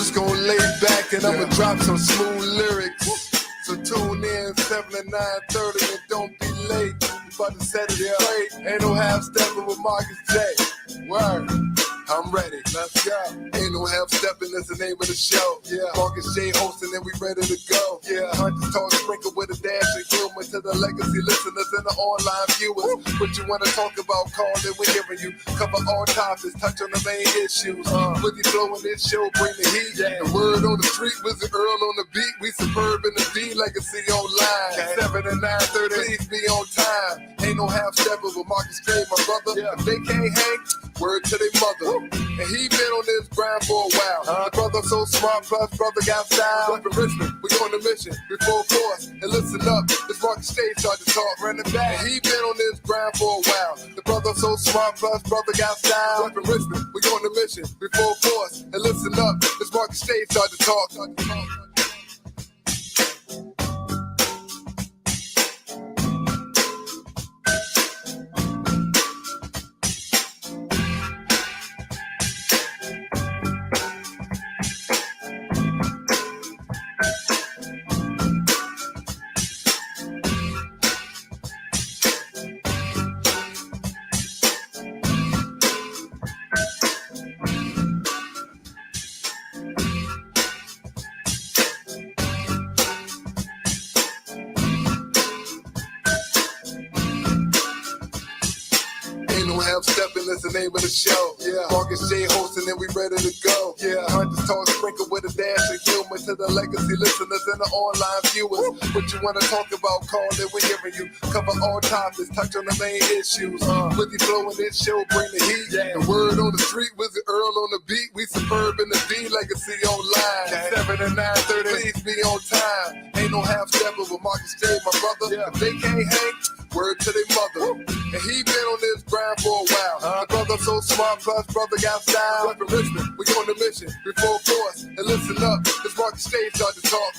just gonna lay back and I'ma drop some smooth lyrics. So tune in 7 to 9:30 and don't be late. We about to set it straight. Ain't no half stepping with Marcus J. Word. I'm ready, let's go. Ain't no half stepping, that's the name of the show. Yeah, Marcus J hosting and we ready to go. Yeah, Hunters talk sprinkle with a dash of humor to the legacy listeners and the online viewers. What you wanna talk about, call it, we're hearing you. Cover all topics, touch on the main issues. With the flow in this show, bring the heat. The word on the street, Wizard Earl on the beat. We superb in the D, legacy online. 7 to 9:30, please be on time. Ain't no half stepping with Marcus J, my brother. If they can't hang, word to their mother. And he been on this grind for a while. The brother so smart, plus brother got style. Up in Richmond, we on the mission, before force. And listen up, this Marcus Stage start to talk, running back. And he been on this grind for a while. The brother so smart, plus brother got style. Up in Richmond, we on the mission, before force. And listen up, this Marcus Stage start to talk. That's the name of the show. Yeah, Marcus J hosting and we ready to go. Yeah, Hunters talk sprinkle with a dash of humor to the legacy listeners and the online viewers. What you wanna talk about, call it, we're hearing you. Cover all topics, touch on the main issues. With the flow in this show, bring the heat. The word on the street, Wizard Earl on the beat. We superb in the D, legacy online. 7 to 9:30, please be on time. Ain't no half stepping with Marcus J, my brother. If they can't hang, word to their mother. And he been on this grind for a while. The brother so smart, plus brother got style. Up in Richmond, we on the mission, before force. And listen up, this Marcus Stage start to talk.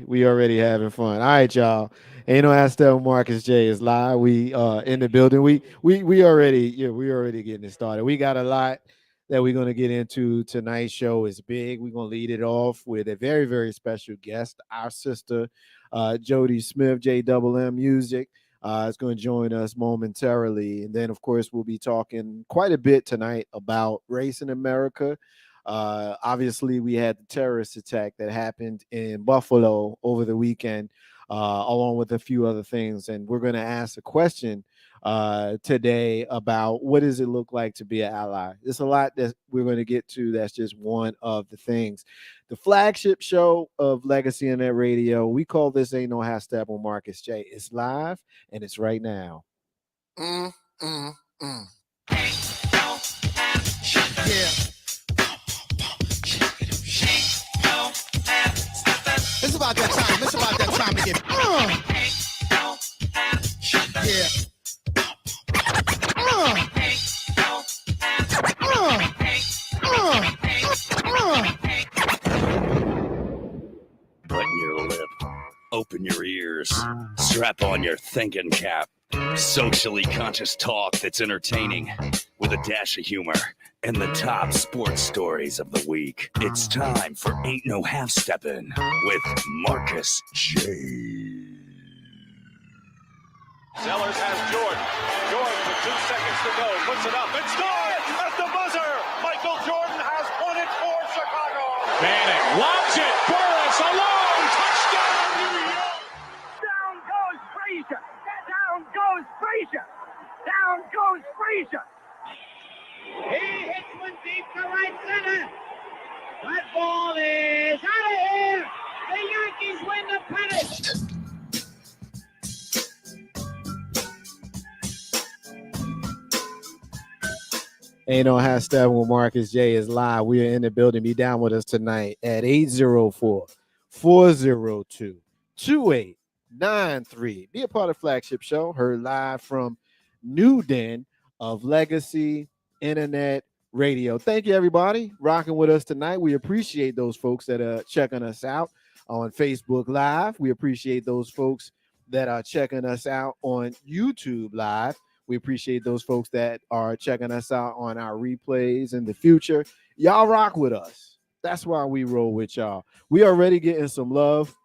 We already having fun. All right, y'all. Ain't no ask that Marcus J is live. We in the building. We already getting it started. We got a lot that we're gonna get into. Tonight's show is big. We're gonna lead it off with a very, very special guest, our sister, Jody Smith, JMM Music. Is going to join us momentarily. And then, of course, we'll be talking quite a bit tonight about race in America. Obviously, we had the terrorist attack that happened in Buffalo over the weekend, along with a few other things. And we're going to ask a question today about what does it look like to be an ally. There's a lot that we're going to get to. That's just one of the things. The flagship show of Legacy Internet Radio, we call this Ain't No Half Step on Marcus J. It's live and it's right now. Yeah. It's about that time. It's about that time to get. Yeah. Button your lip, open your ears, strap on your thinking cap. Socially conscious talk that's entertaining with a dash of humor and the top sports stories of the week. It's time for Ain't No Half Steppin' with Marcus J. Sellers has Jordan. Jordan with 2 seconds to go. Puts it up and scores at the buzzer. Michael Jordan has won it for Chicago. Manning lobs it. Burris alone. Touchdown, New York. Down goes Frazier. Down goes Frazier. Down goes Frazier. He hits one deep to right center. That ball is out of here. The Yankees win the pennant. Ain't No Half Step with Marcus J is live. We are in the building. Be down with us tonight at 804-402-2893. Be a part of the flagship show. Heard live from New Den, of Legacy Internet Radio. Thank you, everybody, rocking with us tonight. We appreciate those folks that are checking us out on Facebook Live. We appreciate those folks that are checking us out on YouTube Live. We appreciate those folks that are checking us out on our replays in the future. Y'all rock with us. That's why we roll with y'all. We already getting some love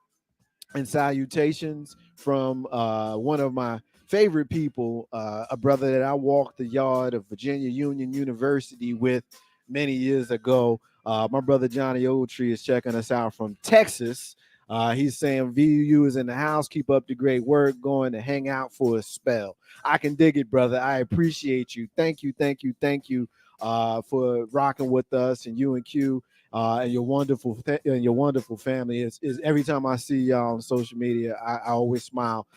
and salutations from one of my favorite people, a brother that I walked the yard of Virginia Union University with many years ago. My brother Johnny Oldtree is checking us out from Texas. He's saying VU is in the house. Keep up the great work. Going to hang out for a spell. I can dig it, brother. I appreciate you. Thank you for rocking with us, and you and Q. And your wonderful family is every time I see y'all on social media, I always smile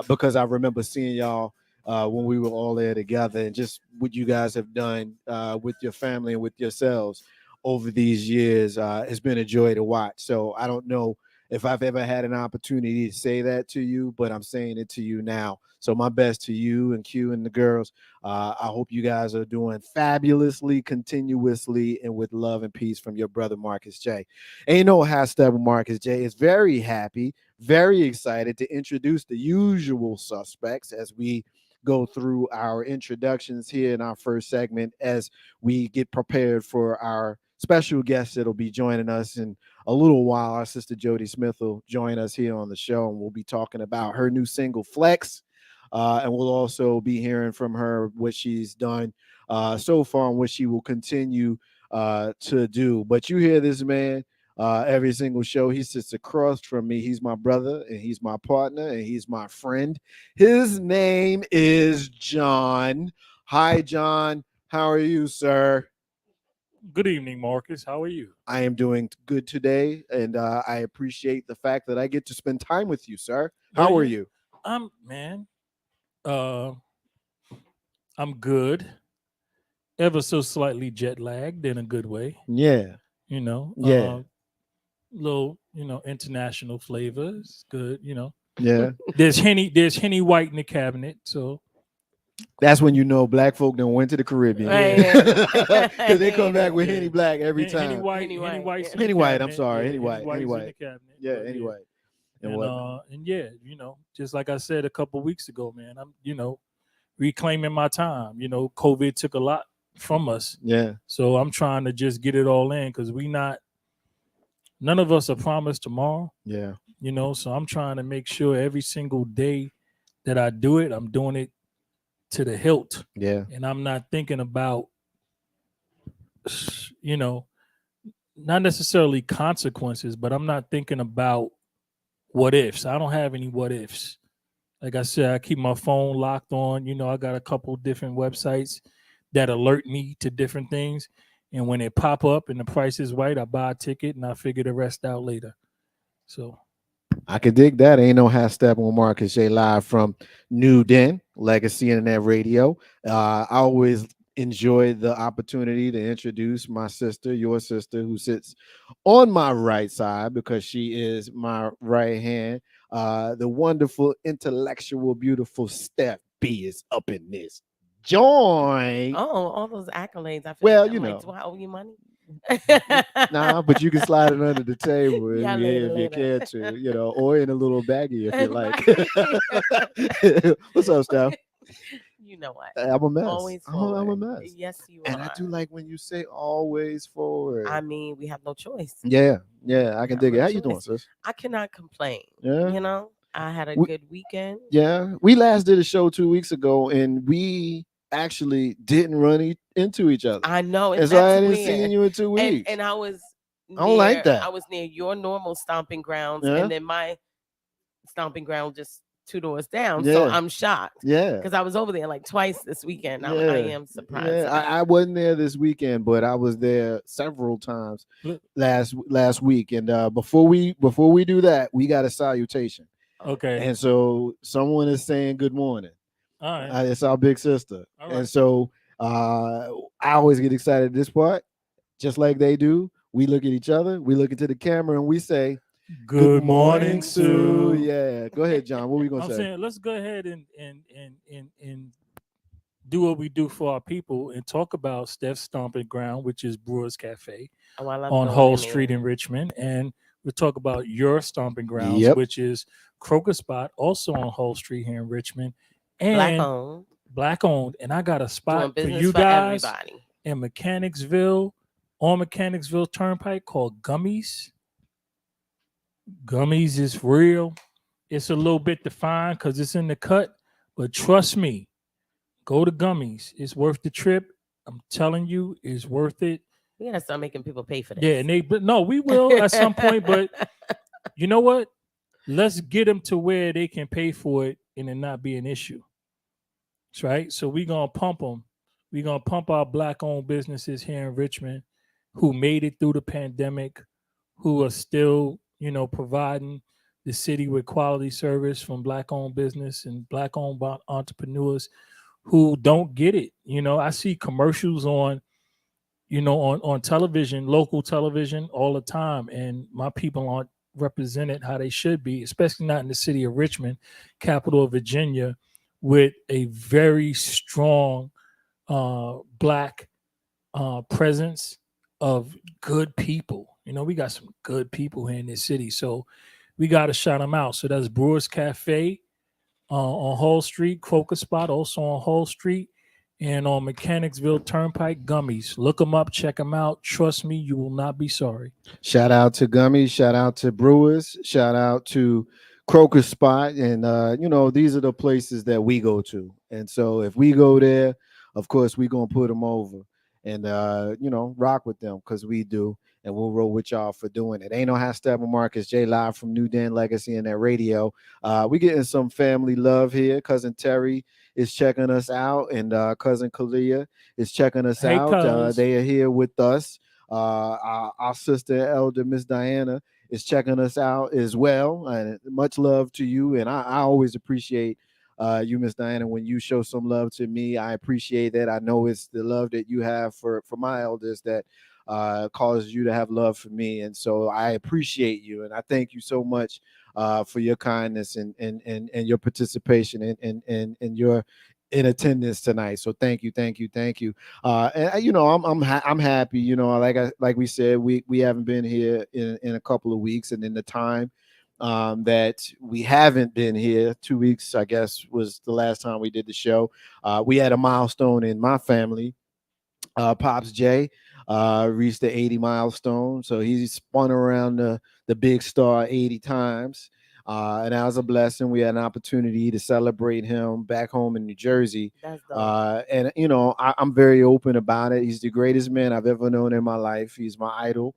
because I remember seeing y'all when we were all there together, and just what you guys have done with your family and with yourselves over these years. It's been a joy to watch. So I don't know if I've ever had an opportunity to say that to you, but I'm saying it to you now. So my best to you and Q and the girls. I hope you guys are doing fabulously, continuously, and with love and peace from your brother Marcus J. Ain't no half step with Marcus J. Is very happy, very excited to introduce the usual suspects as we go through our introductions here in our first segment as we get prepared for our special guest that'll be joining us in a little while. Our sister Jody Smith will join us here on the show, and we'll be talking about her new single Flex. And we'll also be hearing from her what she's done so far and what she will continue to do. But you hear this man every single show. He sits across from me. He's my brother, and he's my partner, and he's my friend. His name is John. Hi, John. How are you, sir? Good evening, Marcus. How are you? I am doing good today, and I appreciate the fact that I get to spend time with you, sir. How are you? I'm good. Ever so slightly jet lagged in a good way. Yeah. Little, international flavors. Good, Yeah. There's Henny White in the cabinet, so that's when you know black folk done went to the Caribbean. Because they come back with Henny Black every time. Henny White. Henny White. I'm sorry. Henny White. Henny White. Yeah, Henny White. And just like I said a couple weeks ago, man, I'm reclaiming my time. COVID took a lot from us. Yeah. So I'm trying to just get it all in because none of us are promised tomorrow. Yeah. So I'm trying to make sure every single day that I do it, I'm doing it to the hilt. Yeah. And I'm not thinking about, not necessarily consequences, but I'm not thinking about what ifs. I don't have any what ifs. Like I said, I keep my phone locked on. I got a couple different websites that alert me to different things. And when it pop up and the price is right, I buy a ticket and I figure the rest out later. So I could dig that. Ain't no half step on Marcus J live from New Den, Legacy Internet Radio. I always enjoy the opportunity to introduce my sister, your sister, who sits on my right side because she is my right hand. The wonderful, intellectual, beautiful Steph B is up in this joint. Oh, all those accolades. I feel well, like, you know. Do I owe you money? Nah, but you can slide it under the table Yeah, if you care to, or in a little baggie if you like. What's up, Steph? You know what? I'm a mess. Always I'm forward. a mess. Yes, you And are. I do like when you say always forward. I mean, we have no choice. Yeah, I can dig it. How you doing, sis? I cannot complain. Yeah. I had a good weekend. Yeah. We last did a show 2 weeks ago, and we actually didn't run into each other. I know. And so I hadn't seen you in 2 weeks. And I was I don't like that. I was near your normal stomping grounds, Yeah. and then my stomping ground just 2 doors down. Yeah. So I'm shocked. Yeah. Because I was over there like twice this weekend. I am surprised. Yeah. I wasn't there this weekend, but I was there several times last week. And before we do that, we got a salutation. Okay. And so someone is saying good morning. All right. It's our big sister. All right. And so I always get excited at this part, just like they do. We look at each other, we look into the camera, and we say, Good morning, Sue. Yeah. Go ahead, John. What are we going to say? I'm saying let's go ahead and do what we do for our people and talk about Steph's Stomping Ground, which is Brewers Cafe Oh, I love on going Hull in Street there. in Richmond. And we'll talk about your stomping grounds, Yep. which is Croker Spot, also on Hull Street here in Richmond. Black And owned, black owned. And I got a doing spot for business you for guys everybody. in Mechanicsville, on Mechanicsville Turnpike, called Gummies. Gummies is real. It's a little bit defined because it's in the cut, but trust me, go to Gummies. It's worth the trip. I'm telling you, it's worth it. We gotta start making people pay for this. Yeah, and but no, we will at some point. But you know what? Let's get them to where they can pay for it and it not be an issue. That's right. So we're gonna pump them. We're gonna pump our black-owned businesses here in Richmond who made it through the pandemic, who are still, providing the city with quality service from black-owned business and black-owned entrepreneurs who don't get it. I see commercials on television, local television all the time, and my people aren't represented how they should be, especially not in the city of Richmond, capital of Virginia, with a very strong black presence of good people. We got some good people here in this city, so we got to shout them out. So that's Brewers Cafe on Hull Street, Croker Spot, also on Hull Street, and on Mechanicsville Turnpike, Gummies. Look them up, check them out. Trust me, you will not be sorry. Shout out to Gummies, shout out to Brewers, shout out to Croker Spot. And, these are the places that we go to. And so if we go there, of course, we're going to put them over and, rock with them because we do. And we'll roll with y'all for doing it. Ain't no half Steppin, Marcus J, live from New Den Legacy and that radio. We getting some family love here. Cousin Terry is checking us out, and cousin Kalia is checking us out. They are here with us. Our sister elder Miss Diana is checking us out as well. And much love to you. And I always appreciate you, Miss Diana, when you show some love to me. I appreciate that. I know it's the love that you have for my elders that causes you to have love for me. And so I appreciate you. And I thank you so much for your kindness and your participation and your in attendance tonight. So thank you. And I'm happy. Like we said, we haven't been here in a couple of weeks, and in the time that we haven't been here, 2 weeks, I guess, was the last time we did the show. We had a milestone in my family. Pops J reached the 80 milestone, so he spun around the big star 80 times. And that was a blessing. We had an opportunity to celebrate him back home in New Jersey. That's dope. And I'm very open about it. He's the greatest man I've ever known in my life. He's my idol.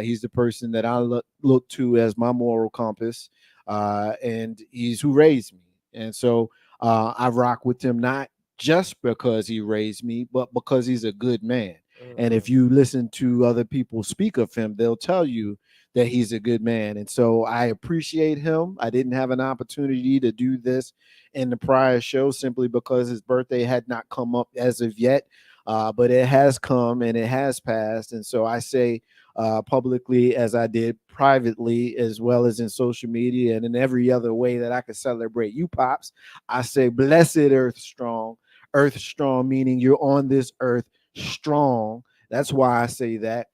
He's the person that I look to as my moral compass. And he's who raised me. And so I rock with him, not just because he raised me, but because he's a good man. And if you listen to other people speak of him, they'll tell you that he's a good man. And so I appreciate him. I didn't have an opportunity to do this in the prior show simply because his birthday had not come up as of yet. But it has come and it has passed. And so I say publicly, as I did privately, as well as in social media and in every other way that I could celebrate you, Pops, I say, blessed Earth strong. Earth strong, meaning you're on this earth strong. That's why I say that.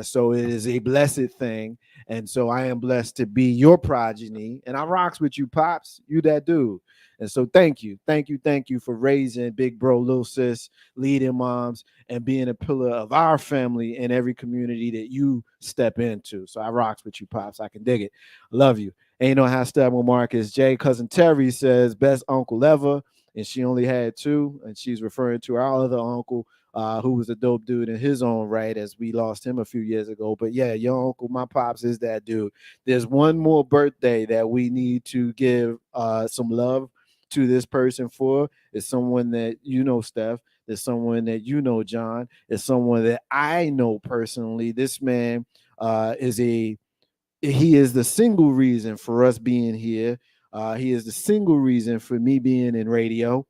So it is a blessed thing. And so I am blessed to be your progeny. And I rocks with you, Pops. You that dude. And so thank you for raising big bro, little sis, leading moms, and being a pillar of our family in every community that you step into. So I rocks with you, Pops. I can dig it. Love you. Ain't no half step with Marcus J. Cousin Terry says, best uncle ever. And she only had two. And she's referring to our other uncle, who was a dope dude in his own right, as we lost him a few years ago. But yeah, your uncle, my Pops, is that dude. There's one more birthday that we need to give some love to this person for. It's someone that you know, Steph. It's someone that you know, John. It's someone that I know personally. This man he is the single reason for us being here. He is the single reason for me being in radio.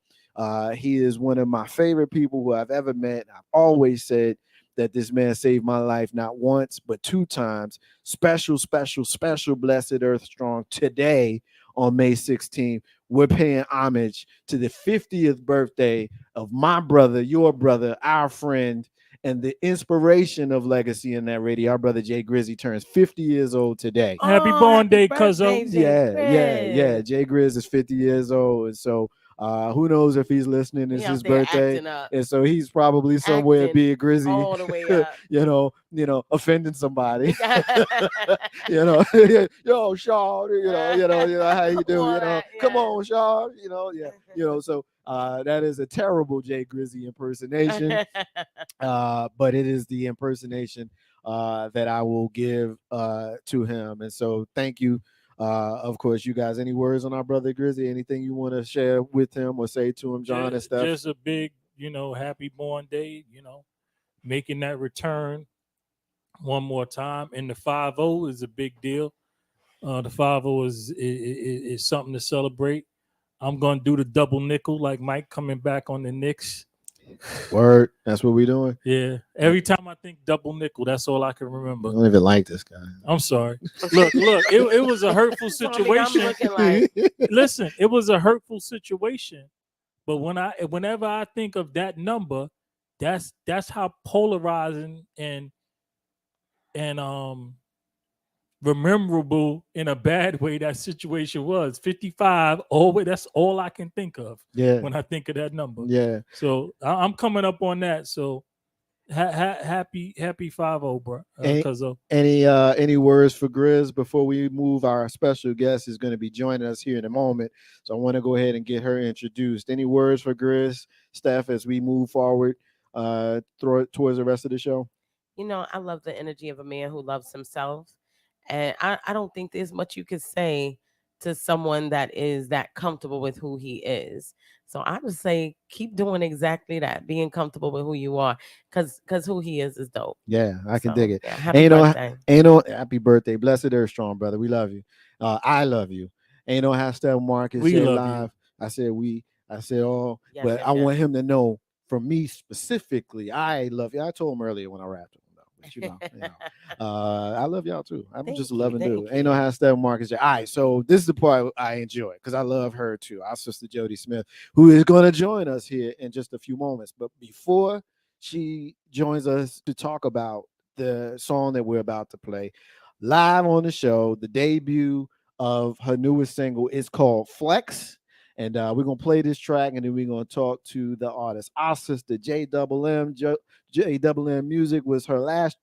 He is one of my favorite people who I've ever met. I've always said that this man saved my life not once, but 2 times. Special, blessed Earth Strong today on May 16th. we're paying homage to the 50th birthday of my brother, your brother, our friend, and the inspiration of Legacy in that radio. Our brother Jay Grizzy turns 50 years old today. Happy born day, cuzzo. Yeah. Jay Grizz is 50 years old. And so who knows if he's listening? It's his birthday. And so he's probably somewhere being Grizzy, all the way up. offending somebody. Yo, Shaw, how you do, come on, Shaw, so that is a terrible Jay Grizzy impersonation. But it is the impersonation that I will give to him. And so thank you. Of course, you guys, any words on our brother Grizzy? Anything you want to share with him or say to him, John and Steph? Just a big, happy born day, making that return one more time. And the 5-0 is a big deal. The 5-0 is something to celebrate. I'm going to do the double nickel like Mike coming back on the Knicks. Word. That's what we're doing. Yeah. Every time I think double nickel, that's all I can remember. I don't even like this guy. I'm sorry. Look, it was a hurtful situation. Listen, it was a hurtful situation. But whenever I think of that number, that's how polarizing and rememberable in a bad way that situation was. 55, always, that's all I can think of when I think of that number. Yeah. So I'm coming up on that. So happy 5-0, bro. Any words for Grizz before we move? Our special guest is going to be joining us here in a moment. So I want to go ahead and get her introduced. Any words for Grizz, Steph, as we move forward towards the rest of the show? I love the energy of a man who loves himself. And I don't think there's much you could say to someone that is that comfortable with who he is. So I would say keep doing exactly that, being comfortable with who you are, because who he is dope. Yeah, I can dig it. Yeah, happy birthday. Happy birthday. Blessed Earth Strong, brother. We love you. I love you. Ain't no hashtag Marcus we love live. You. I said we. I said all. Yes, but yes, I yes. want him to know from me specifically. I love you. I told him earlier when I rapped him. I love y'all too. I'm just a loving dude. Ain't no hashtag Marcus J. All right, so this is the part I enjoy because I love her too. Our sister Jody Smith, who is going to join us here in just a few moments. But before she joins us to talk about the song that we're about to play live on the show, the debut of her newest single is called Flex. And we're going to play this track, and then we're going to talk to the artist. Our sister, JMM. JMM Music was her last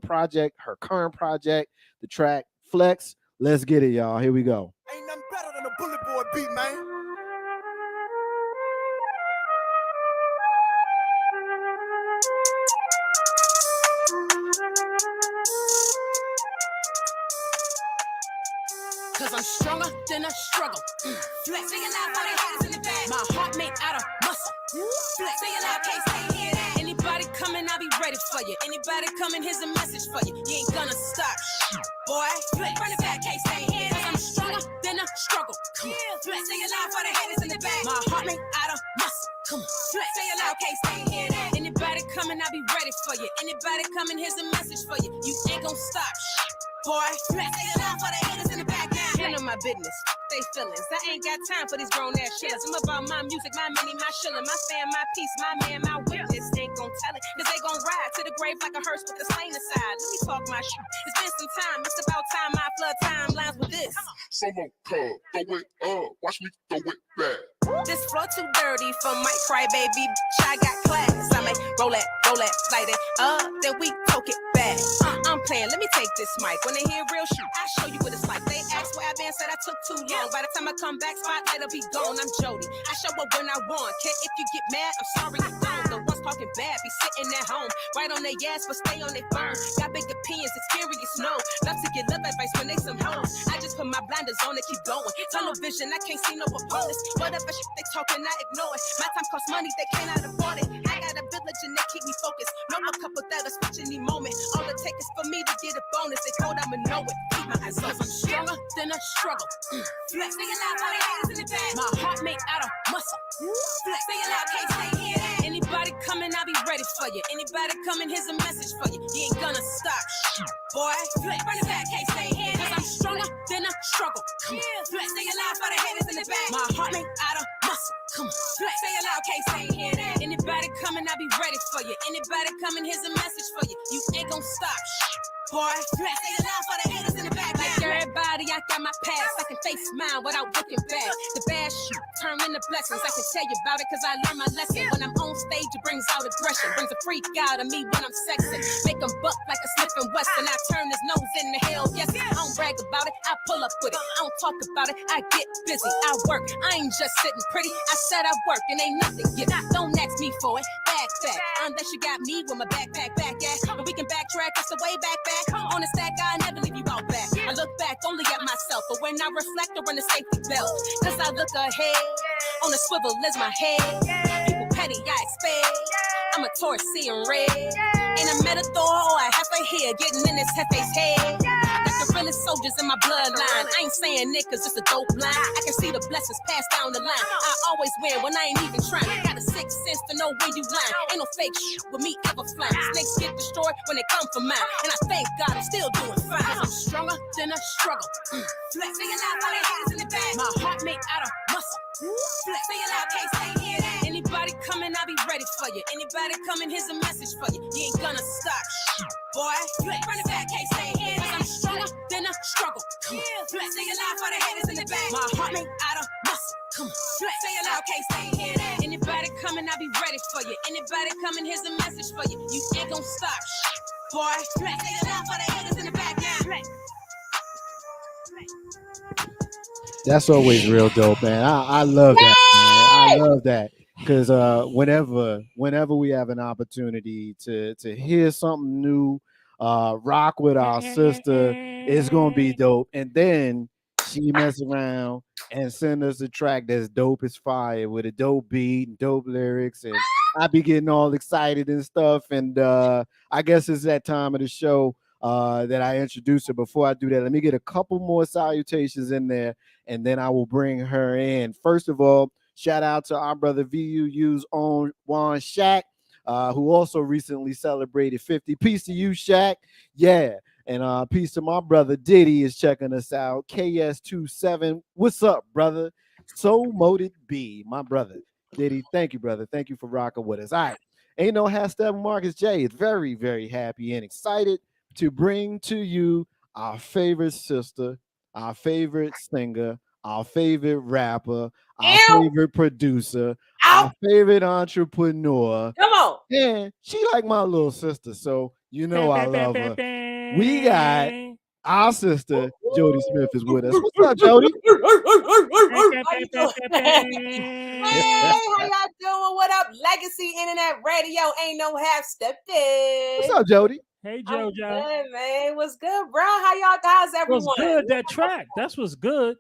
project, her current project, the track Flex. Let's get it, y'all. Here we go. Ain't nothing better than a bullet boy beat, man. Cause I'm stronger than a struggle. Flex. Sing it loud for the haters in the back. My heart made out of muscle. Flex. Sing it loud, can't stay here. Anybody coming, I'll be ready for you. Anybody coming, here's a message for you. You ain't gonna stop. Boy, flex. Run it back, can't stay here. Cause I'm stronger than a struggle. Come on. Flex. Sing it loud for the haters in the back. My heart made out of muscle. Come on. Flex. Sing it loud, can't stay here. Anybody coming, I'll be ready for you. Anybody coming, here's a message for you. You ain't gonna stop. Boy, flex. Sing it loud for the haters in the back now. Handle my business. They feelings. I ain't got time for these grown ass shillers. I'm about my music, my money, my shilling, my fan, my peace, my man, my witness. They ain't gon' tell it, cause they gon' ride to the grave like a hearse with the slain aside. Let me talk my shit. It's been some time. It's about time I flood timelines with this. Someone come, throw it up. Watch me throw it back. This flow too dirty for my crybaby. Bitch, I got class. I may roll it, light it up, then we coke it back. I'm playing. Let me take this mic. When they hear real shit, I show you what it's like. They ask where I been, said I took too long. By the time I come back, spotlight'll be gone. I'm Jody. I show up when I want. Care if you get mad, I'm sorry you don't. The ones talking bad be sitting at home, right on their ass, but stay on their phone. Got big opinions, experience no. Love to get love advice when they some hoes. I just put my blinders on and keep going. Tunnel vision, I can't see no opponents. Whatever shit they talking, I ignore it. My time costs money, they cannot afford it. I got a village and they keep me focused. Know a couple that are switch any moment. All it takes is for me to get a bonus. They told I'ma know it. Keep my eyes open. I'm stronger than a struggle. Flex. Sing it loud for the haters in the back. My heart made out of muscle. Flex. Sing it loud, can't stay here. Anybody coming, I'll be ready for you. Anybody coming, here's a message for you. You ain't gonna stop. Boy, flex. Run it back, can't stay here. Cause I'm stronger than a struggle. Come on, flex. Stay alive for the haters in the back. My heart made out of muscle. Come on, flex. Stay alive, can't stay here. Anybody coming, I be ready for you. Anybody coming, here's a message for you. You ain't gon' stop. Boy, flex. Stay alive for the haters in the back. Like everybody, I got my past. I can face mine without looking back. The bad shit turn into blessings. I can tell you about it cause I learned my lesson. When I'm on stage, it brings out aggression. Brings a freak out of me when I'm sexing. Make them buck like a Smith and Wesson. I turn his nose into hell, yes. I don't brag about it, I pull up with it. I don't talk about it, I get busy. I work, I ain't just sitting pretty. I said I work and ain't nothing yet. Don't ask me for it, bag fact. Unless you got me with my backpack back, yeah. But we can backtrack, that's the way back. On the stack, I never leave you out back. I look back only at myself, but when I reflect, I run the safety belt. Cause I look ahead, on the swivel is my head. People petty, I expect. I'm a Taurus seeing red. Ain't a metaphor or a heifer here, getting in this hefe's head. Like the realest soldiers in my bloodline. I ain't saying it cause it's a dope line. I can see the blessings pass down the line. I always win when I ain't even trying. Got a sixth sense to know when you lying. Ain't no fake shit with me ever flying. Snakes get destroyed when they come for mine. And I thank God I'm still doing fine. I'm stronger than a struggle. Flex. Stay alive while they haters in the back. My heart made out of muscle. Flex. Stay alive, can't stay here. Anybody coming, I'll be ready for you. Anybody coming, here's a message for you. You ain't gonna stop. Boy, flex. Run it back, can't stay here. Cause I'm stronger than a struggle. Flex. Stay alive for the haters in the back. My heart made out of muscle. Come on, flex. Stay alive, can't stay here. Anybody coming, I'll be ready for you. Anybody coming, here's a message for you. You ain't gonna stop. Boy, flex. Stay alive for the haters in the back. Flex. That's always real dope, man. I love that, man. I love that because whenever we have an opportunity to hear something new, rock with our sister, it's gonna be dope. And then she mess around and send us a track that's dope as fire with a dope beat and dope lyrics, and I be getting all excited and stuff. And I guess it's that time of the show that I introduce her. Before I do that, let me get a couple more salutations in there, and then I will bring her in. First of all, shout out to our brother VUU's own Juan Shack, who also recently celebrated 50. Peace to you, Shack. Yeah. And peace to my brother Diddy is checking us out. KS27. What's up, brother? So Moted B, my brother. Diddy, thank you, brother. Thank you for rocking with us. All right. Ain't no hashtag Marcus J is very, very happy and excited to bring to you our favorite sister, our favorite singer, our favorite rapper, our favorite producer, our favorite entrepreneur. Come on. And she like my little sister, so you know I love her. We got our sister, Jody Smith, is with us. What's up, Jody? Hey, how y'all doing? What up? Legacy Internet Radio. Ain't no half stepped in. What's up, Jody? Hey, I'm JoJo. good, man. What's good, bro? How's everyone? What's good? That track. That's what's good.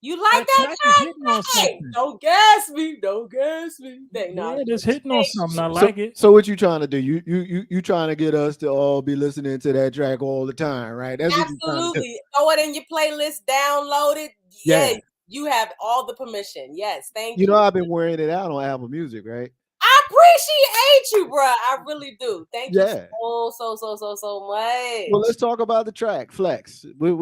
You like that track? Hey, don't gas me. Don't gas me. Yeah, just hitting on something. I like it. So what you trying to do? You trying to get us to all be listening to that track all the time, right? That's absolutely. Throw it in your playlist, download it. Yeah. You have all the permission. Yes, thank you. You know, I've been wearing it out on Apple Music, right? I appreciate you, bro. I really do. Thank you so much. Well, let's talk about the track, Flex. What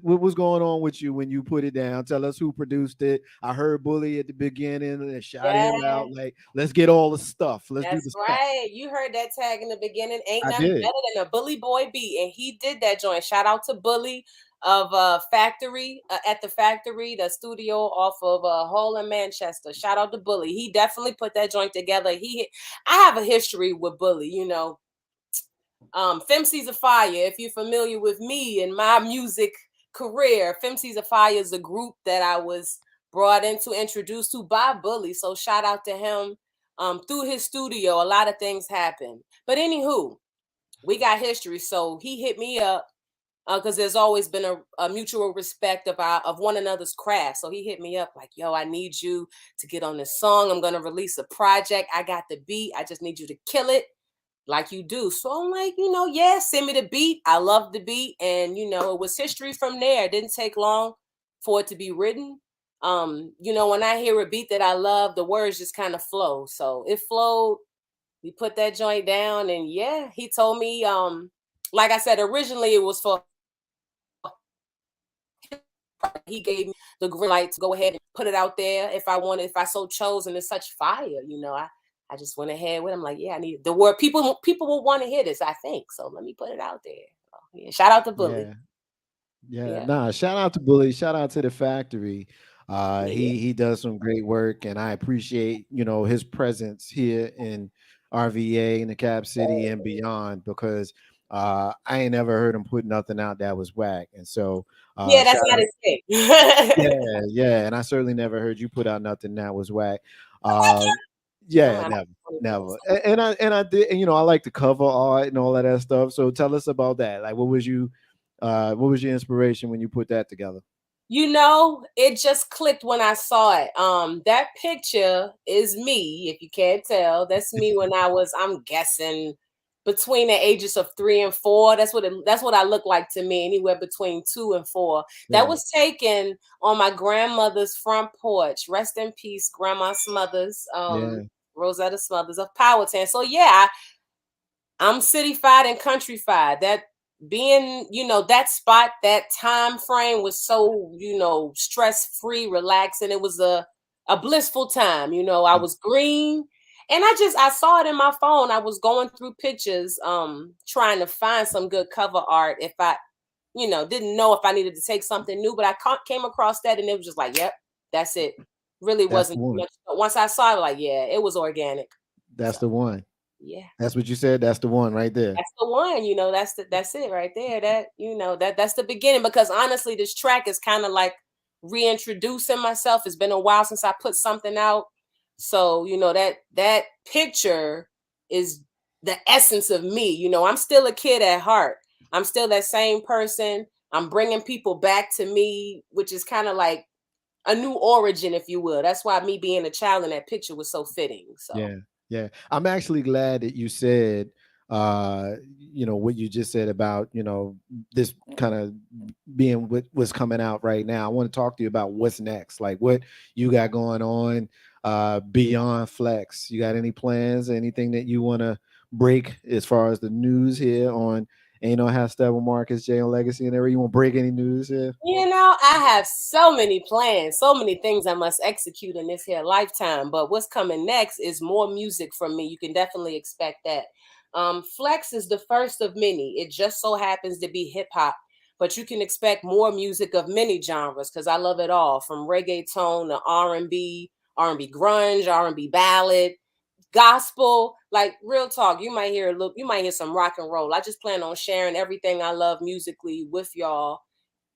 was going on with you when you put it down? Tell us who produced it. I heard Bully at the beginning and shouted him out. Like, let's get all the stuff. Let's do the right. stuff. You heard that tag in the beginning. Ain't nothing better than a Bully Boy beat, and he did that joint. Shout out to Bully of Factory at the Factory, the studio off of Hull in Manchester. Shout out to Bully. He definitely put that joint together. I have a history with Bully, you know. Femcees of Fire, if you're familiar with me and my music career, Femcees of Fire is a group that I was brought into, introduced to by Bully. So shout out to him. Through his studio, a lot of things happen. But anywho, we got history. So he hit me up because there's always been a mutual respect of one another's craft. So he hit me up like, yo, I need you to get on this song. I'm going to release a project. I got the beat. I just need you to kill it like you do. So I'm like, send me the beat. I love the beat. And, it was history from there. It didn't take long for it to be written. When I hear a beat that I love, the words just kind of flow. So it flowed. We put that joint down and he told me, like I said, originally it was for he gave me the green light to go ahead and put it out there if I so chose, and it's such fire, I just went ahead with him, like, yeah, I need the word. People will want to hear this, I think. So let me put it out there. So, yeah, shout out to Bully. Yeah. Nah, shout out to Bully. Shout out to the factory. He does some great work, and I appreciate his presence here in RVA in the Cap City and beyond, because I ain't never heard him put nothing out that was whack. And so yeah, that's not his thing. yeah, and I certainly never heard you put out nothing that was whack. Never. And I did, and I like the cover art and all of that stuff. So tell us about that. Like, what was your inspiration when you put that together? It just clicked when I saw it. That picture is me, if you can't tell. That's me when I'm guessing, between the ages of 3 and 4. That's what I look like to me, anywhere between 2 and 4. That was taken on my grandmother's front porch. Rest in peace, Grandma Smothers, Rosetta Smothers of Powhatan. So yeah, I'm city-fied and country-fied. That being, that spot, that time frame was so, stress-free, relaxing. It was a blissful time. I was green. And I saw it in my phone. I was going through pictures, trying to find some good cover art. If I, didn't know if I needed to take something new, but I came across that, and it was just like, yep, that's it. Really wasn't much. But once I saw it, like, yeah, it was organic. That's the one. Yeah. That's what you said. That's the one right there. That's the one, that's it right there. That's the beginning, because honestly, this track is kind of like reintroducing myself. It's been a while since I put something out. So, that picture is the essence of me. I'm still a kid at heart. I'm still that same person. I'm bringing people back to me, which is kind of like a new origin, if you will. That's why me being a child in that picture was so fitting. So yeah. I'm actually glad that you said, what you just said about, this kind of being what's coming out right now. I want to talk to you about what's next, like what you got going on beyond Flex. You got any plans, anything that you want to break as far as the news here on Ain't No Half Step with Marcus J on Legacy and everything? You want to break any news here? I have so many plans, so many things I must execute in this here lifetime. But what's coming next is more music from me. You can definitely expect that. Flex is the first of many. It just so happens to be hip hop, but you can expect more music of many genres, because I love it all, from reggaeton to R&B grunge, R&B ballad, gospel. Like, real talk, you might hear some rock and roll. I just plan on sharing everything I love musically with y'all.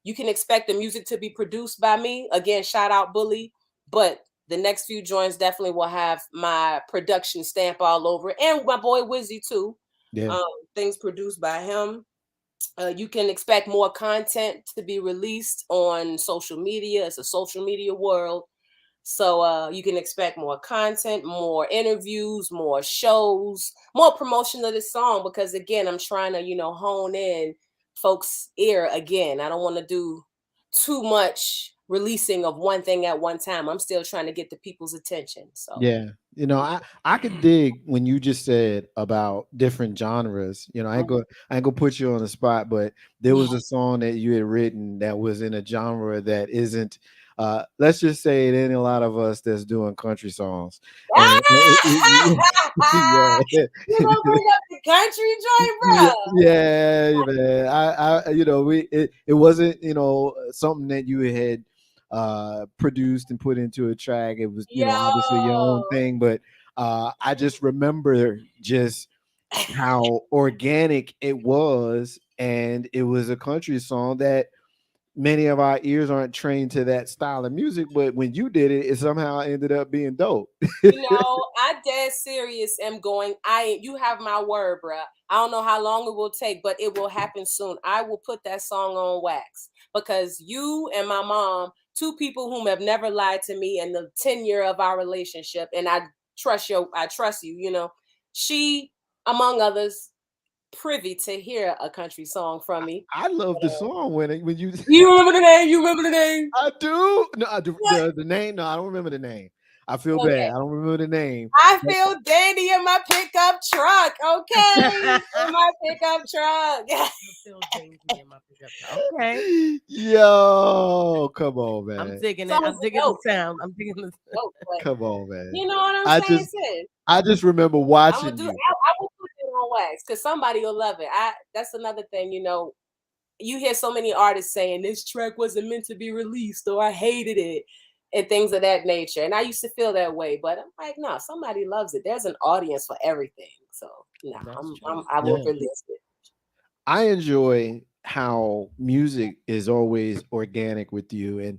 You can expect the music to be produced by me. Again, shout out Bully. But the next few joints definitely will have my production stamp all over it. And my boy Wizzy too. Yeah. Things produced by him. You can expect more content to be released on social media. It's a social media world. So you can expect more content, more interviews, more shows, more promotion of this song, because again, I'm trying to, hone in folks' ear again. I don't want to do too much releasing of one thing at one time. I'm still trying to get the people's attention. So yeah, I could dig when you just said about different genres. I ain't gonna put you on the spot, but there was a song that you had written that was in a genre that isn't. Let's just say it ain't a lot of us that's doing country songs. And, you gonna bring up the country joint, bro? Yeah, man. It wasn't something that you had produced and put into a track. It was obviously your own thing, but I just remember just how organic it was, and it was a country song that many of our ears aren't trained to that style of music, but when you did it, it somehow ended up being dope. I dead serious am going. You have my word, bruh. I don't know how long it will take, but it will happen soon. I will put that song on wax, because you and my mom, two people whom have never lied to me in the 10-year of our relationship, and I trust you. She, among others, privy to hear a country song from me. I love the song when you remember the name. You remember the name? I do. No, I do. The name. No, I don't remember the name. I feel bad. I don't remember the name. I feel dandy in my my pickup truck, okay? In my pickup truck. Okay. Yo, come on, man. I'm digging it. I'm digging the sound. I'm digging the Come on, man. You know what I'm saying, sis? I just remember watching you. I will put it on wax because somebody will love it. That's another thing, you know. You hear so many artists saying this track wasn't meant to be released or I hated it and things of that nature. And I used to feel that way, but I'm like, no, somebody loves it. There's an audience for everything. So no, I will release it. I enjoy how music is always organic with you. And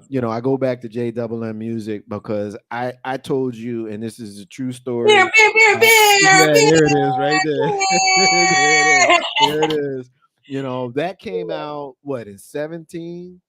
you know, I go back to JMM Music because I told you, and this is a true story. Beer. Yeah, here it is right there. There it is. You know, that came out what in 17?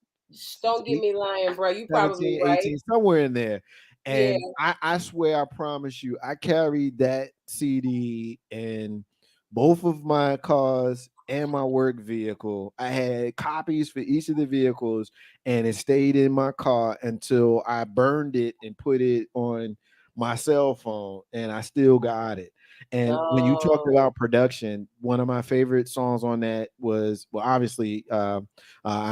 Don't get me lying, bro. You 17, probably right. 18, somewhere in there. And I swear, I promise you, I carried that CD in both of my cars and my work vehicle. I had copies for each of the vehicles, and it stayed in my car until I burned it and put it on my cell phone, and I still got it. And when you talked about production, one of my favorite songs on that was, well, obviously, I'm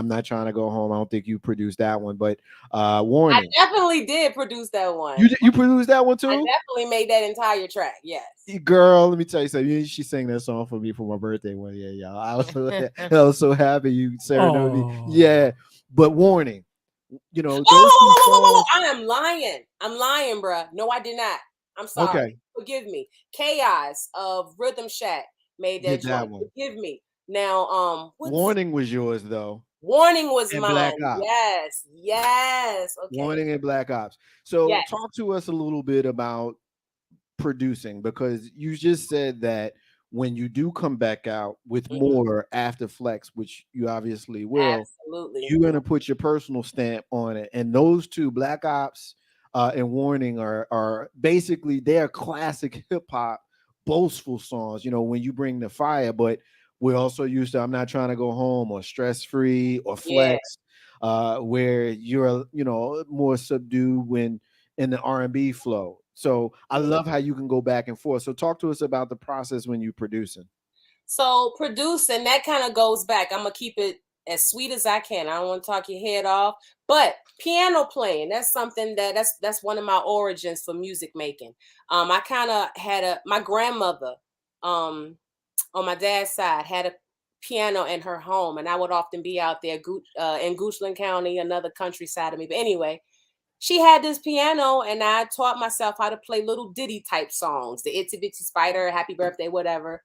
Not Trying to Go Home. I don't think you produced that one, but Warning. I definitely did produce that one. You produced that one too? I definitely made that entire track. Yes. Girl, let me tell you something. She sang that song for me for my birthday one year, y'all. I was so happy you serenaded me. Yeah, but Warning. You know, I am lying. I'm lying, bruh. No, I did not. I'm sorry. Okay. Forgive me. Chaos of Rhythm Shack made that joint. Forgive me. Now, Warning was yours though. Warning was and mine. Black Ops. Yes. Okay. Warning and Black Ops. So talk to us a little bit about producing, because you just said that when you do come back out with more after Flex, which you obviously will, you're going to put your personal stamp on it. And those two, Black Ops and Warning, are basically, they're classic hip hop boastful songs, you know, when you bring the fire. But we're also used to I'm Not Trying to Go Home or Stress Free or Flex, where you're, you know, more subdued when in the R&B flow. So I love how you can go back and forth. So talk to us about the process when you're producing. So producing, that kind of goes back. I'm gonna keep it as sweet as I can. I don't want to talk your head off, but piano playing, that's something that's one of my origins for music making. I kind of had my grandmother on my dad's side had a piano in her home, and I would often be out there in Goochland County, another countryside of me. But anyway, she had this piano, and I taught myself how to play little ditty type songs, the Itsy Bitsy Spider, Happy Birthday, whatever.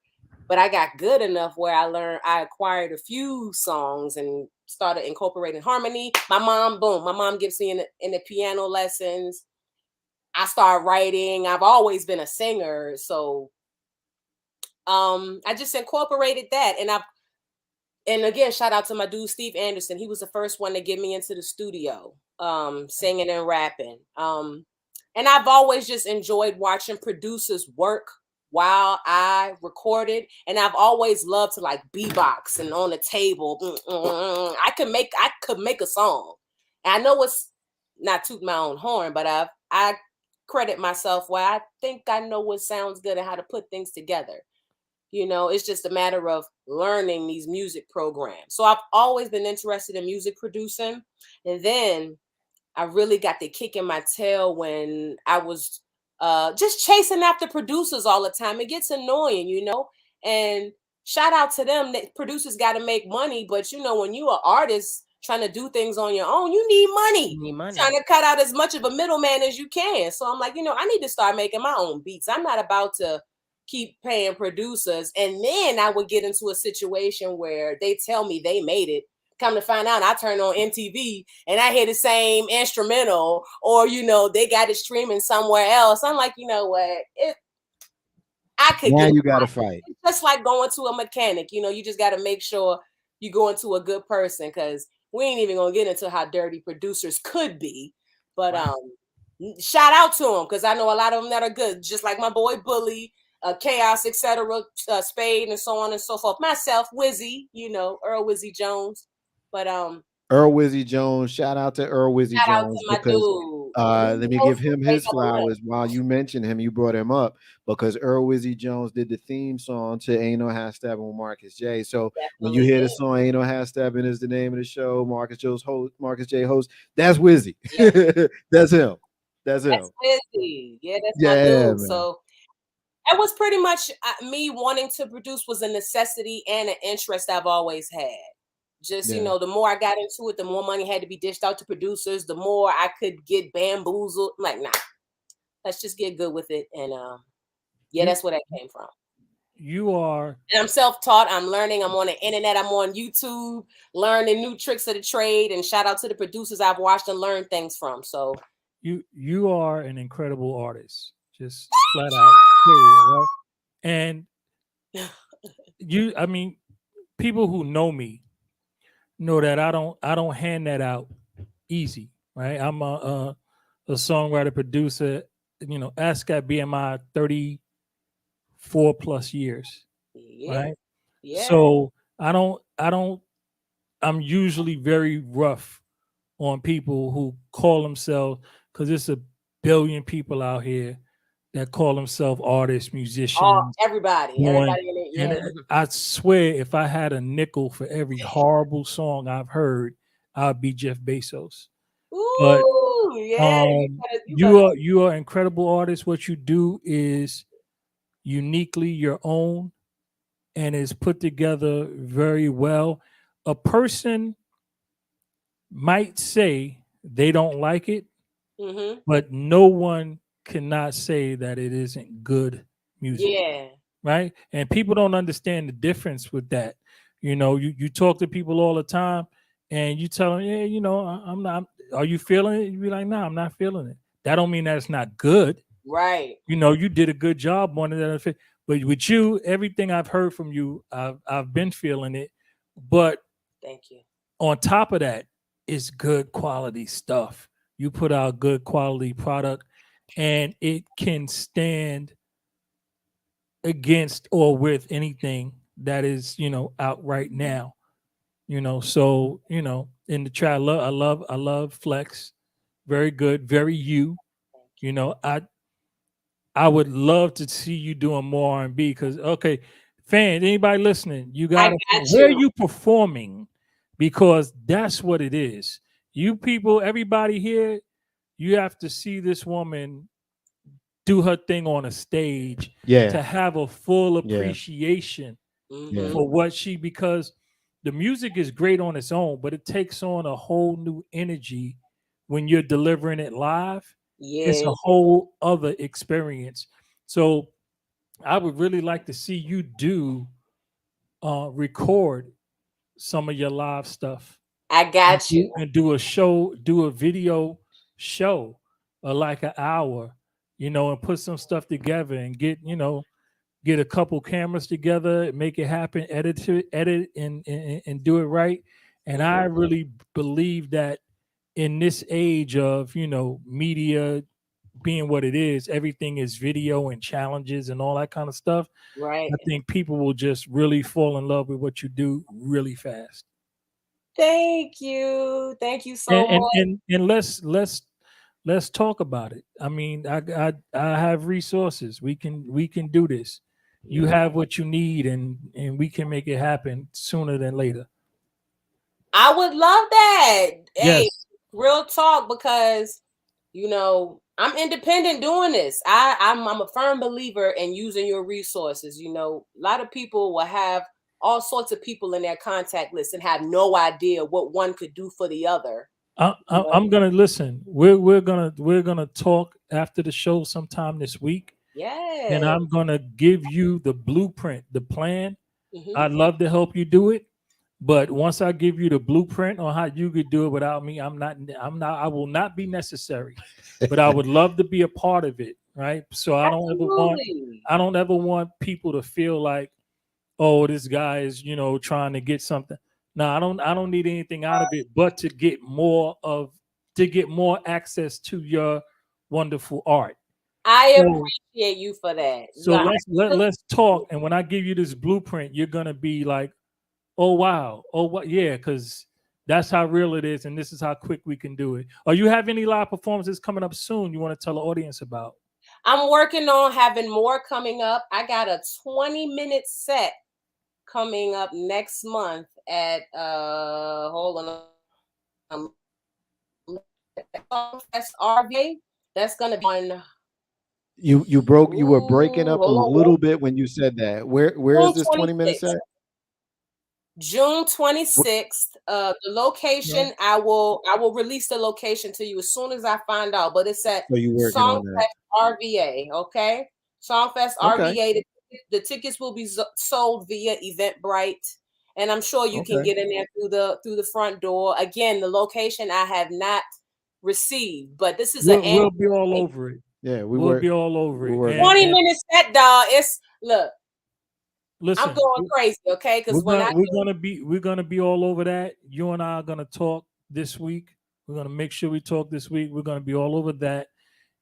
But I got good enough where I acquired a few songs and started incorporating harmony. My mom gives me in the piano lessons. I started writing. I've always been a singer. So I just incorporated that. And again, shout out to my dude, Steve Anderson. He was the first one to get me into the studio, singing and rapping. And I've always just enjoyed watching producers work while I recorded. And I've always loved to like beatbox and on the table. I could make a song. And I know it's not toot my own horn, but I credit myself where I think I know what sounds good and how to put things together. You know, it's just a matter of learning these music programs. So I've always been interested in music producing. And then I really got the kick in my tail when I was just chasing after producers all the time. It gets annoying, you know, and shout out to them. That producers got to make money. But, you know, when you're an artist trying to do things on your own, you need money. Trying to cut out as much of a middleman as you can. So I'm like, you know, I need to start making my own beats. I'm not about to keep paying producers. And then I would get into a situation where they tell me they made it. Come to find out, I turn on MTV and I hear the same instrumental, or, you know, they got it streaming somewhere else. I'm like, you know what? I could. Now you got to fight. It's just like going to a mechanic. You know, you just got to make sure you go into a good person, because we ain't even gonna get into how dirty producers could be. But shout out to them, because I know a lot of them that are good, just like my boy Bully. Chaos, etc., Spade, and so on and so forth. Myself, Wizzy, you know, Earl Wizzy Jones. But Earl Wizzy Jones, shout out to Earl Wizzy Jones, because Let me give him his flowers. While you mentioned him, you brought him up because Earl Wizzy Jones did the theme song to Ain't No Half Steppin' with Marcus J. So when you hear the song Ain't No Half Steppin' is the name of the show, Marcus J host, that's Wizzy. Yeah. That's him. That's Wizzy. Yeah, that's my dude. Man. So that was pretty much me wanting to produce was a necessity and an interest I've always had. Just, you know, the more I got into it, the more money had to be dished out to producers, the more I could get bamboozled. I'm like, nah, let's just get good with it. And that's where that came from. You are. And I'm self-taught. I'm learning. I'm on the internet. I'm on YouTube, learning new tricks of the trade. And shout out to the producers I've watched and learned things from. So you are an incredible artist, just flat out. Period, right? And I mean, people who know me know that I don't hand that out easy, right? I'm a songwriter, producer, you know, ASCAP BMI 34 plus years, right? Yeah. So I'm usually very rough on people who call themselves, because there's a billion people out here that call themselves artists, musicians. Everybody in it. Yeah. And I swear, if I had a nickel for every horrible song I've heard, I'd be Jeff Bezos. Ooh, but yeah, you are an incredible artist. What you do is uniquely your own and is put together very well. A person might say they don't like it, but no one cannot say that it isn't good music. Yeah. Right? And people don't understand the difference with that. You know, you talk to people all the time and you tell them, yeah, you know, I'm not, are you feeling it? You be like, no, I'm not feeling it. That don't mean that it's not good. Right. You know, you did a good job on it. But with you, everything I've heard from you, I've been feeling it. But thank you. On top of that, it's good quality stuff. You put out good quality product and it can stand against or with anything that is, you know, out right now. You know, so, you know, in the chat, I love Flex. Very good, very you. You know, I would love to see you doing more R&B because, okay, fans, anybody listening, you got where are you performing? Because that's what it is. You people, everybody here, you have to see this woman do her thing on a stage to have a full appreciation for what because the music is great on its own, but it takes on a whole new energy when you're delivering it live. It's a whole other experience. So I would really like to see you record some of your live stuff. I got you. And do a video show like an hour, you know, and put some stuff together and get a couple cameras together, make it happen, edit and do it right. And I really believe that in this age of, you know, media being what it is, everything is video and challenges and all that kind of stuff. Right. I think people will just really fall in love with what you do really fast. Thank you so much. And let's talk about it. I mean, I have resources. We can do this. You have what you need, and we can make it happen sooner than later. I would love that. Yes. Hey, real talk, because you know I'm independent doing this. I'm a firm believer in using your resources. You know, a lot of people will have all sorts of people in their contact list and have no idea what one could do for the other. I'm gonna listen. We're gonna talk after the show sometime this week. Yeah. And I'm gonna give you the blueprint, the plan. I'd love to help you do it, but once I give you the blueprint on how you could do it without me, I will not be necessary. But I would love to be a part of it, right? So I don't ever want people to feel like, oh, this guy is, you know, trying to get something. No, I don't need anything out of it, but to get more access to your wonderful art. I appreciate you for that. So let's talk. And when I give you this blueprint, you're gonna be like, oh wow, oh what, yeah, because That's how real it is, and this is how quick we can do it. Or you have any live performances coming up soon you want to tell the audience about? I'm working on having more coming up. I got a 20-minute set coming up next month at hold on, RVA. That's gonna be on. You were breaking up a little bit when you said that. Where is this 20 minutes at? June 26th. The location, I will release the location to you as soon as I find out. But it's at So you working on that? Songfest RVA. Okay, Songfest RVA. The tickets will be sold via Eventbrite, and I'm sure you can get in there through the front door. Again, the location I have not received, but this is we'll be all over it. Yeah, we'll be all over it. 20 minutes set, dog. It's look. Listen, I'm going crazy, okay? Because we're gonna be all over that. You and I are gonna talk this week. We're gonna make sure we talk this week. We're gonna be all over that,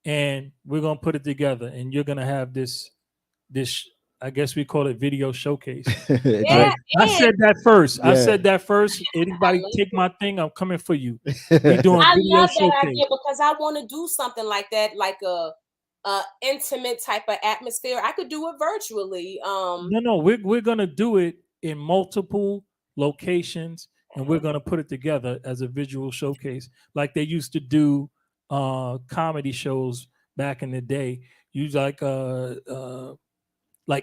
and we're gonna put it together. And you're gonna have this. I guess we call it video showcase. I said that first. Yeah. I said that first. Anybody take my thing? I'm coming for you. We're doing I video love showcase. that idea because I want to do something like that, like a intimate type of atmosphere. I could do it virtually. No, we're gonna do it in multiple locations, and we're gonna put it together as a visual showcase, like they used to do comedy shows back in the day. Use like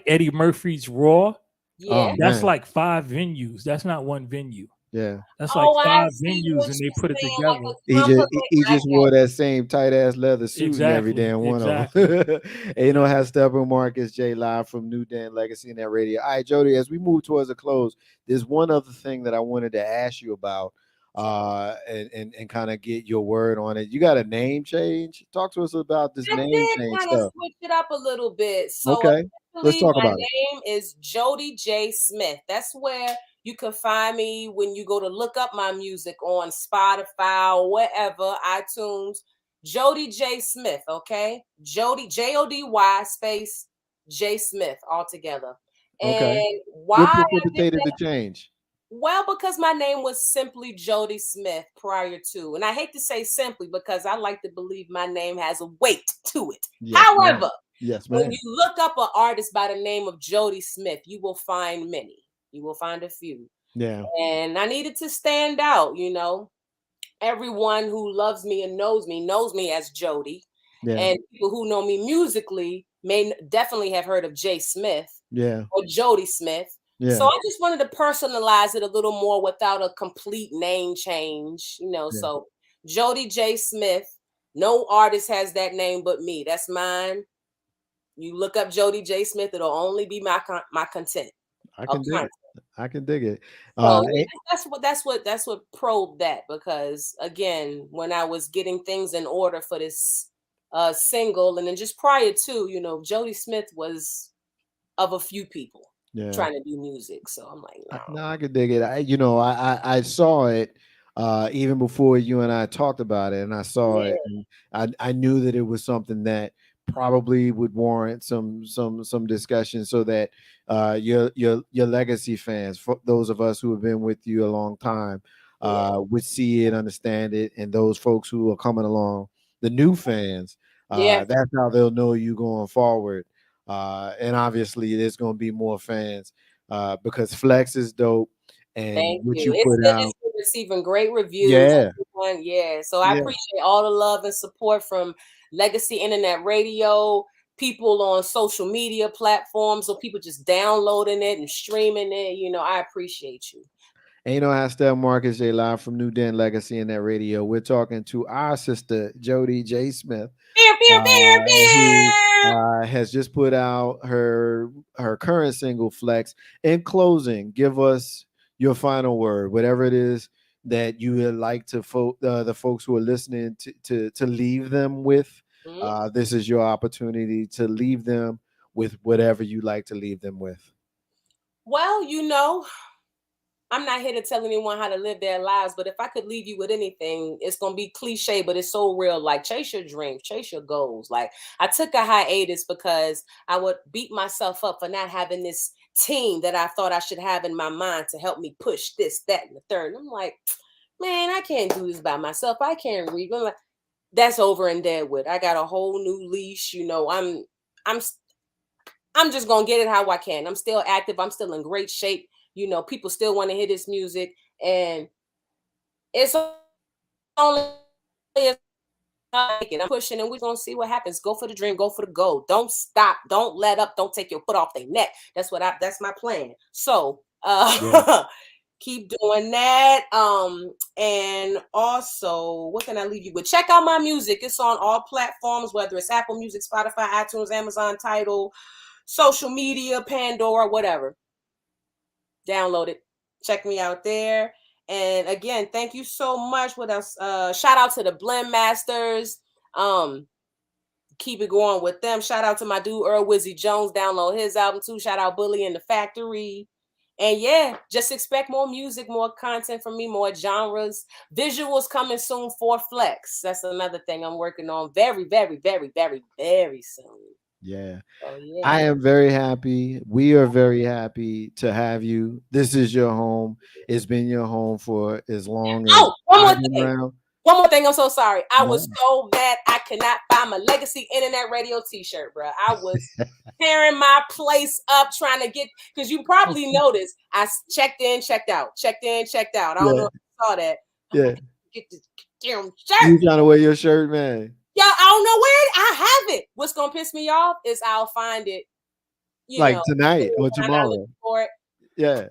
Eddie Murphy's Raw. Yeah, that's like 5 venues. That's not one venue. Yeah, that's like 5 venues, and they put it together. He just wore that same tight ass leather suit in every damn one of them. And you know, has Steppin, Marcus J live from New Dan Legacy in that radio. All right, Jody, as we move towards a close, there's one other thing that I wanted to ask you about, and kind of get your word on it. You got a name change? Talk to us about this name change stuff. Switch it up a little bit. So let's talk about it. My name is Jody J. Smith. That's where you can find me when you go to look up my music on Spotify or wherever, iTunes. Jody J. Smith, okay? Jody, Jody space J. Smith altogether. And why what precipitated the change? Well, because my name was simply Jody Smith prior to. And I hate to say simply because I like to believe my name has a weight to it. Yes, however, when you look up an artist by the name of Jody Smith, you will find many. You will find a few. Yeah. And I needed to stand out, you know. Everyone who loves me and knows me as Jody. Yeah. And people who know me musically may definitely have heard of J. Smith. Yeah. Or Jody Smith. Yeah. So I just wanted to personalize it a little more without a complete name change, you know. So Jody J. Smith, no artist has that name but me. That's mine. You look up Jody J. Smith, it'll only be my content. I can dig it. I can dig it. So that's what probed that, because again, when I was getting things in order for this single, and then just prior to, you know, Jody Smith was of a few people trying to do music. So I'm like, no, I could dig it. I saw it even before you and I talked about it, and I saw it, and I knew that it was something that probably would warrant some discussion, so that your legacy fans, for those of us who have been with you a long time, would see it, understand it, and those folks who are coming along, the new fans, that's how they'll know you going forward. And obviously there's going to be more fans because Flex is dope, and what you put out, it's receiving great reviews. So I appreciate all the love and support from Legacy Internet Radio, people on social media platforms, or people just downloading it and streaming it. You know, I appreciate you. And you know, I still Marcus J live from New Den Legacy Internet Radio. We're talking to our sister Jody J. Smith, who has just put out her current single Flex. In closing, give us your final word, whatever it is that you would like to the folks who are listening to leave them with. This is your opportunity to leave them with whatever you like to leave them with. Well, you know, I'm not here to tell anyone how to live their lives, but if I could leave you with anything, it's going to be cliche, but it's so real. Like, chase your dreams, chase your goals. Like, I took a hiatus because I would beat myself up for not having this team that I thought I should have in my mind to help me push this, that, and the third. And I'm like, man, I can't do this by myself. I can't read. I'm like, that's over and dead with. I got a whole new leash. I'm just gonna get it how I can. I'm still active. I'm still in great shape. People still want to hear this music, and it's only I'm pushing, and we're gonna see what happens. Go for the dream, go for the goal. Don't stop, don't let up, don't take your foot off their neck. That's my plan. So keep doing that. And also, what can I leave you with? Check out my music. It's on all platforms, whether it's Apple Music, Spotify, iTunes, Amazon, Tidal, social media, Pandora, whatever. Download it. Check me out there. And again, thank you so much. What else? Shout out to the Blend Masters. Keep it going with them. Shout out to my dude Earl Wizzy Jones. Download his album too. Shout out Bully in the Factory. And yeah, just expect more music, more content from me, more genres. Visuals coming soon for Flex. That's another thing I'm working on very, very, very, very, very soon. Yeah. Oh, yeah. I am very happy. We are very happy to have you. This is your home. It's been your home for as long as I've been around. One more thing. I'm so sorry. I was so mad I could not find my Legacy Internet Radio t-shirt, bro. I was tearing my place up trying to get, because you probably noticed I checked in, checked out, checked in, checked out. I don't know if you saw that. Yeah. Get this damn shirt. You trying to wear your shirt, man? Yo, I don't know where I have it. What's gonna piss me off is I'll find it, tonight or tomorrow. For it. Yeah.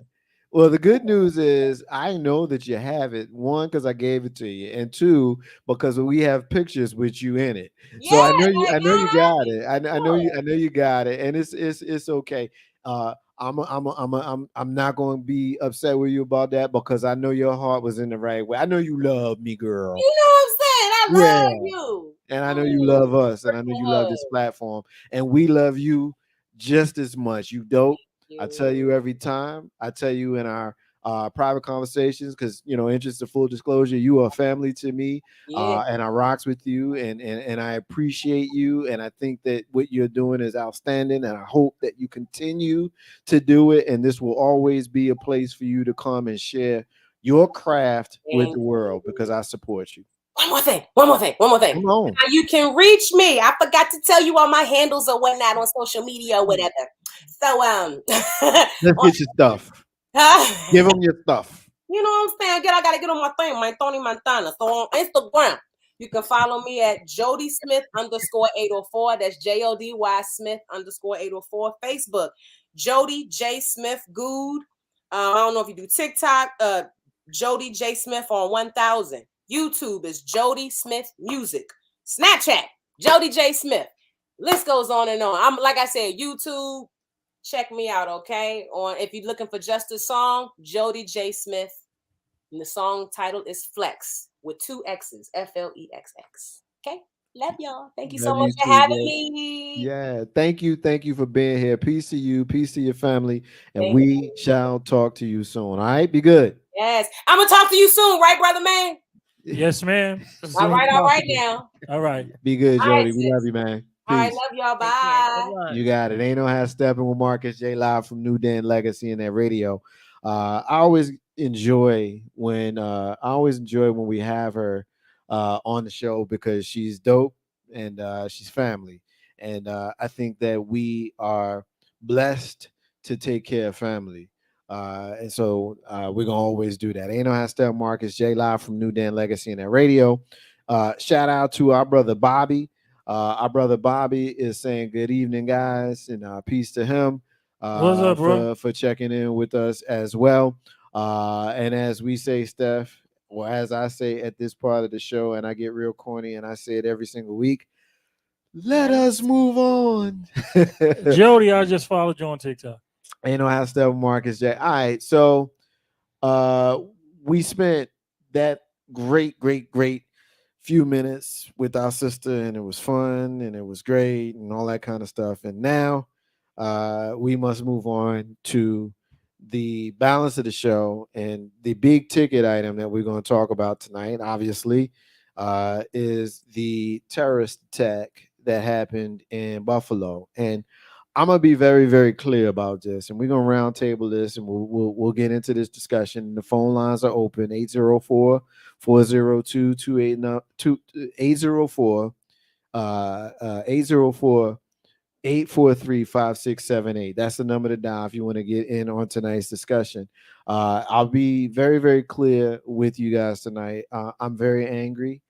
Well, the good news is I know that you have it. One, because I gave it to you, and two, because we have pictures with you in it. So I know you got it. I know you got it, and it's okay. I'm not going to be upset with you about that because I know your heart was in the right way. I know you love me, girl. You know what I'm saying? I love you. And I know you love us, and I know you love this platform, and we love you just as much. You dope. I tell you every time. I tell you in our private conversations, because interest of full disclosure, you are family to me, and I rocks with you, and I appreciate you, and I think that what you're doing is outstanding, and I hope that you continue to do it, and this will always be a place for you to come and share your craft with the world, because I support you. One more thing. Come on. Now you can reach me. I forgot to tell you all my handles or whatnot on social media or whatever. So let's get your stuff. Give them your stuff. You know what I'm saying? I gotta get on my thing, my Tony Montana. So on Instagram, you can follow me at Jody Smith _804. That's JODY Smith _804. Facebook, Jody J Smith Good. I don't know if you do TikTok. Jody J Smith on 1000. YouTube is Jody Smith Music. Snapchat, Jody J Smith. List goes on and on. I'm like I said, YouTube. Check me out, okay? If you're looking for just a song, Jody J Smith. And the song title is Flex with 2 X's, FLEXX. Okay? Love y'all. Thank you so much for having me. Yeah, thank you for being here. Peace to you, peace to your family, and we shall talk to you soon. All right, be good. Yes, I'm gonna talk to you soon, right, brother man? Yes, ma'am. All right now. All right. Be good, Jody. We love you, man. Peace. All right, love y'all. Bye. You got it. Ain't no half stepping with Marcus J live from New Dan Legacy and that radio. I always enjoy when we have her on the show because she's dope and she's family. And I think that we are blessed to take care of family. And so we're gonna always do that. Ain't no half step Marcus J live from New Dan Legacy and that radio. Shout out to our brother Bobby. Our brother Bobby is saying good evening, guys, and peace to him. What's up, bro? For checking in with us as well. And as we say, Steph, or as I say at this part of the show, and I get real corny, and I say it every single week, let us move on. Jody, I just followed you on TikTok. Ain't no how Steph Marcus J. All right, so we spent that great few minutes with our sister, and it was fun and it was great and all that kind of stuff. And now we must move on to the balance of the show, and the big ticket item that we're going to talk about tonight, obviously, is the terrorist attack that happened in Buffalo. And I'm gonna be very, very clear about this, and we're gonna round table this, and we'll get into this discussion. The phone lines are open: 804-402-804 804 843-5678. That's the number to dial if you want to get in on tonight's discussion. I'll be very, very clear with you guys tonight. I'm very angry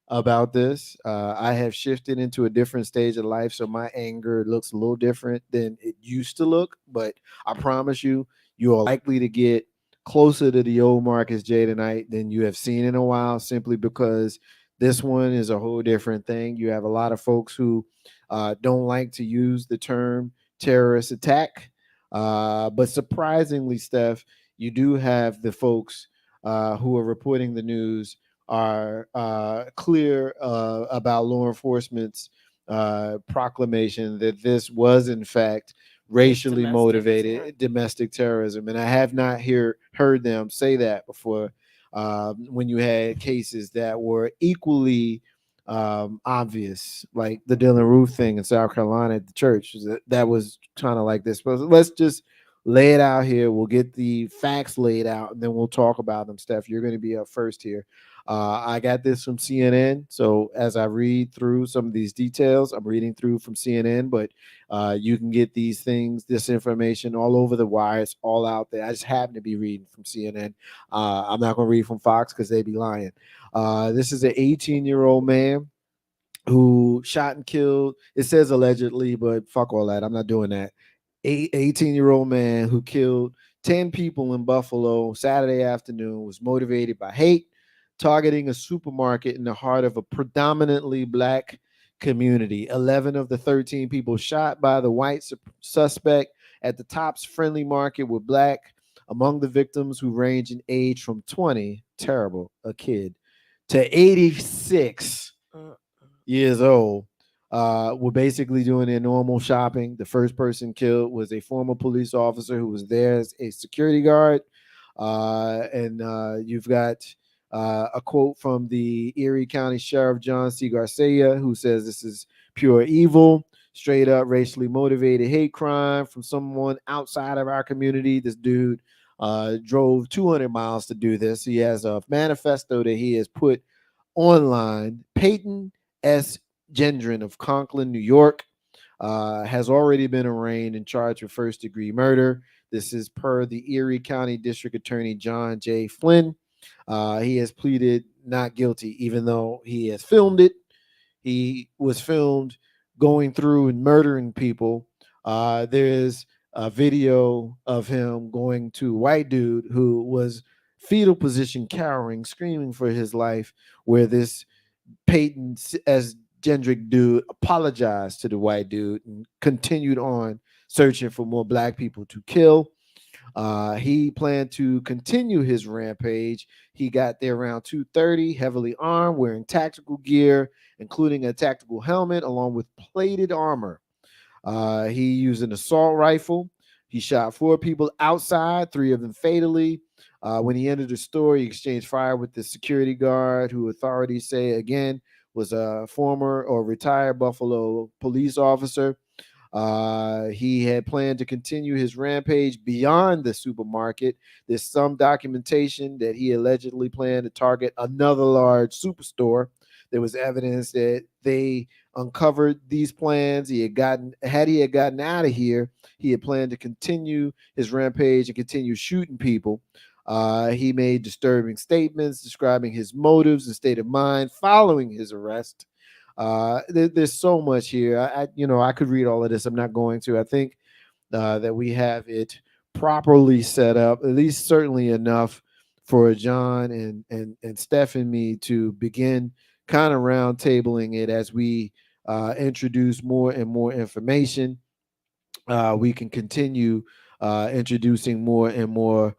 about this. I have shifted into a different stage of life, so my anger looks a little different than it used to look. But I promise you, you are likely to get closer to the old Marcus J tonight than you have seen in a while, simply because this one is a whole different thing. You have a lot of folks who don't like to use the term terrorist attack. But surprisingly, Steph, you do have the folks who are reporting the news are clear about law enforcement's proclamation that this was, in fact, racially motivated domestic terrorism. And I have not heard them say that before when you had cases that were equally obvious, like the Dylan Roof thing in South Carolina at the church. That was kind of like this. But let's just lay it out here. We'll get the facts laid out, and then we'll talk about them. Steph, you're going to be up first here. I got this from CNN. So as I read through some of these details, I'm reading through from CNN, but you can get these things, this information all over the wire. It's all out there. I just happen to be reading from CNN. I'm not going to read from Fox because they be lying. This is an 18-year-old man who shot and killed. It says allegedly, but fuck all that. I'm not doing that. 18-year-old man who killed 10 people in Buffalo Saturday afternoon was motivated by hate, targeting a supermarket in the heart of a predominantly black community. 11 of the 13 people shot by the white suspect at the Tops Friendly Market were black. Among the victims, who range in age from 20, terrible, a kid, to 86 years old, were basically doing their normal shopping. The first person killed was a former police officer who was there as a security guard. And you've got a quote from the Erie County Sheriff John C. Garcia, who says this is pure evil, straight up racially motivated hate crime from someone outside of our community. This dude drove 200 miles to do this. He has a manifesto that he has put online. Peyton S. Gendron of Conklin, New York, has already been arraigned and charged with first-degree murder. This is per the Erie County District Attorney John J. Flynn. He has pleaded not guilty, even though he has filmed it. He was filmed going through and murdering people. There is a video of him going to a white dude who was fetal position, cowering, screaming for his life, where this Peyton as Gendrick dude apologized to the white dude and continued on searching for more black people to kill. He planned to continue his rampage. He got there around 2:30, heavily armed, wearing tactical gear, including a tactical helmet, along with plated armor. He used an assault rifle. He shot 4 people outside, 3 of them fatally. When he entered the store, he exchanged fire with the security guard, who authorities say, again, was a former or retired Buffalo police officer. He had planned to continue his rampage beyond the supermarket. There's some documentation that he allegedly planned to target another large superstore. There was evidence that they uncovered these plans. He had gotten out of here, he had planned to continue his rampage and continue shooting people. He made disturbing statements describing his motives and state of mind following his arrest. There's so much here. I could read all of this. I'm not going to. I think that we have it properly set up, at least certainly enough for John and Steph and me to begin kind of round tabling it as we introduce more and more information. We can continue introducing more and more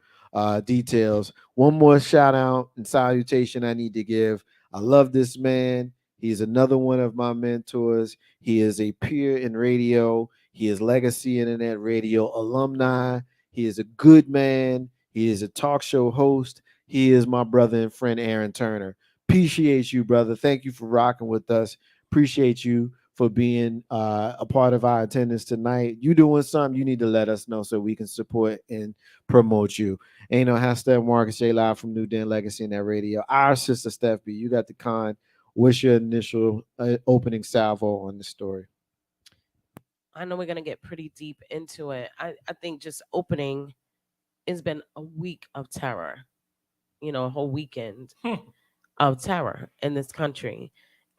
details. One more shout out and salutation I need to give. I love this man. He's another one of my mentors. He is a peer in radio. He is Legacy Internet Radio alumni. He is a good man. He is a talk show host. He is my brother and friend, Aaron Turner. Appreciate you, brother. Thank you for rocking with us. Appreciate you for being a part of our attendance tonight. You doing something, you need to let us know so we can support and promote you. Ain't no hashtag Marcus J live from New Den Legacy in that radio. Our sister Steph B, you got the con. What's your initial opening salvo on the story? I know we're going to get pretty deep into it. I think just opening, it's been a week of terror, a whole weekend of terror in this country.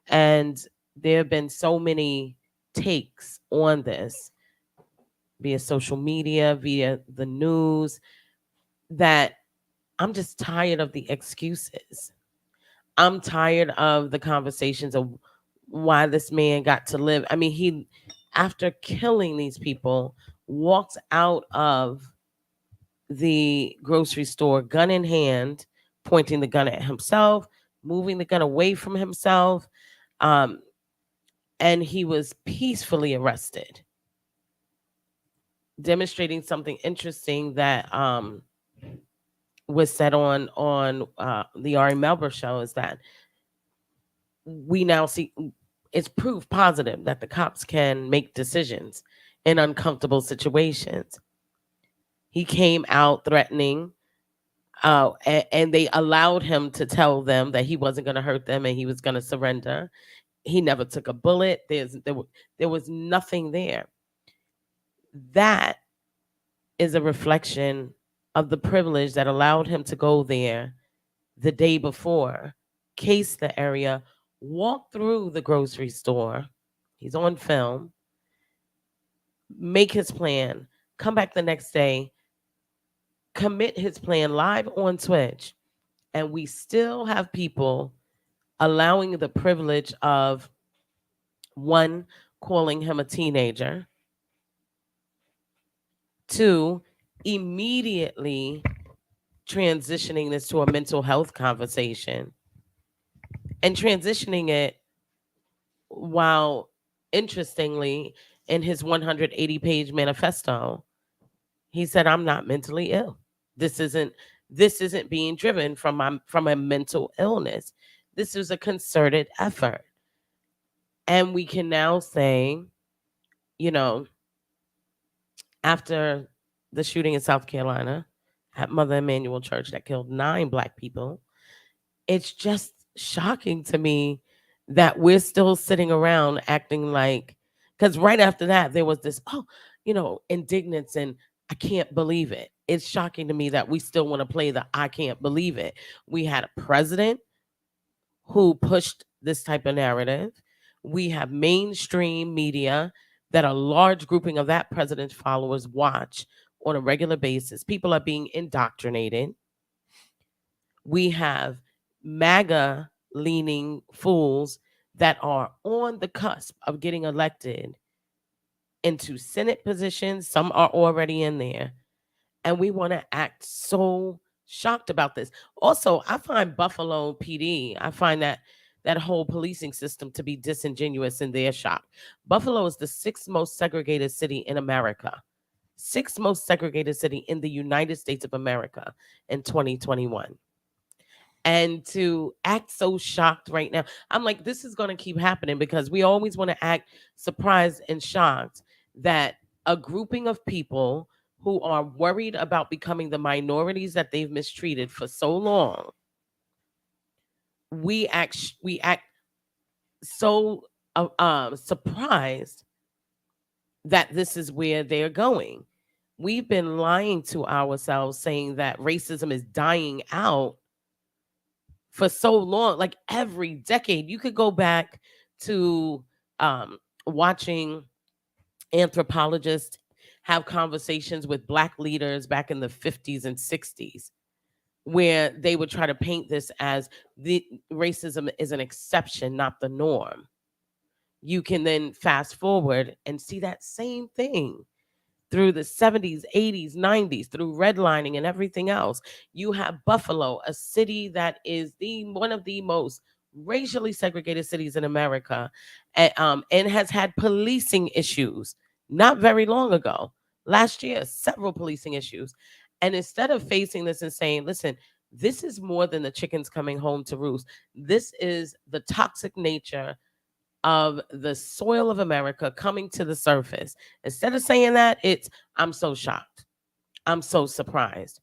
And there have been so many takes on this via social media, via the news, that I'm just tired of the excuses. I'm tired of the conversations of why this man got to live. I mean, he, after killing these people, walked out of the grocery store, gun in hand, pointing the gun at himself, moving the gun away from himself. And he was peacefully arrested, demonstrating something interesting that was said on the Ari Melber show, is that we now see it's proof positive that the cops can make decisions in uncomfortable situations. He came out threatening, and they allowed him to tell them that he wasn't going to hurt them and he was going to surrender. He never took a bullet. There was nothing there. That is a reflection of the privilege that allowed him to go there the day before, case the area, walk through the grocery store. He's on film, make his plan, come back the next day, commit his plan live on Twitch. And we still have people allowing the privilege of, one, calling him a teenager, two, immediately transitioning this to a mental health conversation, and transitioning it while, interestingly, in his 180-page manifesto, he said, I'm not mentally ill. This isn't being driven from a mental illness. This is a concerted effort. And we can now say, after the shooting in South Carolina at Mother Emanuel Church that killed 9 Black people, it's just shocking to me that we're still sitting around acting like, because right after that, there was this, indignance and I can't believe it. It's shocking to me that we still want to play the I can't believe it. We had a president who pushed this type of narrative. We have mainstream media that a large grouping of that president's followers watch on a regular basis. People are being indoctrinated. We have MAGA leaning fools that are on the cusp of getting elected into Senate positions. Some are already in there. And we want to act so shocked about this. Also, I find Buffalo PD, I find that whole policing system to be disingenuous in their shock. Buffalo is the 6th most segregated city in America. 6th most segregated city in the United States of America in 2021. And to act so shocked right now, I'm like, this is going to keep happening because we always want to act surprised and shocked that a grouping of people who are worried about becoming the minorities that they've mistreated for so long, we act so surprised that this is where they're going. We've been lying to ourselves saying that racism is dying out for so long, like every decade. You could go back to watching anthropologists have conversations with Black leaders back in the 50s and 60s, where they would try to paint this as the racism is an exception, not the norm. You can then fast forward and see that same thing through the 70s, 80s, 90s, through redlining and everything else. You have Buffalo, a city that is one of the most racially segregated cities in America, and has had policing issues not very long ago. Last year, several policing issues. And instead of facing this and saying, listen, this is more than the chickens coming home to roost. This is the toxic nature of the soil of America coming to the surface. Instead of saying that, it's I'm so shocked. I'm so surprised.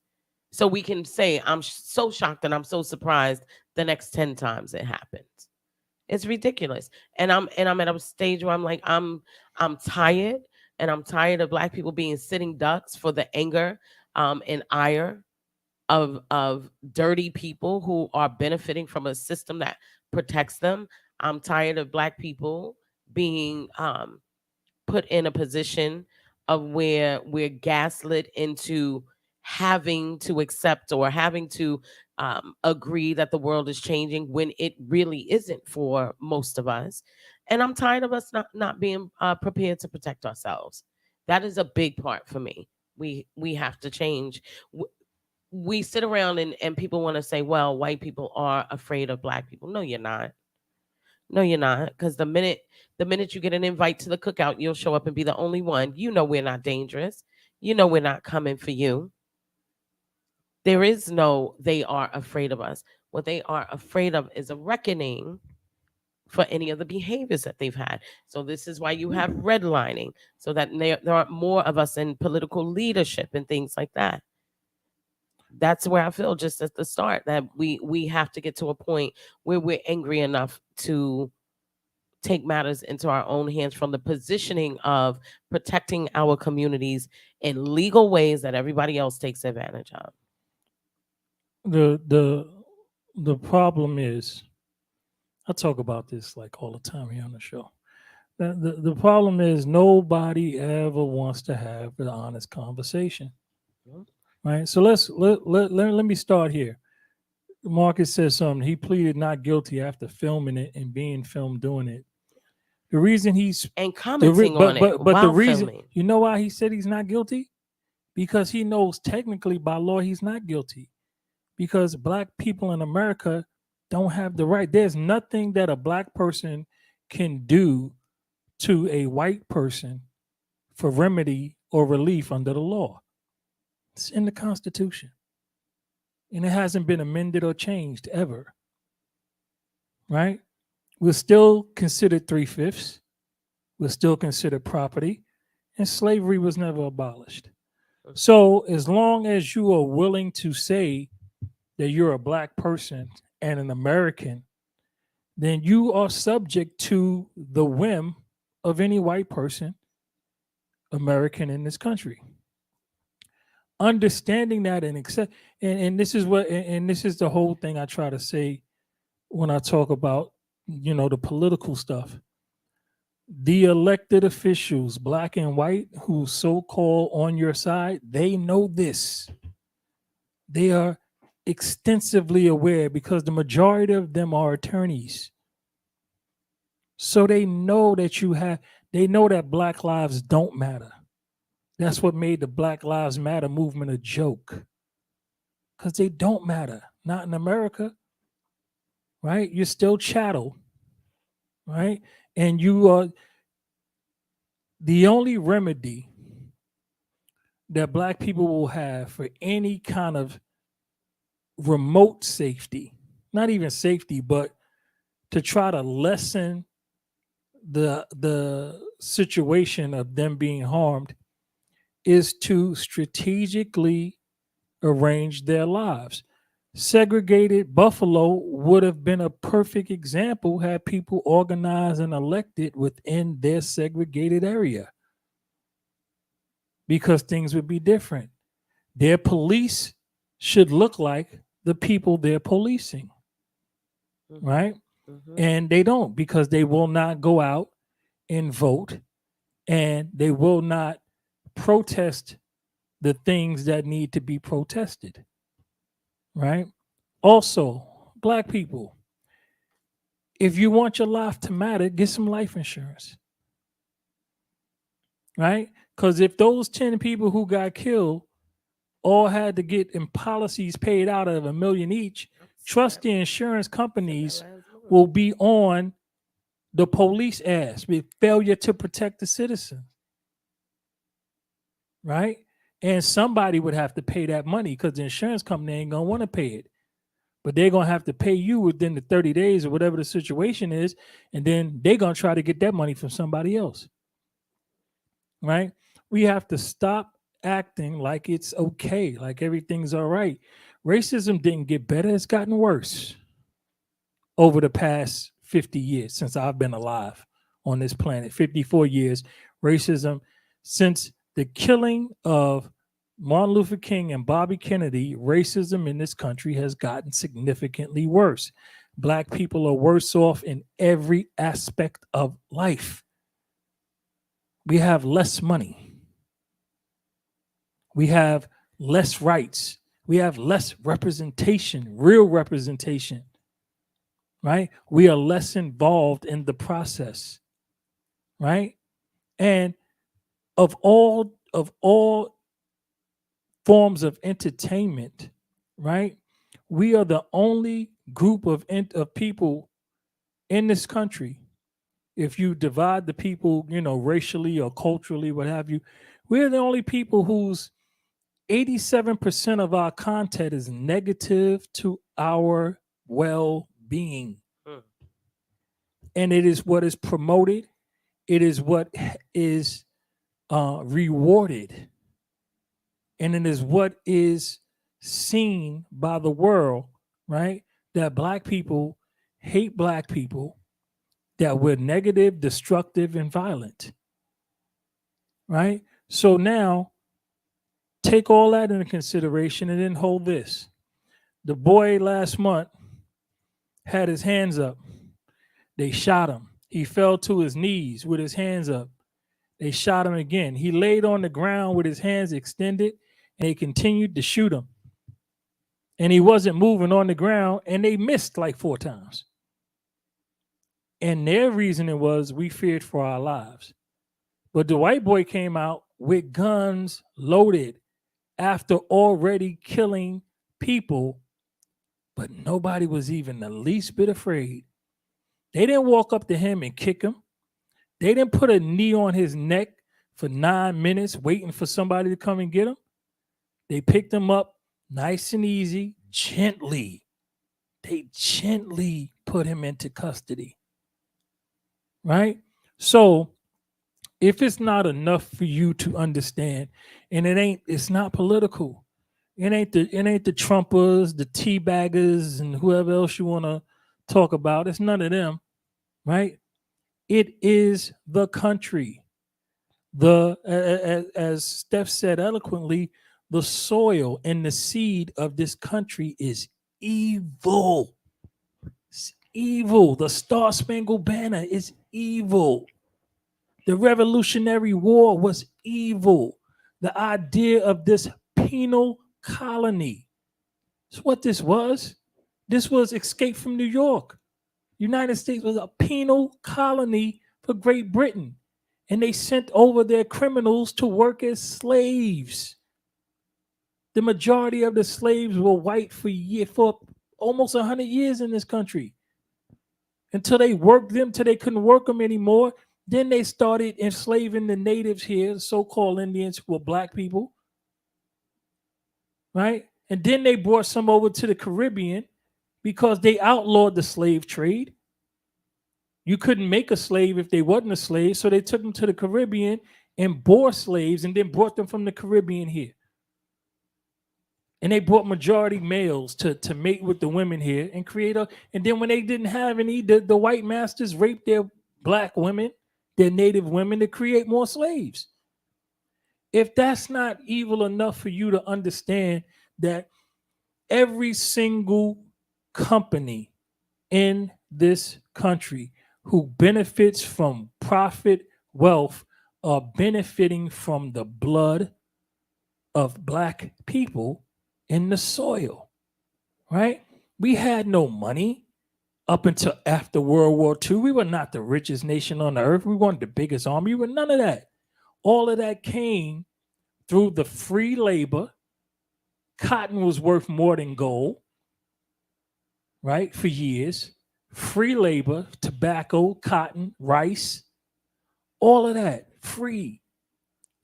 So we can say I'm so shocked and I'm so surprised the next 10 times it happens. It's ridiculous. And I'm at a stage where I'm like, I'm tired, and I'm tired of Black people being sitting ducks for the anger and ire of dirty people who are benefiting from a system that protects them. I'm tired of Black people being put in a position of where we're gaslit into having to accept or having to agree that the world is changing when it really isn't for most of us. And I'm tired of us not being prepared to protect ourselves. That is a big part for me. We have to change. We sit around and people want to say, well, white people are afraid of Black people. No, you're not. No, you're not. Because the minute you get an invite to the cookout, you'll show up and be the only one. You know we're not dangerous. You know we're not coming for you. There is no they are afraid of us. What they are afraid of is a reckoning for any of the behaviors that they've had. So this is why you have redlining, so that there aren't more of us in political leadership and things like that. That's where I feel just at the start that we have to get to a point where we're angry enough to take matters into our own hands from the positioning of protecting our communities in legal ways that everybody else takes advantage of. The problem is, I talk about this like all the time here on the show. The problem is nobody ever wants to have an honest conversation. Right? So let me start here. Marcus says something. He pleaded not guilty after filming it and being filmed doing it. The reason he's and commenting on it, but the reason filming. You know why he said he's not guilty? Because he knows technically by law he's not guilty. Because Black people in America don't have the right. There's nothing that a Black person can do to a white person for remedy or relief under the law. It's in the Constitution. And it hasn't been amended or changed ever. Right? We're still considered 3/5. We're still considered property. And slavery was never abolished. So as long as you are willing to say that you're a Black person and an American, then you are subject to the whim of any white person, American in this country. Understanding that and accept, and this is what, and this is the whole thing I try to say when I talk about, the political stuff. The elected officials, Black and white, who so-called on your side, they know this. They are extensively aware because the majority of them are attorneys. So they know that they know that Black lives don't matter. That's what made the Black Lives Matter movement a joke. Because they don't matter. Not in America. Right? You're still chattel. Right? And you are the only remedy that Black people will have for any kind of remote safety, not even safety, but to try to lessen the situation of them being harmed, is to strategically arrange their lives. Segregated Buffalo would have been a perfect example had people organized and elected within their segregated area, because things would be different. Their police should look like the people they're policing, right? Mm-hmm. And they don't, because they will not go out and vote, and they will not protest the things that need to be protested, right? Also, Black people, if you want your life to matter, get some life insurance, right? Because if those 10 people who got killed all had to get in policies paid out of $1 million each, trust the insurance companies will be on the police ass with failure to protect the citizen, right? And somebody would have to pay that money because the insurance company ain't gonna want to pay it. but they're going to have to pay you within the 30 days or whatever the situation is. And then they're going to try to get that money from somebody else. Right? We have to stop acting like it's okay, like everything's all right. Racism didn't get better, it's gotten worse over the past 50 years since I've been alive on this planet. 54 years, racism, since the killing of Martin Luther King and Bobby Kennedy, racism in this country has gotten significantly worse. Black people are worse off in every aspect of life. We have less money. We have less rights. We have less representation, real representation, right? We are less involved in the process, right? And of all forms of entertainment, right? We are the only group of people in this country. If you divide the people, racially or culturally, what have you, we're the only people whose 87% of our content is negative to our well-being. And it is what is promoted. It is what is rewarded. And it is what is seen by the world, right? That black people hate black people, that we're negative, destructive, and violent, right? So now, take all that into consideration and then hold this. The boy last month had his hands up. They shot him. He fell to his knees with his hands up. They shot him again. He laid on the ground with his hands extended, and they continued to shoot him. And he wasn't moving on the ground, and they missed like 4 times. And their reasoning was, we feared for our lives. But the white boy came out with guns loaded after already killing people, but nobody was even the least bit afraid. They didn't walk up to him and kick him. They didn't put a knee on his neck for 9 minutes waiting for somebody to come and get him. They picked him up nice and easy, gently. They gently put him into custody. Right? So if it's not enough for you to understand, and it's not political. It ain't the Trumpers, the teabaggers, and whoever else you want to talk about. It's none of them, right? It is the country. As Steph said eloquently, the soil and the seed of this country is evil. It's evil. The Star Spangled Banner is evil. The Revolutionary War was evil. The idea of this penal colony. That's what this was. This was Escape from New York. United States was a penal colony for Great Britain. And they sent over their criminals to work as slaves. The majority of the slaves were white for almost 100 years in this country. Until they worked them, till they couldn't work them anymore. Then they started enslaving the natives here, so-called Indians, who were black people. Right? And then they brought some over to the Caribbean because they outlawed the slave trade. You couldn't make a slave if they wasn't a slave, so they took them to the Caribbean and bore slaves and then brought them from the Caribbean here. And they brought majority males to mate with the women here and and then when they didn't have any, the white masters raped their black women, their native women, to create more slaves. If that's not evil enough for you to understand that every single company in this country who benefits from profit, wealth, are benefiting from the blood of black people in the soil, right? We had no money up until after World War II. We were not the richest nation on the earth. We weren't the biggest army. We were none of that. All of that came through the free labor. Cotton was worth more than gold, right? For years. Free labor, tobacco, cotton, rice, all of that free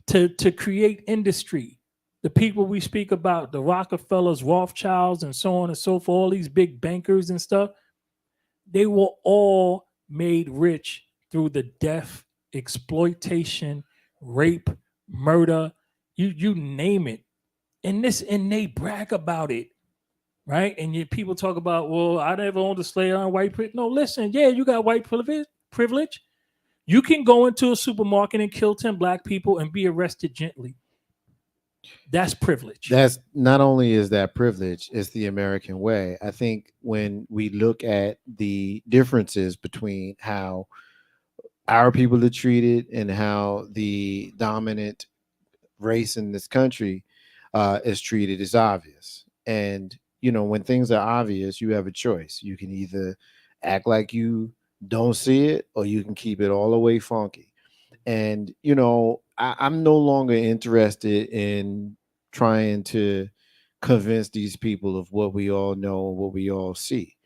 to create industry. the people we speak about, the Rockefellers, Rothschilds, and so on and so forth, all these big bankers and stuff, they were all made rich through the death, exploitation, rape, murder, you name it. And they brag about it, right? And yet people talk about, well, I never owned a slave on white privilege. No, listen, yeah, you got white privilege. You can go into a supermarket and kill 10 black people and be arrested gently. That's privilege. That's not only is that privilege, it's the American way. I think when we look at the differences between how our people are treated and how the dominant race in this country is treated, is obvious. And when things are obvious, you have a choice. You can either act like you don't see it, or you can keep it all the way funky. And I'm no longer interested in trying to convince these people of what we all know and what we all see.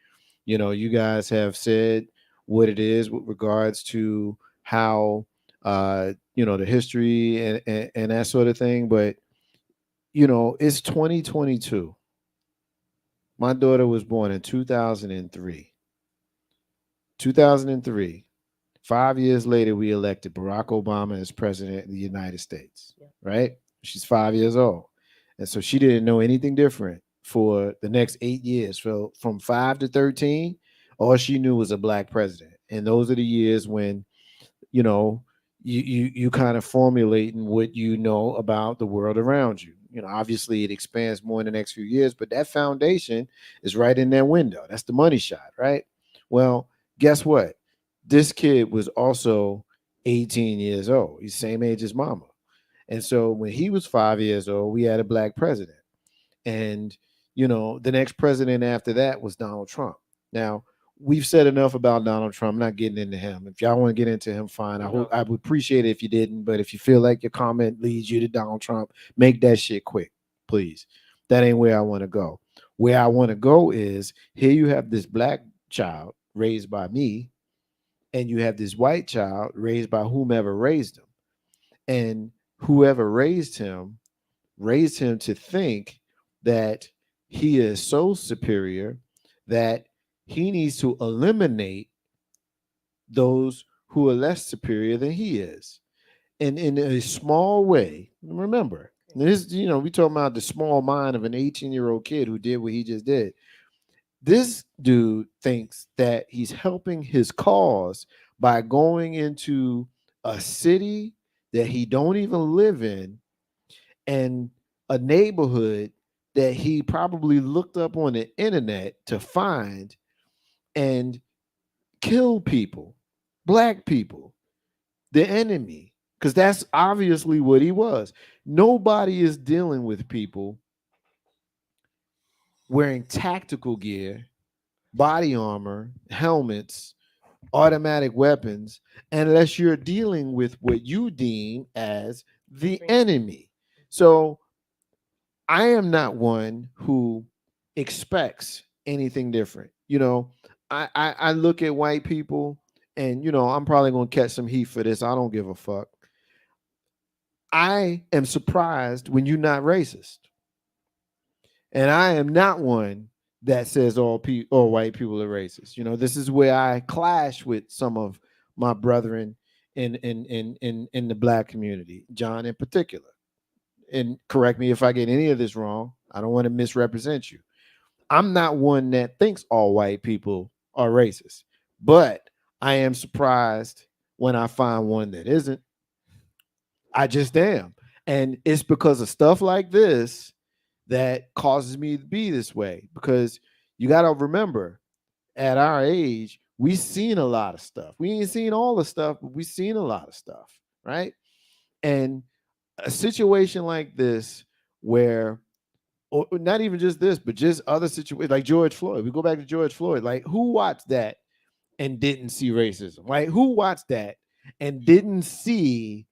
You guys have said what it is with regards to how the history and that sort of thing. But it's 2022. My daughter was born in 2003. 2003. 5 years later, we elected Barack Obama as president of the United States, right? She's 5 years old. And so she didn't know anything different for the next 8 years. So from 5 to 13, all she knew was a black president. And those are the years when, you kind of formulating what you know about the world around you. Obviously it expands more in the next few years, but that foundation is right in that window. That's the money shot, right? Well, guess what? This kid was also 18 years old. He's the same age as mama. And so when he was 5 years old, we had a black president. And, the next president after that was Donald Trump. Now, we've said enough about Donald Trump. I'm not getting into him. If y'all want to get into him, fine. I would appreciate it if you didn't. But if you feel like your comment leads you to Donald Trump, make that shit quick, please. That ain't where I want to go. Where I want to go is, here you have this black child raised by me, and you have this white child raised by whomever raised him. And whoever raised him to think that he is so superior that he needs to eliminate those who are less superior than he is. And in a small way, remember, this, we talking about the small mind of an 18-year-old kid who did what he just did. This dude thinks that he's helping his cause by going into a city that he don't even live in, and a neighborhood that he probably looked up on the internet to find, and kill people, black people, the enemy, because that's obviously what he was. Nobody is dealing with people wearing tactical gear, body armor, helmets, automatic weapons, unless you're dealing with what you deem as the enemy. So I am not one who expects anything different. I look at white people, and I'm probably gonna catch some heat for this. I don't give a fuck. I am surprised when you're not racist. And I am not one that says all white people are racist. This is where I clash with some of my brethren in the black community, John in particular. And correct me if I get any of this wrong. I don't want to misrepresent you. I'm not one that thinks all white people are racist, but I am surprised when I find one that isn't. I just am. And it's because of stuff like this that causes me to be this way, because you got to remember, at our age, we've seen a lot of stuff. We ain't seen all the stuff, but we've seen a lot of stuff, right? And a situation like this, where, or not even just this, but just other situations like George Floyd. We go back to George Floyd. Like, who watched that and didn't see racism? Like, who watched that and didn't see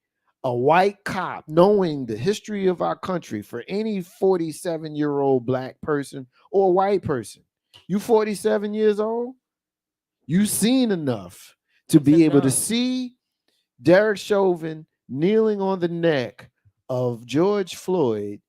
a white cop, knowing the history of our country, for any 47-year-old black person or white person? You 47 years old, you seen enough to be able to see Derek Chauvin kneeling on the neck of George Floyd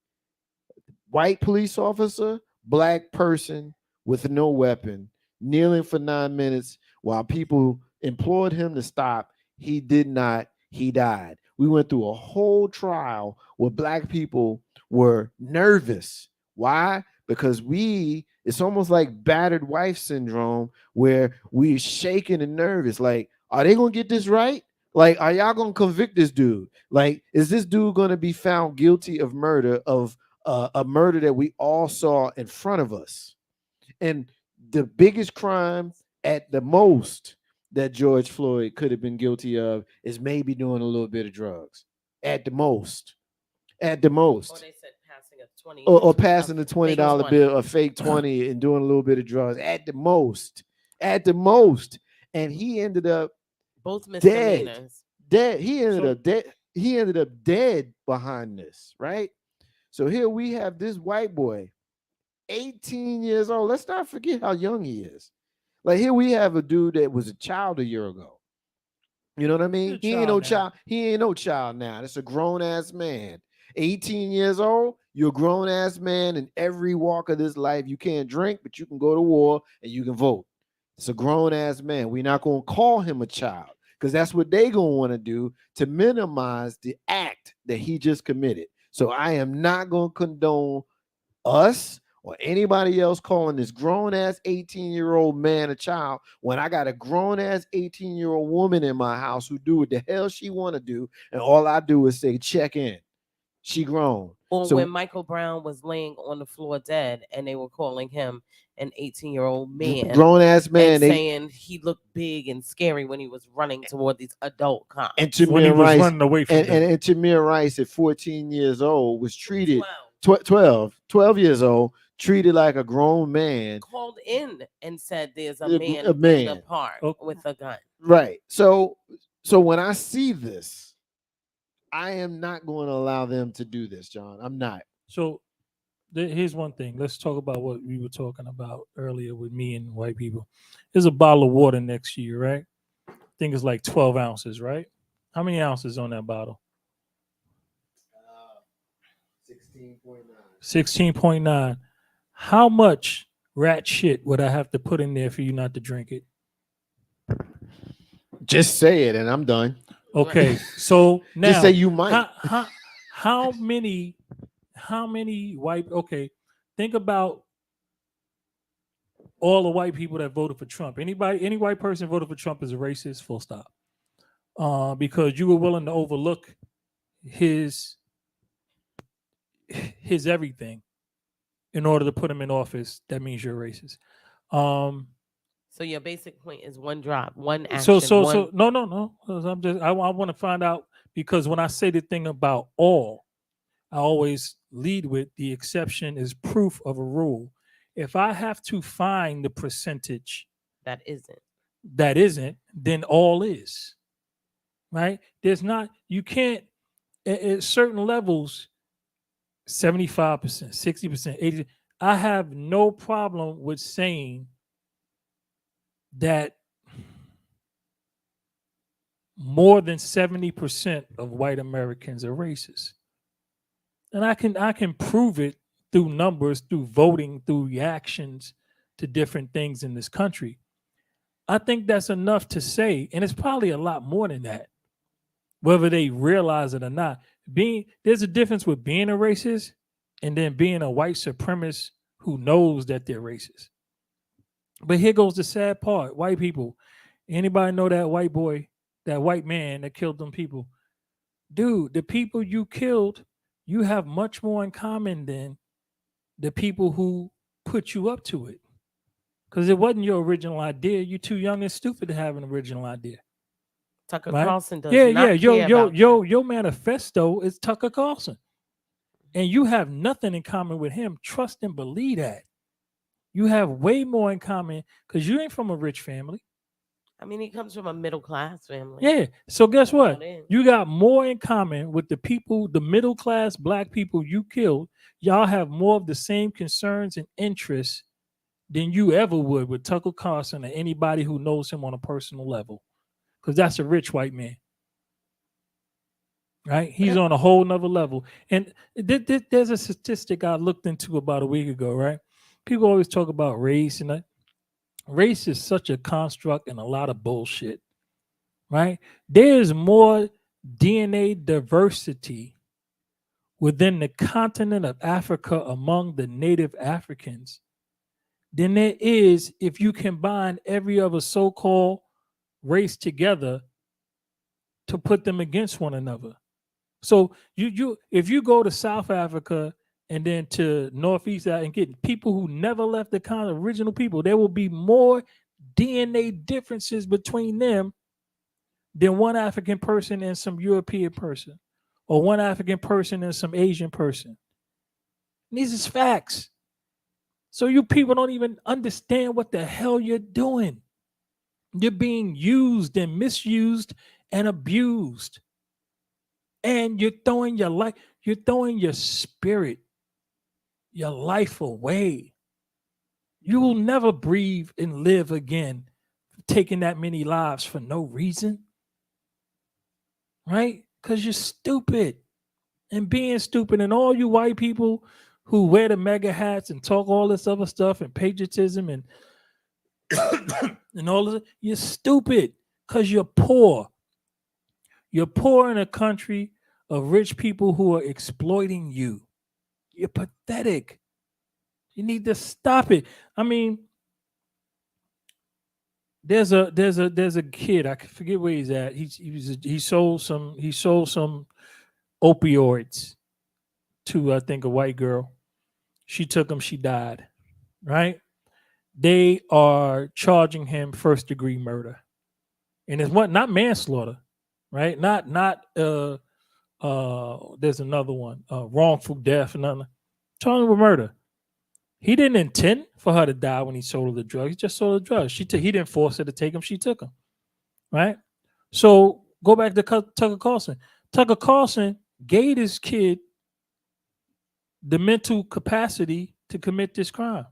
white police officer, black person with no weapon, kneeling for 9 minutes while people implored him to stop. He did not. He died. We went through a whole trial where black people were nervous. Why? Because it's almost like battered wife syndrome where we're shaking and nervous. Like, are they going to get this right? Like, are y'all going to convict this dude? Like, is this dude going to be found guilty of murder, of a murder that we all saw in front of us? And the biggest crime at the most that George Floyd could have been guilty of is maybe doing a little bit of drugs. At the most. At the most. Or they said passing a 20. Or passing the $20 20. bill, a fake 20, and doing a little bit of drugs. At the most. At the most. And he ended up both misdemeanors. Dead. He ended up dead. He ended up dead behind this, right? So here we have this white boy, 18 years old. Let's not forget how young he is. Like, here we have a dude that was a child a year ago. You know what I mean? He ain't no child. He ain't no child now. That's a grown ass man. 18 years old, you're a grown ass man in every walk of this life. You can't drink, but you can go to war and you can vote. It's a grown ass man. We're not going to call him a child because that's what they going to want to do to minimize the act that he just committed. So I am not going to condone us or anybody else calling this grown-ass 18-year-old man a child when I got a grown-ass 18-year-old woman in my house who do what the hell she want to do, and all I do is say, check in. She grown. Or when Michael Brown was laying on the floor dead, and they were calling him an 18-year-old man. Grown-ass man. Saying he looked big and scary when he was running toward these adult cops. And Tamir Rice, running away from and Tamir Rice at 14 years old was treated... 12 years old, treated like a grown man. Called in and said there's a man in the park with a gun. Right. So when I see this, I am not going to allow them to do this, John. I'm not. So here's one thing. Let's talk about what we were talking about earlier with me and white people. There's a bottle of water next to you, right? I think it's like 12 ounces, right? How many ounces on that bottle? 16.9. How much rat shit would I have to put in there for you not to drink it? Just say it and I'm done. Okay, so now just say you might. How many white? Okay, think about all the white people that voted for Trump. Any white person voted for Trump is a racist. Full stop. Because you were willing to overlook his everything in order to put him in office. That means you're racist. So your basic point is one drop, one action. So no. I want to find out, because when I say the thing about all, I always lead with the exception is proof of a rule. If I have to find the percentage that isn't, then all is. Right? There's not, you can't at certain levels, 75%, 60%, 80%. I have no problem with saying that more than 70% of white Americans are racist. And I can prove it through numbers, through voting, through reactions to different things in this country. I think that's enough to say, and it's probably a lot more than that, whether they realize it or not. There's a difference with being a racist and then being a white supremacist who knows that they're racist. But here goes the sad part. White people. Anybody know that white boy, that white man that killed them people? Dude, the people you killed, you have much more in common than the people who put you up to it. Because it wasn't your original idea. You're too young and stupid to have an original idea. Tucker Carlson does not care. Your manifesto is Tucker Carlson. And you have nothing in common with him. Trust and believe that. You have way more in common because you ain't from a rich family. I mean, he comes from a middle class family. Yeah. So guess what? You got more in common with the people, the middle class black people you killed. Y'all have more of the same concerns and interests than you ever would with Tucker Carlson or anybody who knows him on a personal level. Because that's a rich white man. right? He's on a whole nother level. And there's a statistic I looked into about a week ago, right? People always talk about race, and race is such a construct and a lot of bullshit, right? There's more DNA diversity within the continent of Africa among the native Africans than there is if you combine every other so-called race together to put them against one another. So you if you go to South Africa and then to Northeast and get people who never left the kind of original people, there will be more DNA differences between them than one African person and some European person, or one African person and some Asian person. And these is facts. So you people don't even understand what the hell you're doing. You're being used and misused and abused. And you're throwing your life, you're throwing your spirit, your life away. You will never breathe and live again, taking that many lives for no reason. Right? Because you're stupid. And being stupid, and all you white people who wear the mega hats and talk all this other stuff and patriotism and and all of it, you're stupid because you're poor. You're poor in a country of rich people who are exploiting you. You're pathetic. You need to stop it. I mean, there's a kid, I forget where he's at. He sold some opioids to, I think, a white girl. She took them, she died. Right? They are charging him first degree murder. And it's not manslaughter, right? Not there's another one, wrongful death and nothing. Charging with murder. He didn't intend for her to die when he sold her the drugs. He just sold the drugs. He didn't force her to take them. She took them, right? So go back to Tucker Carlson. Tucker Carlson gave this kid the mental capacity to commit this crime.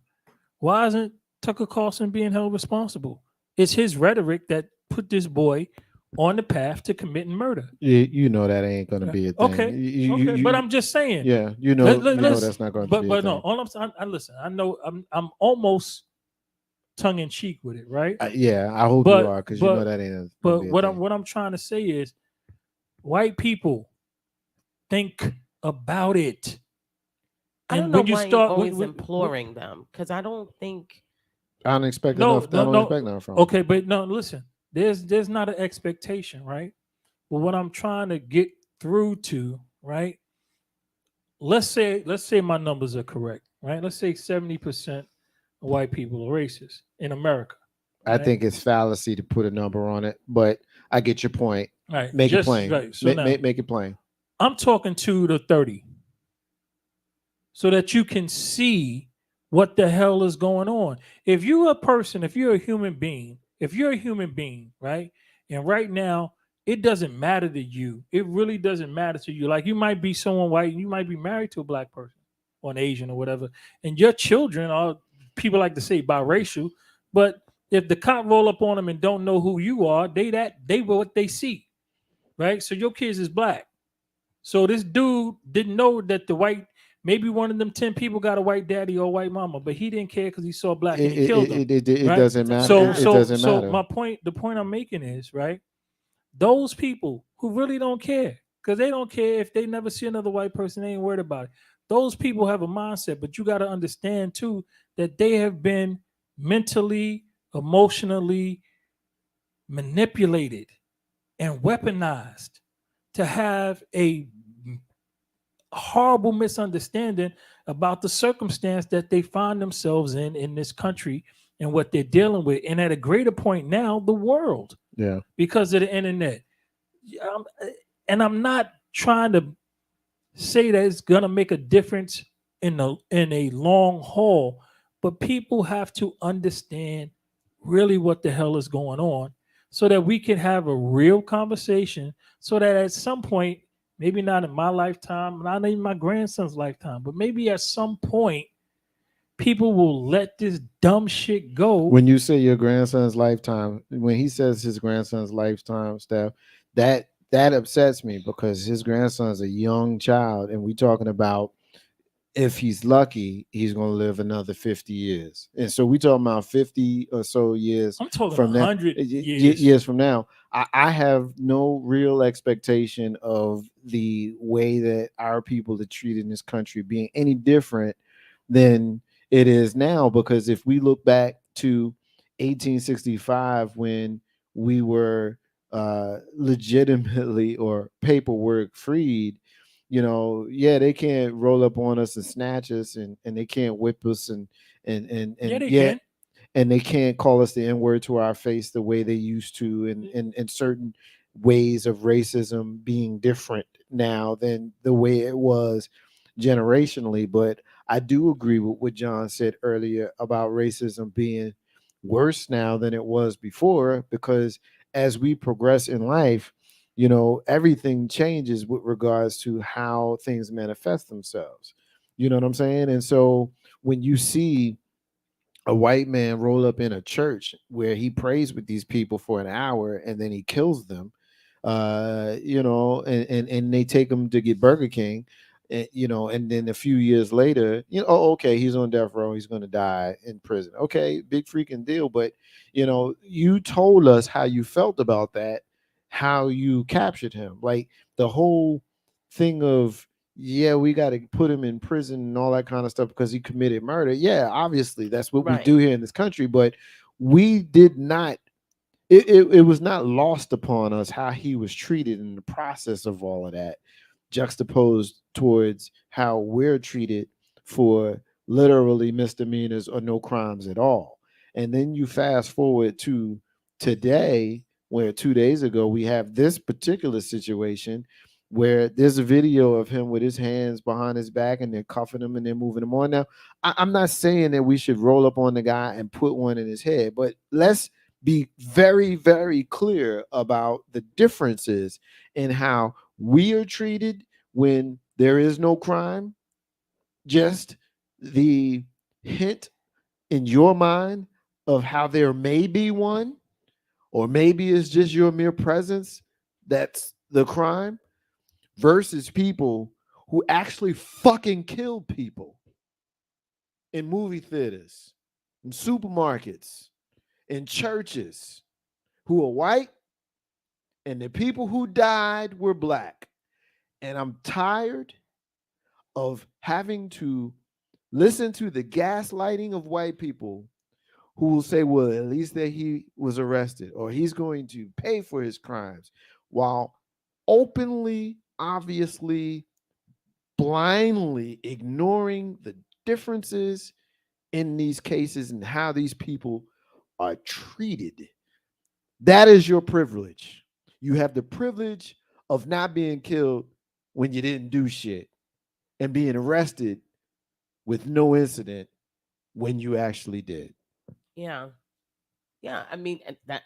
Why isn't Tucker Carlson being held responsible? It's his rhetoric that put this boy on the path to committing murder. You know that ain't going to be a thing. Okay, but I'm just saying. Yeah, you know that's not going to be a thing. But no, all I'm saying, listen, I know I'm almost tongue in cheek with it, right? Yeah, I hope you are, because you know that ain't. But what I'm trying to say is, white people, think about it. I don't know why you're always imploring them, because I don't think. I don't expect enough. I don't expect nothing from. Okay, but no, listen. There's not an expectation, right? But what I'm trying to get through to, right? Let's say my numbers are correct, right? Let's say 70% of white people are racist in America. Right? I think it's fallacy to put a number on it, but I get your point. Right. Make it plain. Right. So make it plain. I'm talking to the 30, so that you can see what the hell is going on. If you're a human being, right? And right now, it doesn't matter to you. It really doesn't matter to you. Like, you might be someone white, and you might be married to a black person or an Asian or whatever, and your children are, people like to say, biracial. But if the cop roll up on them and don't know who you are, they what they see, right? So your kids is black. So this dude didn't know that the white. Maybe one of them 10 people got a white daddy or a white mama, but he didn't care because he saw black and he killed them. It doesn't matter. So the point I'm making is, right, those people who really don't care, because they don't care if they never see another white person, they ain't worried about it. Those people have a mindset, but you got to understand too that they have been mentally, emotionally manipulated and weaponized to have a horrible misunderstanding about the circumstance that they find themselves in this country and what they're dealing with, and at a greater point now, the world. Yeah, because of the internet. And I'm not trying to say that it's gonna make a difference in a long haul, but people have to understand really what the hell is going on, so that we can have a real conversation, so that at some point, maybe not in my lifetime, not even my grandson's lifetime, but maybe at some point, people will let this dumb shit go. When you say your grandson's lifetime, when he says his grandson's lifetime, Steph, that that upsets me because his grandson's a young child, and we talking about if he's lucky, he's going to live another 50 years. And so we talking about 50 or so years I'm talking from now, 100 years. years from now. I have no real expectation of the way that our people are treated in this country being any different than it is now. Because if we look back to 1865, when we were legitimately or paperwork freed, yeah, they can't roll up on us and snatch us, and they can't whip us, Yeah, they yeah, can. and they can't call us the N-word to our face the way they used to, and certain ways of racism being different now than the way it was generationally. But I do agree with what John said earlier about racism being worse now than it was before, because as we progress in life, everything changes with regards to how things manifest themselves. You know what I'm saying? And so when you see a white man roll up in a church where he prays with these people for an hour and then he kills them, and they take him to get Burger King, and then a few years later, oh, okay, he's on death row, he's going to die in prison. Okay, big freaking deal. But you told us how you felt about that, how you captured him, like the whole thing of, yeah, we got to put him in prison and all that kind of stuff because he committed murder. Yeah, obviously that's what we do here in this country, but we did not. It was not lost upon us how he was treated in the process of all of that, juxtaposed towards how we're treated for literally misdemeanors or no crimes at all. And then you fast forward to today, where 2 days ago we have this particular situation where there's a video of him with his hands behind his back and they're cuffing him and they're moving him on. Now, I'm not saying that we should roll up on the guy and put one in his head, but let's be very, very clear about the differences in how we are treated when there is no crime. Just the hint in your mind of how there may be one, or maybe it's just your mere presence that's the crime, versus people who actually fucking kill people in movie theaters, in supermarkets, in churches, who are white, and the people who died were black. And I'm tired of having to listen to the gaslighting of white people who will say, well, at least that he was arrested or he's going to pay for his crimes, while openly, obviously, blindly ignoring the differences in these cases and how these people are treated. That is your privilege. You have the privilege of not being killed when you didn't do shit and being arrested with no incident when you actually did. Yeah. Yeah, I mean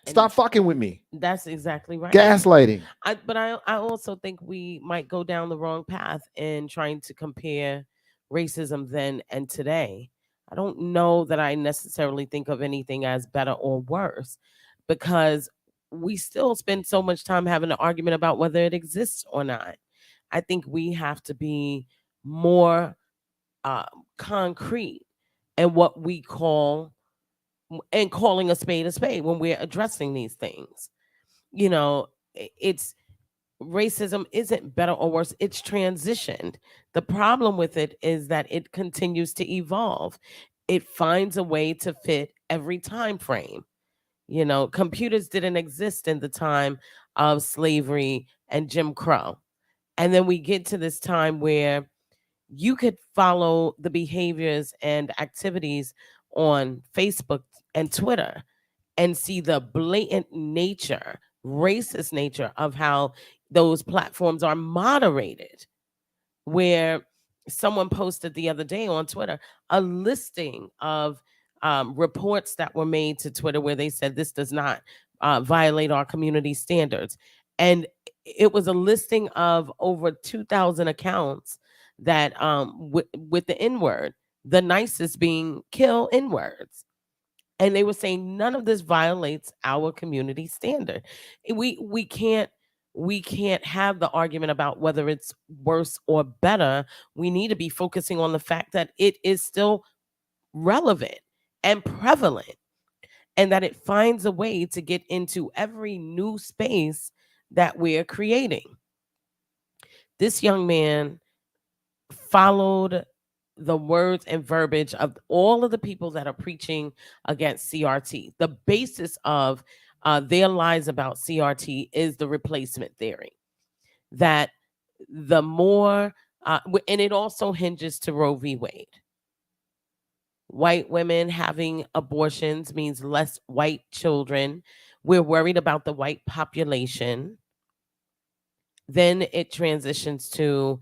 Stop fucking with me. That's exactly right. Gaslighting. But I also think we might go down the wrong path in trying to compare racism then and today. I don't know that I necessarily think of anything as better or worse, because we still spend so much time having an argument about whether it exists or not. I think we have to be more concrete in what we call, and calling a spade when we're addressing these things. It's racism isn't better or worse, it's transitioned. The problem with it is that it continues to evolve. It finds a way to fit every time frame. Computers didn't exist in the time of slavery and Jim Crow. And then we get to this time where you could follow the behaviors and activities on Facebook and Twitter and see the blatant nature, racist nature of how those platforms are moderated. Where someone posted the other day on Twitter a listing of reports that were made to Twitter where they said this does not violate our community standards. And it was a listing of over 2,000 accounts that with the N-word, the nicest being kill N-words. And they were saying none of this violates our community standard. We can't we can't have the argument about whether it's worse or better. We need to be focusing on the fact that it is still relevant and prevalent, and that it finds a way to get into every new space that we're creating. This young man followed the words and verbiage of all of the people that are preaching against CRT. The basis of their lies about CRT is the replacement theory, that the more, and it also hinges to Roe v. Wade. White women having abortions means less white children. We're worried about the white population. Then it transitions to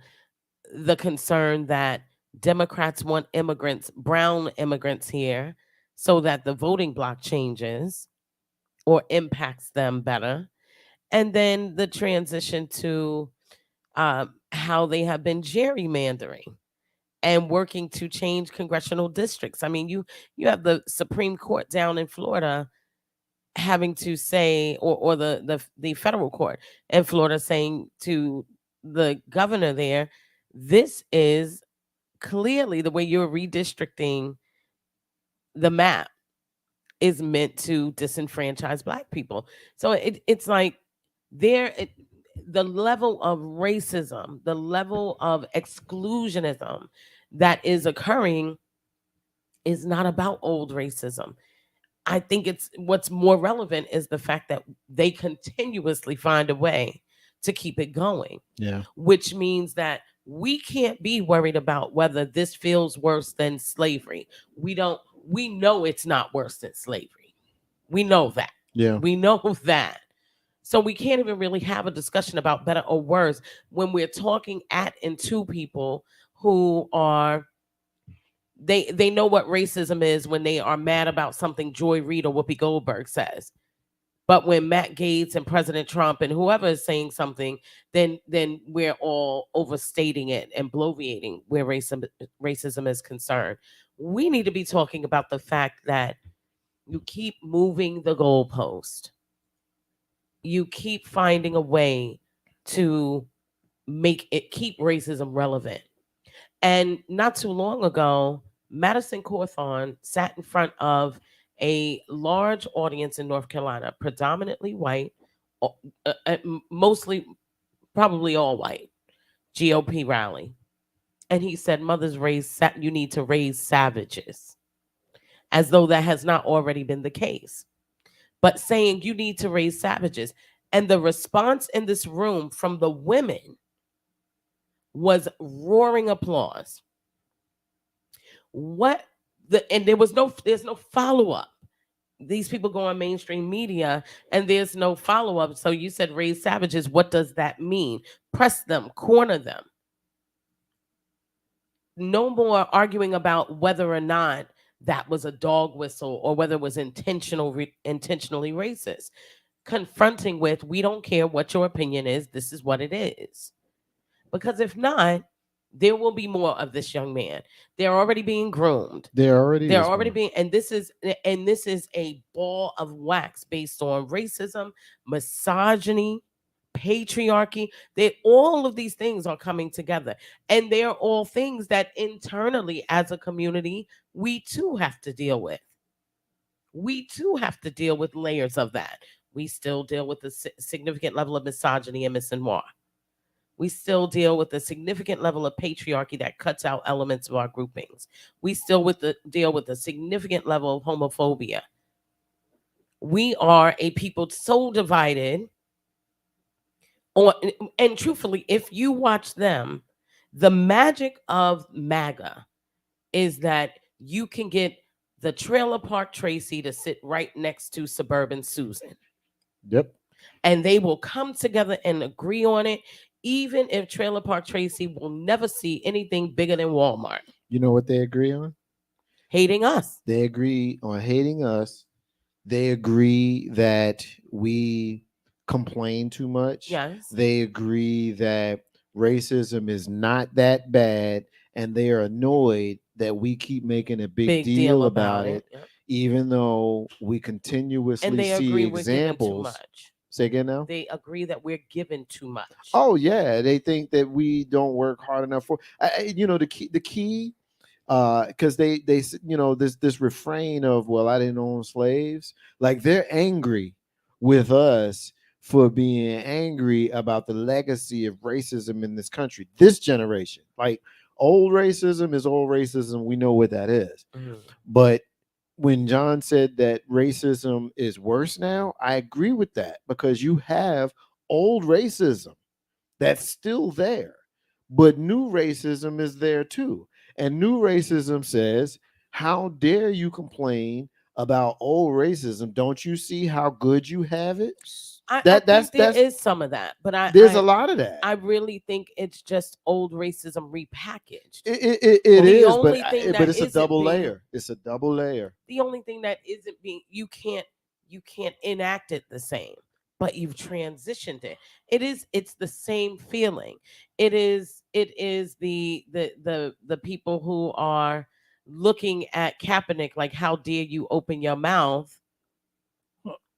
the concern that Democrats want immigrants, brown immigrants here, so that the voting bloc changes or impacts them better. And then the transition to how they have been gerrymandering and working to change congressional districts. I mean, you have the Supreme Court down in Florida having to say, or the federal court in Florida saying to the governor there, this is clearly the way you're redistricting the map is meant to disenfranchise Black people. So it's like the level of racism, the level of exclusionism that is occurring is not about old racism. I think it's what's more relevant is the fact that they continuously find a way to keep it going. Yeah. Which means that we can't be worried about whether this feels worse than slavery. We know it's not worse than slavery. We know that. Yeah. We know that. So we can't even really have a discussion about better or worse when we're talking at and to people who are, they know what racism is when they are mad about something Joy Reid or Whoopi Goldberg says. But when Matt Gaetz and President Trump and whoever is saying something, then we're all overstating it and bloviating where racism is concerned. We need to be talking about the fact that you keep moving the goalpost. You keep finding a way to keep racism relevant. And not too long ago, Madison Cawthorn sat in front of a large audience in North Carolina, predominantly white, mostly, probably all white, GOP rally. And he said, you need to raise savages, as though that has not already been the case. But saying you need to raise savages. And the response in this room from the women was roaring applause. And there's no follow-up. These people go on mainstream media and there's no follow-up. So you said raise savages. What does that mean? Press them, corner them. No more arguing about whether or not that was a dog whistle or whether it was intentionally racist. Confronting with, we don't care what your opinion is. This is what it is. Because if not, there will be more of this young man. They're already being groomed. They're already being, and this is a ball of wax based on racism, misogyny, patriarchy. All of these things are coming together, and they're all things that internally, as a community, we too have to deal with. We too have to deal with layers of that. We still deal with a significant level of misogyny and misogyny. We still deal with a significant level of patriarchy that cuts out elements of our groupings. We still deal with a significant level of homophobia. We are a people so divided. And truthfully, if you watch them, the magic of MAGA is that you can get the Trailer Park Tracy to sit right next to Suburban Susan. Yep. And they will come together and agree on it, even if Trailer Park Tracy will never see anything bigger than Walmart. You know what they agree on? Hating us. They agree on hating us. They agree that we complain too much. Yes. They agree that racism is not that bad, and they are annoyed that we keep making a big deal about it. Yep. Even though we continuously see examples Say again now. They agree that we're given too much. Oh yeah, they think that we don't work hard enough for. The key, because they this refrain of, well, I didn't own slaves. Like, they're angry with us for being angry about the legacy of racism in this country. This generation, like, old racism is old racism. We know what that is. But when John said that racism is worse now, I agree with that, because you have old racism that's still there, but new racism is there too. And new racism says, how dare you complain about old racism? Don't you see how good you have it? I think there is some of that, but there's a lot of that. I really think it's just old racism repackaged. It is, but it's a double layer. It's a double layer. The only thing that isn't being, you can't enact it the same, but you've transitioned it. It's the same feeling. It is the people who are looking at Kaepernick like, how dare you open your mouth,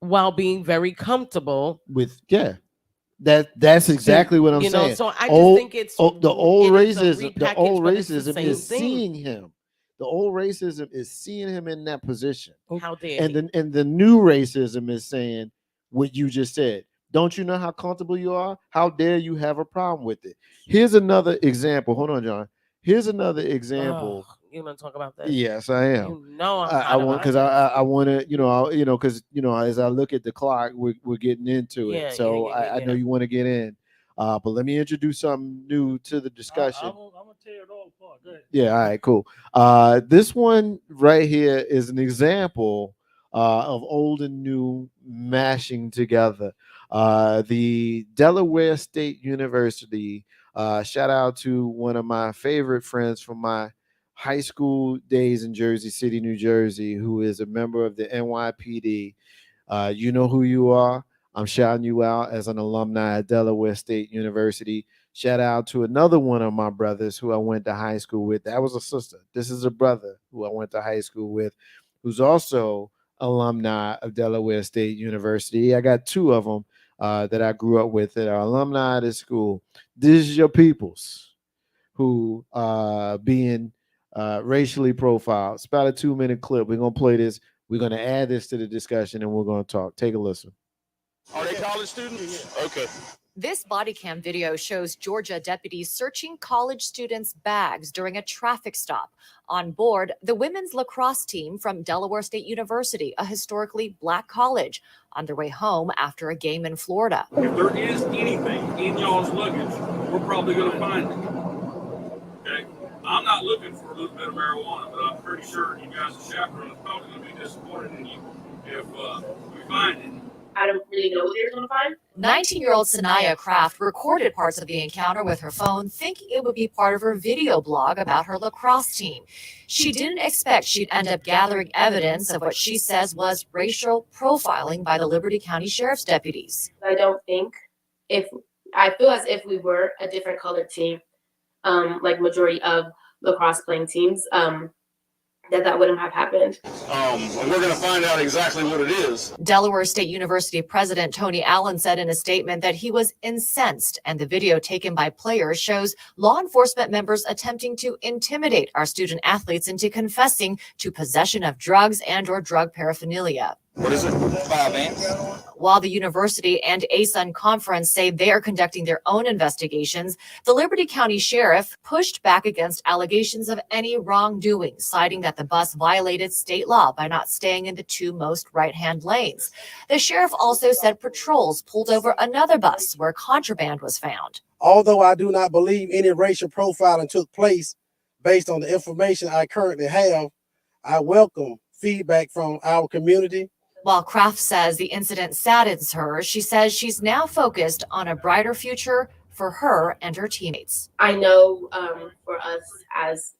while being very comfortable with that's exactly what I'm saying. So I just think it's the old racism. The old racism is seeing him. The old racism is seeing him in that position. How dare and the new racism is saying what you just said. Don't you know how comfortable you are? How dare you have a problem with it? Here's another example. Hold on, John. Here's another example. You want to talk about that? Yes, I am. You know, I want, because I want to, because as I look at the clock, we're getting into it. So I know you want to get in, but let me introduce something new to the discussion. I'm gonna tear it all apart. Go ahead. Yeah, all right, cool. This one right here is an example of old and new mashing together. The Delaware State University. Shout out to one of my favorite friends from my high school days in Jersey City, New Jersey, who is a member of the NYPD. You know who you are. I'm shouting you out as an alumni at Delaware State University. Shout out to another one of my brothers who I went to high school with. That was a sister. This is a brother who I went to high school with, who's also alumni of Delaware State University. I got two of them that I grew up with that are alumni of this school. This is your peoples who being racially profiled. It's about a 2-minute clip. We're going to play this. We're going to add this to the discussion, and we're going to talk. Take a listen. Are they college students? Okay. This body cam video shows Georgia deputies searching college students' bags during a traffic stop. On board, the women's lacrosse team from Delaware State University, a historically black college, on their way home after a game in Florida. If there is anything in y'all's luggage, we're probably going to find it. Okay? I'm not looking for a little bit of marijuana, but I'm pretty sure you guys, the chaperone, is probably going to be disappointed in you if we find it. I don't really know what they're going to find. 19-year-old Sanaya Kraft recorded parts of the encounter with her phone, thinking it would be part of her video blog about her lacrosse team. She didn't expect she'd end up gathering evidence of what she says was racial profiling by the Liberty County Sheriff's deputies. I don't think I feel as if we were a different colored team, like majority of lacrosse playing teams, that wouldn't have happened. We're going to find out exactly what it is. Delaware State University President Tony Allen said in a statement that he was incensed, and the video taken by players shows law enforcement members attempting to intimidate our student athletes into confessing to possession of drugs and/or drug paraphernalia. What is it? 5 amps. While the university and ASUN conference say they are conducting their own investigations, the Liberty County Sheriff pushed back against allegations of any wrongdoing, citing that the bus violated state law by not staying in the two most right-hand lanes. The sheriff also said patrols pulled over another bus where contraband was found. Although I do not believe any racial profiling took place based on the information I currently have, I welcome feedback from our community. While Kraft says the incident saddens her, she says she's now focused on a brighter future for her and her teammates. I know for us as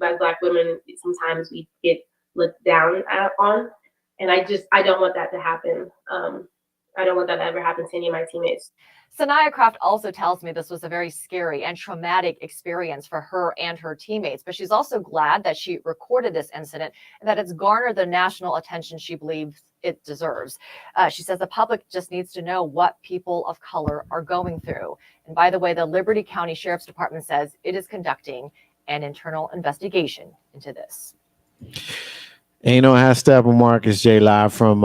Black women, sometimes we get looked down on, and I don't want that to happen. I don't want that to ever happen to any of my teammates. Sanaya Kraft also tells me this was a very scary and traumatic experience for her and her teammates, but she's also glad that she recorded this incident and that it's garnered the national attention she believes it deserves. She says the public just needs to know what people of color are going through. And by the way, the Liberty County Sheriff's Department says it is conducting an internal investigation into this. Ain't no half step with Marcus J live from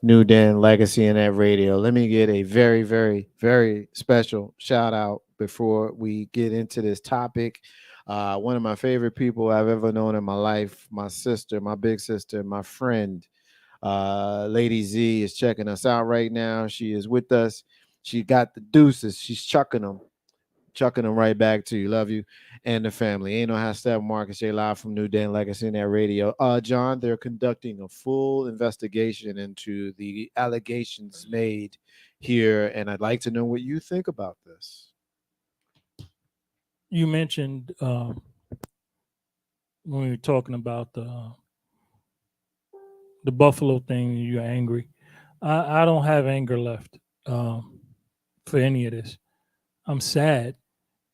New Den Legacy and Net Radio. Let me get a very, very, very special shout out before we get into this topic. One of my favorite people I've ever known in my life, my sister, my big sister, my friend, Lady Z is checking us out right now. She is with us. She got the deuces. She's chucking them right back to you. Love you and the family. Ain't no half step Marcus J live from New Den Legacy in that radio. John, they're conducting a full investigation into the allegations made here, and I'd like to know what you think about this. You mentioned when we were talking about the Buffalo thing, you're angry. I don't have anger left for any of this. I'm sad.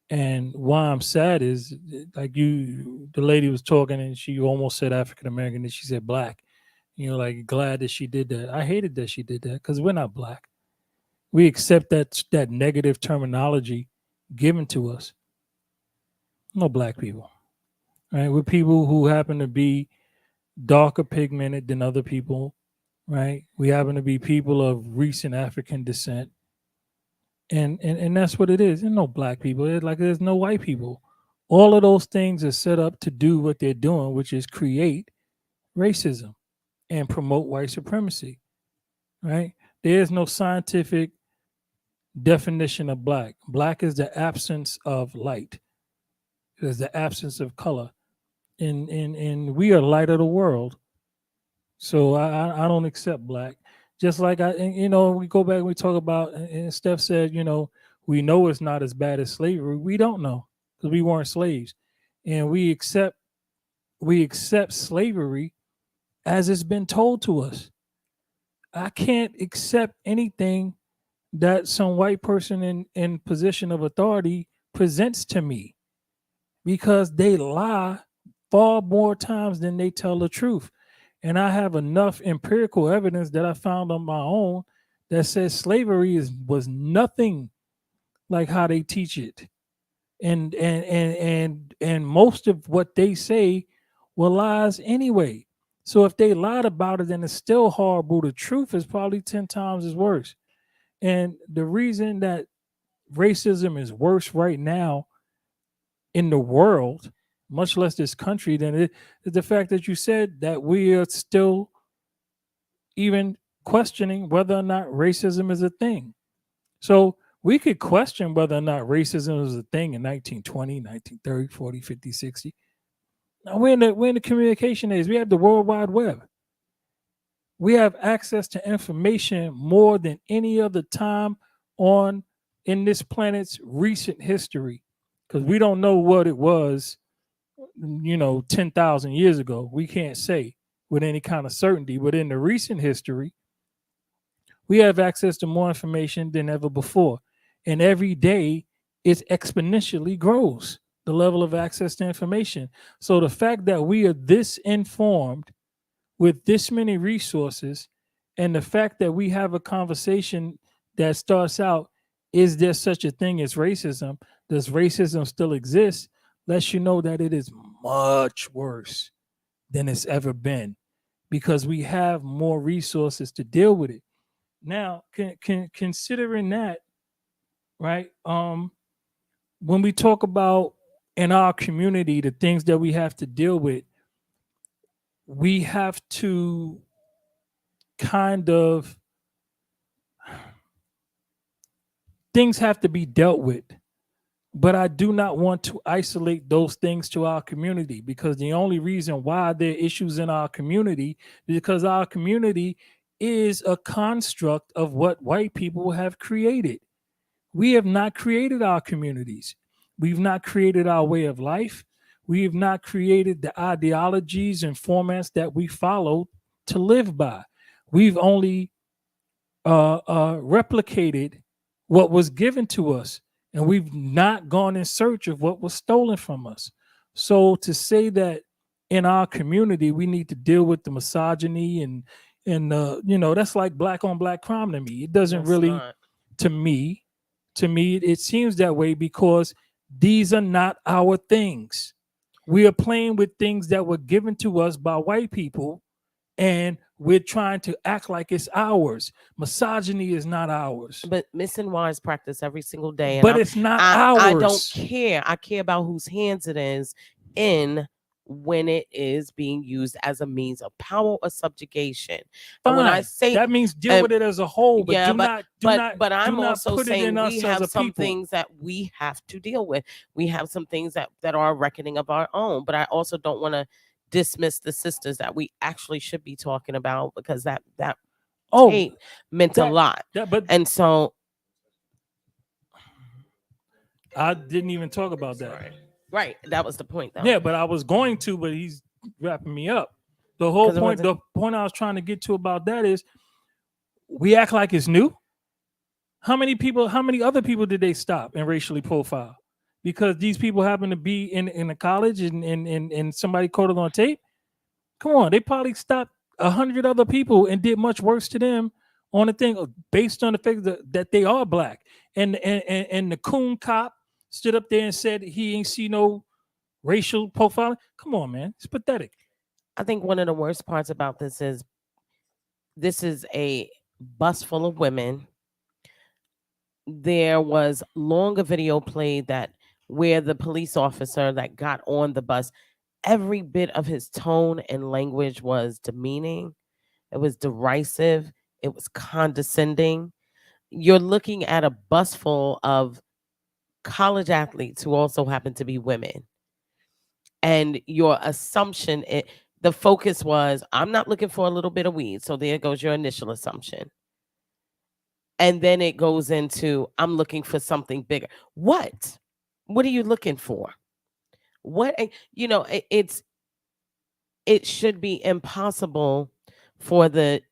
And why I'm sad is, like, the lady was talking and she almost said African American, and she said black. Like, glad that she did that. I hated that she did that because we're not black. We accept that negative terminology given to us. No black people, right? We're people who happen to be darker pigmented than other people, right? We happen to be people of recent African descent. And that's what it is. There's no black people. It's like there's no white people. All of those things are set up to do what they're doing, which is create racism and promote white supremacy, right? There's no scientific definition of black. Black is the absence of light. It is the absence of color. And we are light of the world. So I don't accept black. Just like we go back and we talk about, and Steph said, we know it's not as bad as slavery. We don't know because we weren't slaves, and we accept slavery as it's been told to us. I can't accept anything that some white person in position of authority presents to me because they lie far more times than they tell the truth. And I have enough empirical evidence that I found on my own that says slavery was nothing like how they teach it. And most of what they say were lies anyway. So if they lied about it and it's still horrible, the truth is probably 10 times as worse. And the reason that racism is worse right now in the world, much less this country, than it is the fact that you said that we are still even questioning whether or not racism is a thing. So we could question whether or not racism was a thing in 1920, 1930, 40, 50, 60. Now we're in the communication age. We have the World Wide Web. We have access to information more than any other time in this planet's recent history, because we don't know what it was 10,000 years ago. We can't say with any kind of certainty, but in the recent history, we have access to more information than ever before. And every day it exponentially grows, the level of access to information. So the fact that we are this informed with this many resources, and the fact that we have a conversation that starts out, is there such a thing as racism? Does racism still exist? Lets you know that it is much worse than it's ever been, because we have more resources to deal with it. Now, considering that, right? When we talk about in our community the things that we have to deal with, we have to things have to be dealt with. But I do not want to isolate those things to our community, because the only reason why there are issues in our community is because our community is a construct of what white people have created. We have not created our communities. We've not created our way of life. We have not created the ideologies and formats that we follow to live by. We've only replicated what was given to us, and we've not gone in search of what was stolen from us. So to say that in our community we need to deal with the misogyny and that's like black on black crime to me. It doesn't That's really not. to me it seems that way because these are not our things. We are playing with things that were given to us by white people, and we're trying to act like it's ours. Misogyny is not ours. But Miss and Wise practice every single day. But it's not I don't ours. care. I care about whose hands it is in when it is being used as a means of power or subjugation. And when I Fine. say That means deal with it as a whole, but yeah, do but not do not but I'm do not also put it saying in us we as have a some people. things that we have to deal with. We have some things that are a reckoning of our own. But I also don't want to dismiss the sisters that we actually should be talking about, because that tape meant a lot. And so I didn't even talk about that. right, that was the point though. Yeah, but I was going to, but he's wrapping me up. The whole point, the point I was trying to get to about that is we act like it's new. How many other people did they stop and racially profile? Because these people happen to be in a college and somebody caught it on tape. Come on, they probably stopped 100 other people and did much worse to them on the thing based on the fact that they are black. And the coon cop stood up there and said he ain't see no racial profiling. Come on, man, it's pathetic. I think one of the worst parts about this is a bus full of women. There was longer video played that where the police officer that got on the bus, every bit of his tone and language was demeaning. It was derisive. It was condescending. You're looking at a bus full of college athletes who also happen to be women. And your assumption, the focus was, I'm not looking for a little bit of weed. So there goes your initial assumption. And then it goes into, I'm looking for something bigger. What are you looking for? It should be impossible for the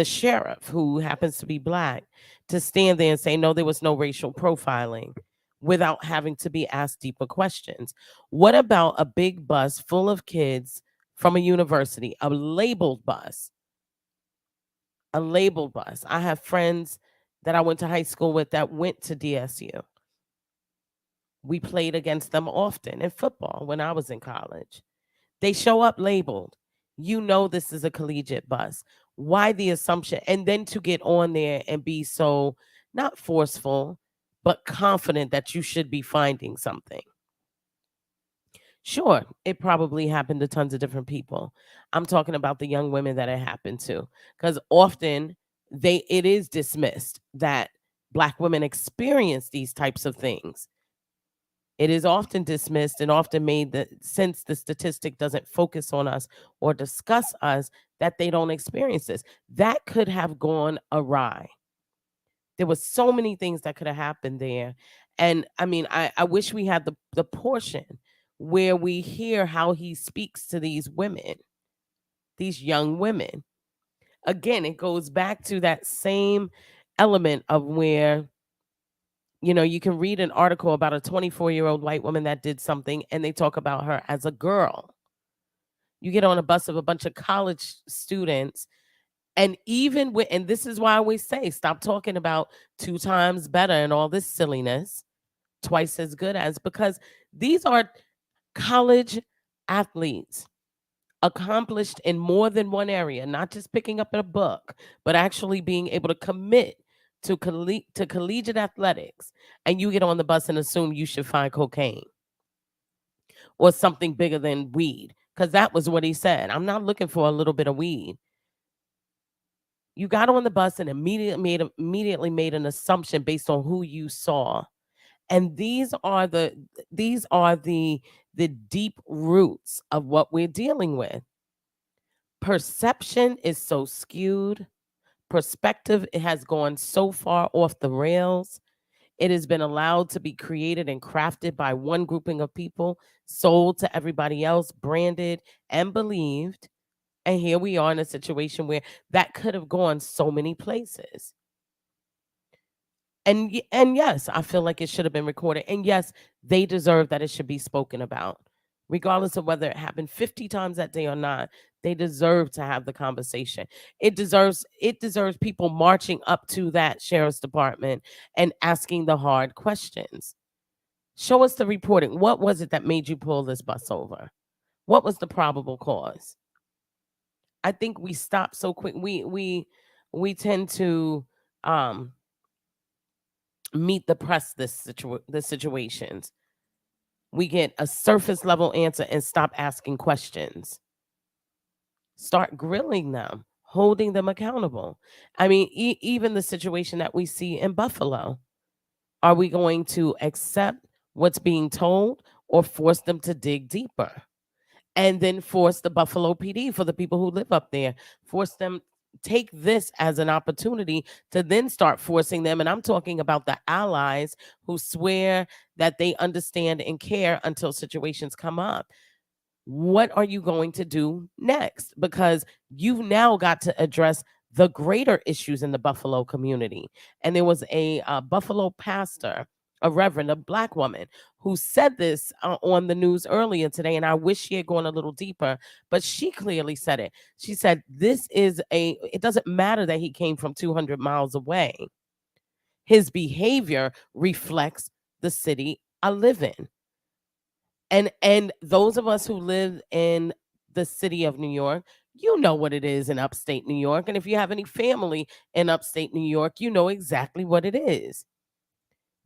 sheriff, who happens to be black, to stand there and say, no, there was no racial profiling, without having to be asked deeper questions. What about a big bus full of kids from a university, a labeled bus? I have friends that I went to high school with that went to DSU. We played against them often in football when I was in college. They show up labeled. You know this is a collegiate bus. Why the assumption? And then to get on there and be so, not forceful, but confident that you should be finding something. Sure, it probably happened to tons of different people. I'm talking about the young women that it happened to, because often it is dismissed that Black women experience these types of things. It is often dismissed and often made that, since the statistic doesn't focus on us or discuss us, that they don't experience this. That could have gone awry. There was so many things that could have happened there. And I mean, I wish we had the portion where we hear how he speaks to these women, these young women. Again, it goes back to that same element of where, you can read an article about a 24-year-old white woman that did something, and they talk about her as a girl. You get on a bus of a bunch of college students, and and this is why I always say, stop talking about 2 times better and all this silliness, twice as good as, because these are college athletes accomplished in more than one area, not just picking up a book, but actually being able to commit to collegiate athletics. And you get on the bus and assume you should find cocaine or something bigger than weed, because that was what he said. I'm not looking for a little bit of weed. You got on the bus and immediately made an assumption based on who you saw. And these are the deep roots of what we're dealing with. Perception is so skewed. Perspective, it has gone so far off the rails. It has been allowed to be created and crafted by one grouping of people, sold to everybody else, branded and believed. And here we are in a situation where that could have gone so many places. And yes, I feel like it should have been recorded. And yes, they deserve that it should be spoken about. Regardless of whether it happened 50 times that day or not, they deserve to have the conversation. It deserves people marching up to that sheriff's department and asking the hard questions. Show us the reporting. What was it that made you pull this bus over? What was the probable cause? I think we stop so quick. We tend to meet the press the situations. We get a surface level answer and stop asking questions. Start grilling them, holding them accountable. I mean, even the situation that we see in Buffalo. Are we going to accept what's being told or force them to dig deeper? And then force the Buffalo PD, for the people who live up there, force them, take this as an opportunity to then start forcing them. And I'm talking about the allies who swear that they understand and care until situations come up. What are you going to do next? Because you've now got to address the greater issues in the Buffalo community. And there was a Buffalo pastor, a reverend, a Black woman, who said this on the news earlier today. And I wish she had gone a little deeper, but she clearly said it. She said, it doesn't matter that he came from 200 miles away. His behavior reflects the city I live in. And those of us who live in the city of New York, you know what it is in upstate New York. And if you have any family in upstate New York, you know exactly what it is.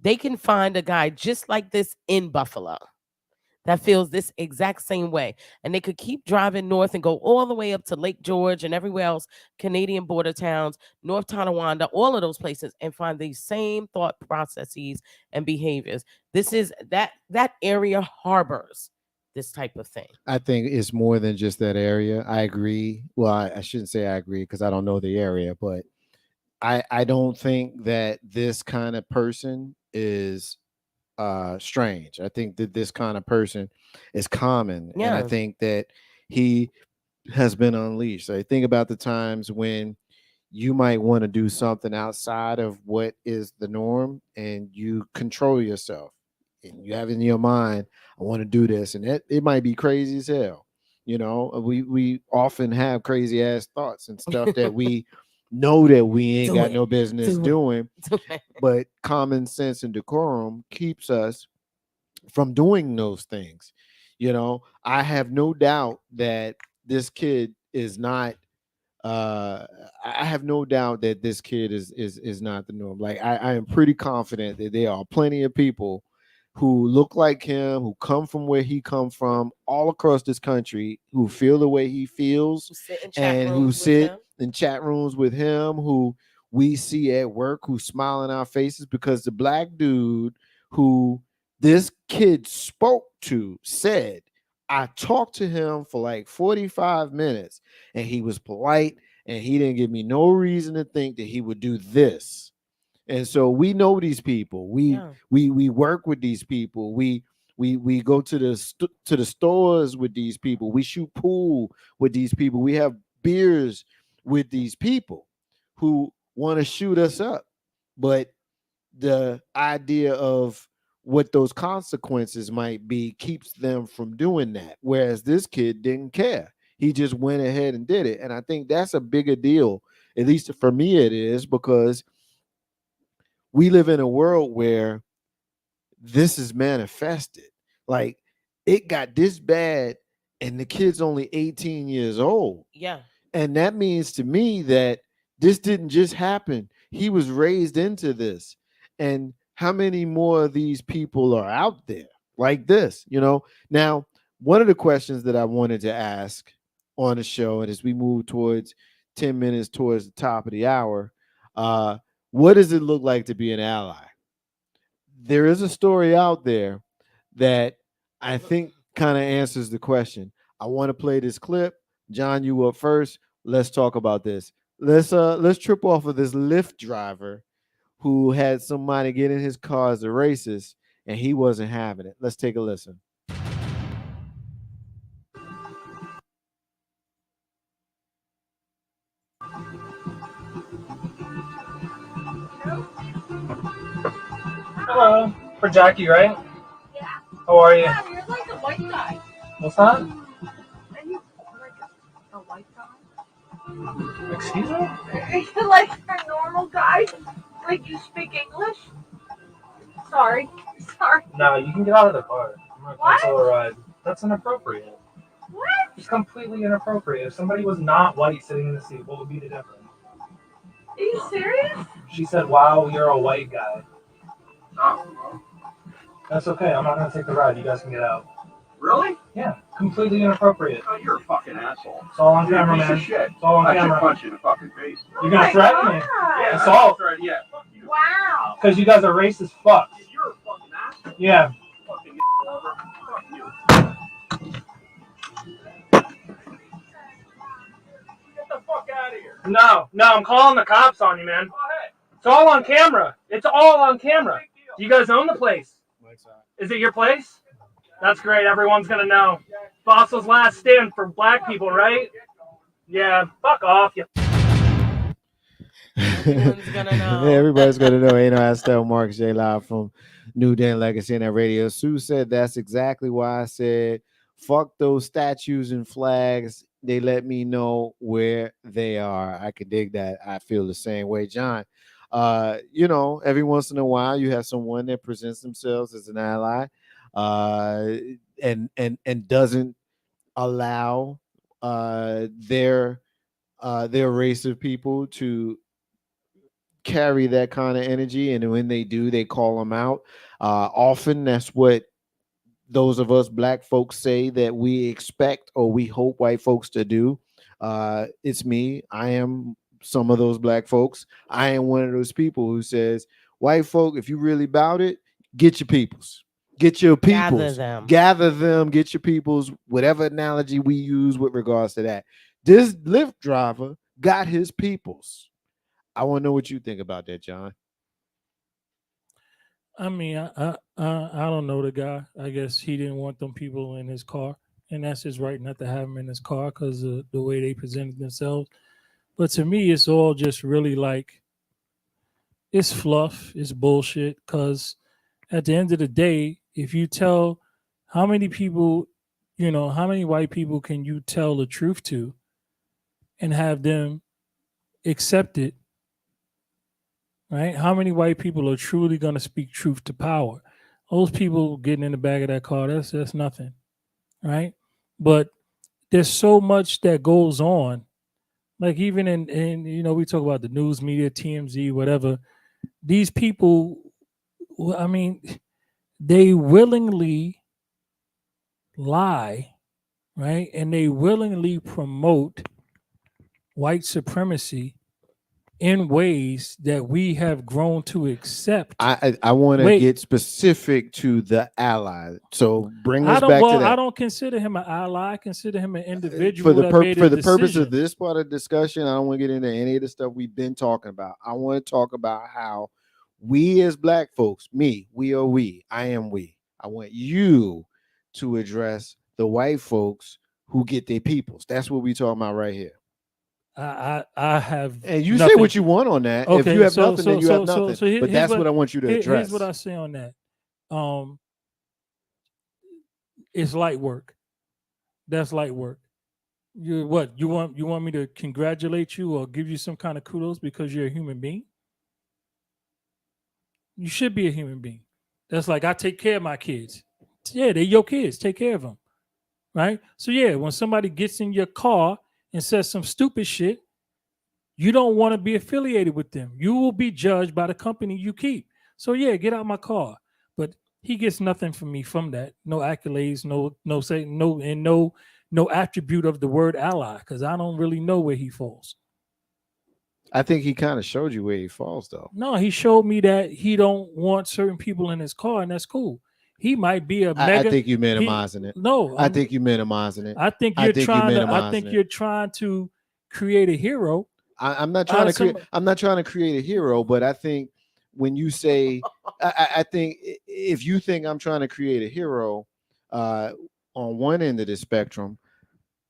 They can find a guy just like this in Buffalo that feels this exact same way. And they could keep driving north and go all the way up to Lake George and everywhere else, Canadian border towns, North Tonawanda, all of those places, and find these same thought processes and behaviors. This is that area harbors this type of thing. I think it's more than just that area. I agree. Well, I shouldn't say I agree because I don't know the area, but I don't think that this kind of person is strange. I think that this kind of person is common. Yeah. And I think that he has been unleashed. So I think about the times when you might want to do something outside of what is the norm and you control yourself and you have in your mind, I want to do this. And it might be crazy as hell. You know, we often have crazy ass thoughts and stuff that we know that we ain't got no business doing. But common sense and decorum keeps us from doing those things. You know, I have no doubt that this kid is not I have no doubt that this kid is not the norm. Like I am pretty confident that there are plenty of people who look like him, who come from where he come from, all across this country, who feel the way he feels, and who sit in chat rooms with him, who we see at work, who smile in our faces, because the Black dude who this kid spoke to said, I talked to him for like 45 minutes and he was polite and he didn't give me no reason to think that he would do this. And so we know these people. We work with these people. We go to the stores with these people. We shoot pool with these people. We have beers with these people who want to shoot us up. But the idea of what those consequences might be keeps them from doing that. Whereas this kid didn't care. He just went ahead and did it. And I think that's a bigger deal. At least for me it is, because we live in a world where this is manifested. Like it got this bad and the kid's only 18 years old. Yeah. And that means to me that this didn't just happen. He was raised into this. And how many more of these people are out there like this? You know, now, one of the questions that I wanted to ask on the show, and as we move towards 10 minutes towards the top of the hour, what does it look like to be an ally? There is a story out there that I think kind of answers the question. I want to play this clip. John, you up first. Let's talk about this. Let's trip off of this Lyft driver who had somebody get in his car as a racist and he wasn't having it. Let's take a listen. Hello. For Jackie, right? Yeah. How are you? Wow, you're like a white guy. What's that? Are you like a white guy? Excuse me? Are you like a normal guy? Like you speak English? Sorry. Sorry. No, you can get out of the car. I'm gonna What? cancel a ride. That's inappropriate. What? It's completely inappropriate. If somebody was not white sitting in the seat, what would be the difference? Are you serious? She said, wow, you're a white guy. Oh. That's okay. I'm not gonna take the ride. You guys can get out. Really? Yeah, completely inappropriate. Oh, you're a fucking asshole. It's all on You're camera, a piece man. of shit. It's all on I should camera. punch you in the fucking face. You're gonna threaten me? Yeah, Assault. yeah. Fuck you. Wow. Because you guys are racist fucks. You're a fucking asshole. Yeah. Fucking fuck you. Get the fuck out of here. No, I'm calling the cops on you, man. Go ahead. It's all on camera. It's all on camera. Do you guys own the place? Is it your place? That's great. Everyone's gonna know. Fossil's last stand for black people, right? Yeah. Fuck off, you. Everyone's gonna know. Yeah, everybody's gonna know. Ain't no Estelle Marcus J live from New Den Legacy and that radio. Sue said that's exactly why I said fuck those statues and flags. They let me know where they are. I could dig that. I feel the same way, John. Every once in a while you have someone that presents themselves as an ally, and doesn't allow their race of people to carry that kind of energy, and when they do, they call them out. Often that's what those of us black folks say that we expect or we hope white folks to do. It's me. I am some of those black folks. I am one of those people who says, white folk, if you really about it, get your peoples. Get your peoples. Gather them, get your peoples, whatever analogy we use with regards to that. This Lyft driver got his peoples. I want to know what you think about that, John. I mean, I don't know the guy. I guess he didn't want them people in his car, and that's his right not to have them in his car because of the way they presented themselves. But to me, it's all just really like it's fluff, it's bullshit. Because at the end of the day, if you tell how many people, how many white people can you tell the truth to, and have them accept it? Right? How many white people are truly going to speak truth to power? Those people getting in the back of that car, that's nothing, right? But there's so much that goes on. Like even in we talk about the news media, TMZ, whatever. These people, I mean, they willingly lie, right? And they willingly promote white supremacy in ways that we have grown to accept. I want to get specific to the ally. So bring us back to that. I don't consider him an ally. I consider him an individual. For the purpose of this part of the discussion, I don't want to get into any of the stuff we've been talking about. I want to talk about how we as black folks, me, we are we, I am we. I want you to address the white folks who get their peoples. That's what we're talking about right here. I have, and you nothing. Say what you want on that. Okay, if you have nothing, then you have nothing. But that's what I want you to address. Here's what I say on that. It's light work. That's light work. You want me to congratulate you or give you some kind of kudos because you're a human being? You should be a human being. That's like I take care of my kids. Yeah, they're your kids. Take care of them. Right? So yeah, when somebody gets in your car and says some stupid shit, you don't want to be affiliated with them. You will be judged by the company you keep. So yeah, get out my car. But he gets nothing from me from that. No accolades, no attribute of the word ally, because I don't really know where he falls. I think he kind of showed you where he falls, though. No, he showed me that he don't want certain people in his car, and that's cool. He might be a mega. I think you're minimizing it. No, I think you're minimizing it. I think you're trying to create a hero. I'm not trying to create. I'm not trying to create a hero, but I think when you say, I think if you think I'm trying to create a hero, on one end of the spectrum,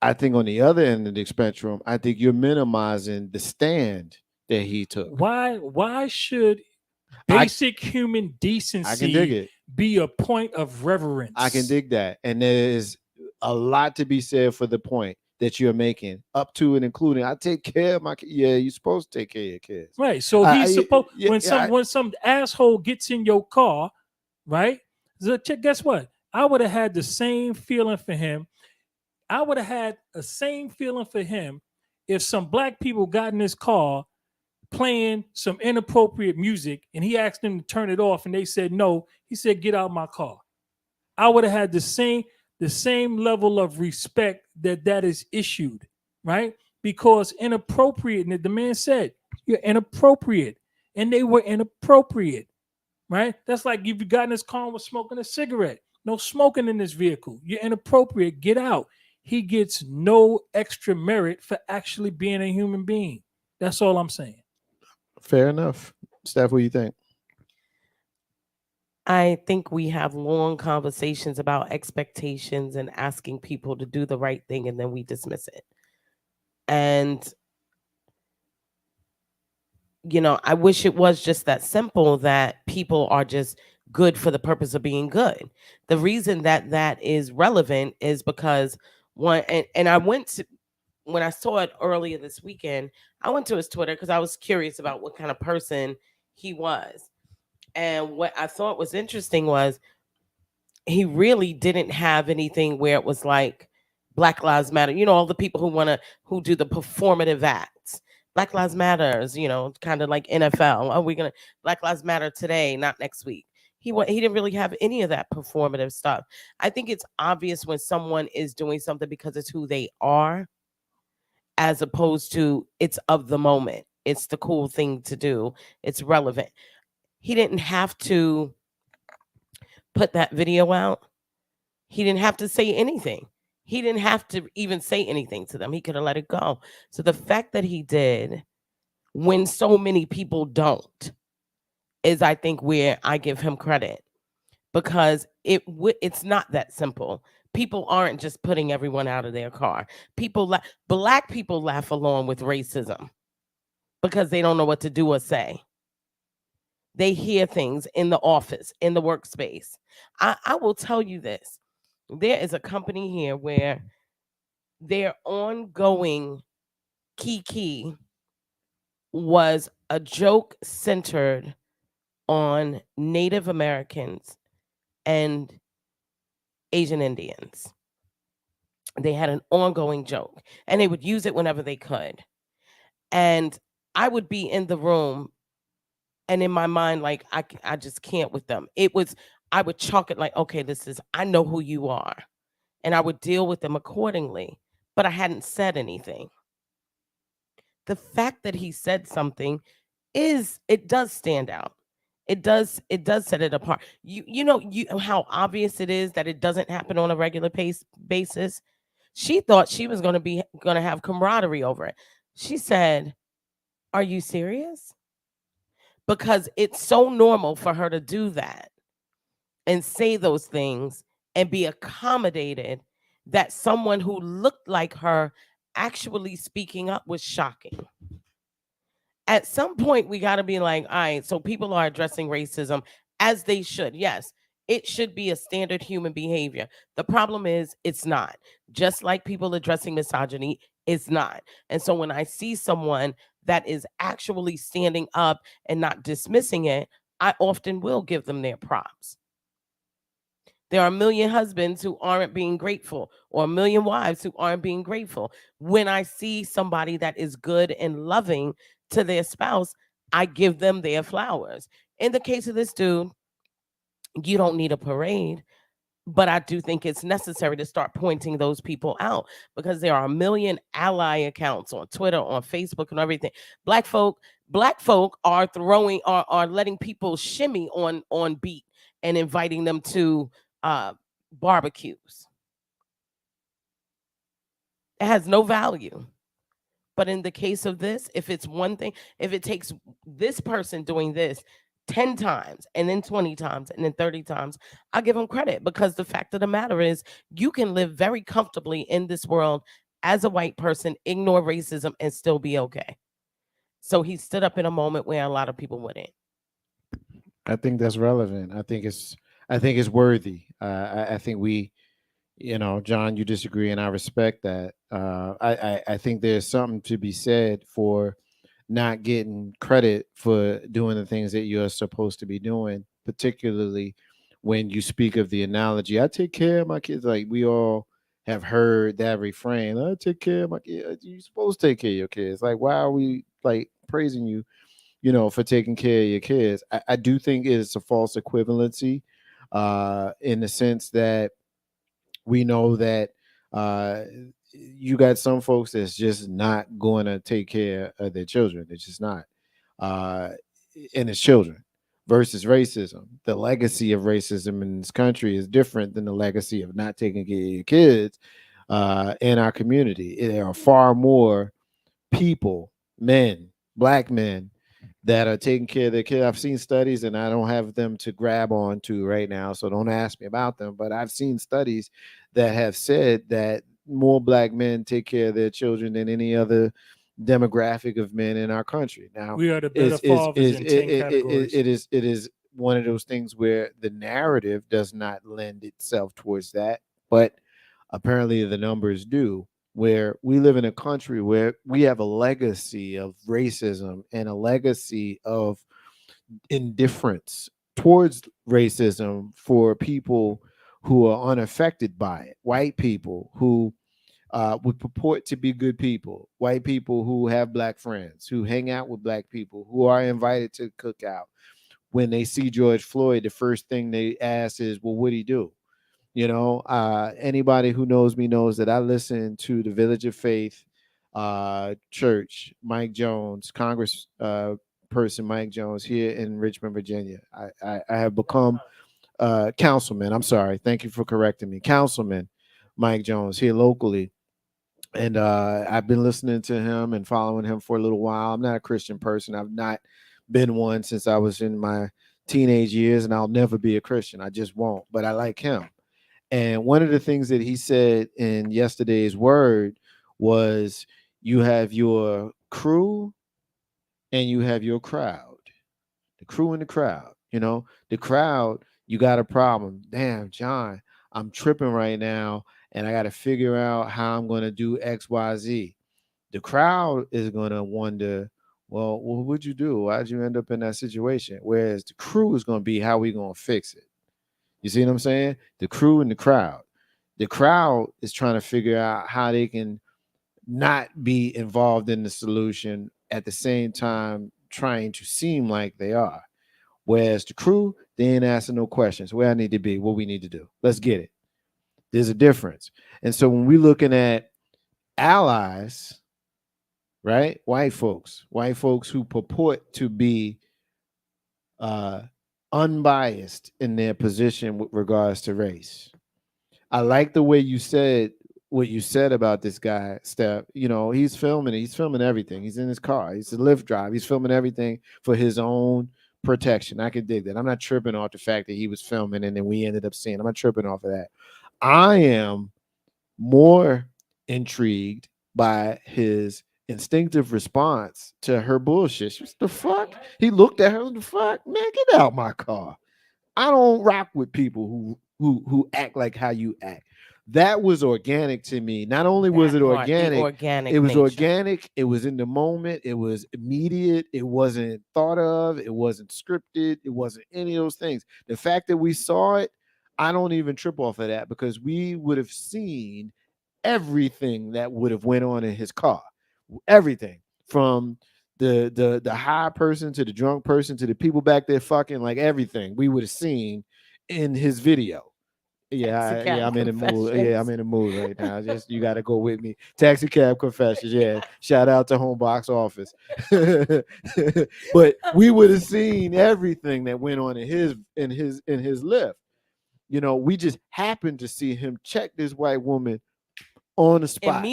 I think on the other end of the spectrum, I think you're minimizing the stand that he took. Why should Basic human decency. I can dig it. Be a point of reverence. I can dig that. And there's a lot to be said for the point that you're making, up to and including. I take care of my kids. Yeah, you're supposed to take care of your kids. Right. So he's supposed when some asshole gets in your car, right? So guess what? I would have had the same feeling for him. I would have had the same feeling for him if some black people got in his car playing some inappropriate music and he asked them to turn it off and they said no. He said, "Get out my car." I would have had the same level of respect that is issued, right? Because inappropriate, and the man said, "You're inappropriate," and they were inappropriate, right? That's like if you got in this car and was smoking a cigarette. No smoking in this vehicle. You're inappropriate. Get out. He gets no extra merit for actually being a human being. That's all I'm saying. Fair enough. Steph, what do you think? I think we have long conversations about expectations and asking people to do the right thing, and then we dismiss it. And, I wish it was just that simple, that people are just good for the purpose of being good. The reason that is relevant is because and I went to, when I saw it earlier this weekend, I went to his Twitter because I was curious about what kind of person he was. And what I thought was interesting was he really didn't have anything where it was like Black Lives Matter. All the people who do the performative acts. Black Lives Matters, kind of like NFL. Are we gonna Black Lives Matter today, not next week? He didn't really have any of that performative stuff. I think it's obvious when someone is doing something because it's who they are, as opposed to it's of the moment. It's the cool thing to do. It's relevant. He didn't have to put that video out. He didn't have to say anything. He didn't have to even say anything to them. He could have let it go. So the fact that he did, when so many people don't, is I think where I give him credit, because it's not that simple. People aren't just putting everyone out of their car. Black people laugh along with racism because they don't know what to do or say. They hear things in the office, in the workspace. I will tell you this. There is a company here where their ongoing key was a joke centered on Native Americans and Asian Indians. They had an ongoing joke, and they would use it whenever they could. And I would be in the room, and in my mind, like, I just can't with them. I would chalk it like, okay, I know who you are. And I would deal with them accordingly, but I hadn't said anything. The fact that he said something it does stand out. It does set it apart. You know how obvious it is that it doesn't happen on a regular basis. She thought she was going to have camaraderie over it. She said, "Are you serious?" Because it's so normal for her to do that and say those things and be accommodated, that someone who looked like her actually speaking up was shocking. At some point, we got to be like, all right, so people are addressing racism as they should. Yes, it should be a standard human behavior. The problem is it's not. Just like people addressing misogyny, it's not. And so when I see someone that is actually standing up and not dismissing it, I often will give them their props. There are a million husbands who aren't being grateful, or a million wives who aren't being grateful. When I see somebody that is good and loving to their spouse, I give them their flowers. In the case of this dude, you don't need a parade, but I do think it's necessary to start pointing those people out, because there are a million ally accounts on Twitter, on Facebook, and everything. Black folk are are letting people shimmy on beat and inviting them to barbecues. It has no value. But in the case of this, if it's one thing, if it takes this person doing this 10 times and then 20 times and then 30 times, I'll give them credit, because the fact of the matter is you can live very comfortably in this world as a white person, ignore racism, and still be okay. So he stood up in a moment where a lot of people wouldn't. I think that's relevant. I think it's worthy. I think we, John, you disagree, and I respect that. I think there's something to be said for not getting credit for doing the things that you're supposed to be doing, particularly when you speak of the analogy. I take care of my kids. Like we all have heard that refrain. I take care of my kids. You're supposed to take care of your kids. Like why are we like praising you? For taking care of your kids. I do think it's a false equivalency, in the sense that we know that uh, you got some folks that's just not going to take care of their children. It's just not. Uh, and it's children versus racism. The legacy of racism in this country is different than the legacy of not taking care of your kids in our community. There are far more people, men, black men, that are taking care of their kids. I've seen studies, and I don't have them to grab on to right now, so don't ask me about them. But I've seen studies that have said that more black men take care of their children than any other demographic of men in our country. Now, We are the better fathers in 10 categories. it is one of those things where the narrative does not lend itself towards that, but apparently the numbers do, where we live in a country where we have a legacy of racism and a legacy of indifference towards racism for people who are unaffected by it. White people who would purport to be good people, white people who have black friends, who hang out with black people, who are invited to cookout. When they see George Floyd, the first thing they ask is, well, what'd he do? Anybody who knows me knows that I listen to the Village of Faith church, Mike Jones, Congress person Mike Jones here in Richmond, Virginia. I have become councilman. I'm sorry. Thank you for correcting me. Councilman Mike Jones here locally. And I've been listening to him and following him for a little while. I'm not a Christian person. I've not been one since I was in my teenage years, and I'll never be a Christian. I just won't. But I like him. And one of the things that he said in yesterday's word was, you have your crew and you have your crowd. The crew and the crowd. The crowd, you got a problem. Damn, John, I'm tripping right now, and I got to figure out how I'm going to do X, Y, Z. The crowd is going to wonder, well, what'd you do? Why'd you end up in that situation? Whereas the crew is going to be, how we going to fix it? You see what I'm saying? The crew and the crowd. The crowd is trying to figure out how they can not be involved in the solution at the same time trying to seem like they are. Whereas the crew, they ain't asking no questions. Where I need to be, what we need to do. Let's get it. There's a difference. And so when we're looking at allies, right? White folks who purport to be unbiased in their position with regards to race. I like the way you said what you said about this guy, Steph. He's filming everything. He's in his car. He's a Lyft drive. He's filming everything for his own protection. I can dig that. I'm not tripping off the fact that he was filming and then we ended up seeing. I'm not tripping off of that. I am more intrigued by his instinctive response to her bullshit. What the fuck? He looked at her. What the fuck? Man, get out my car. I don't rock with people who act like how you act. That was organic to me. Not only was it organic, it was organic. It was in the moment. It was immediate. It wasn't thought of. It wasn't scripted. It wasn't any of those things. The fact that we saw it, I don't even trip off of that, because we would have seen everything that would have went on in his car. Everything from the high person to the drunk person to the people back there fucking, like everything we would have seen in his video. I'm in the mood. Yeah, I'm in the mood right now. Just, you got to go with me. Taxi cab confessions. Yeah, shout out to Home Box Office. But we would have seen everything that went on in his lift. We just happened to see him check this white woman on the spot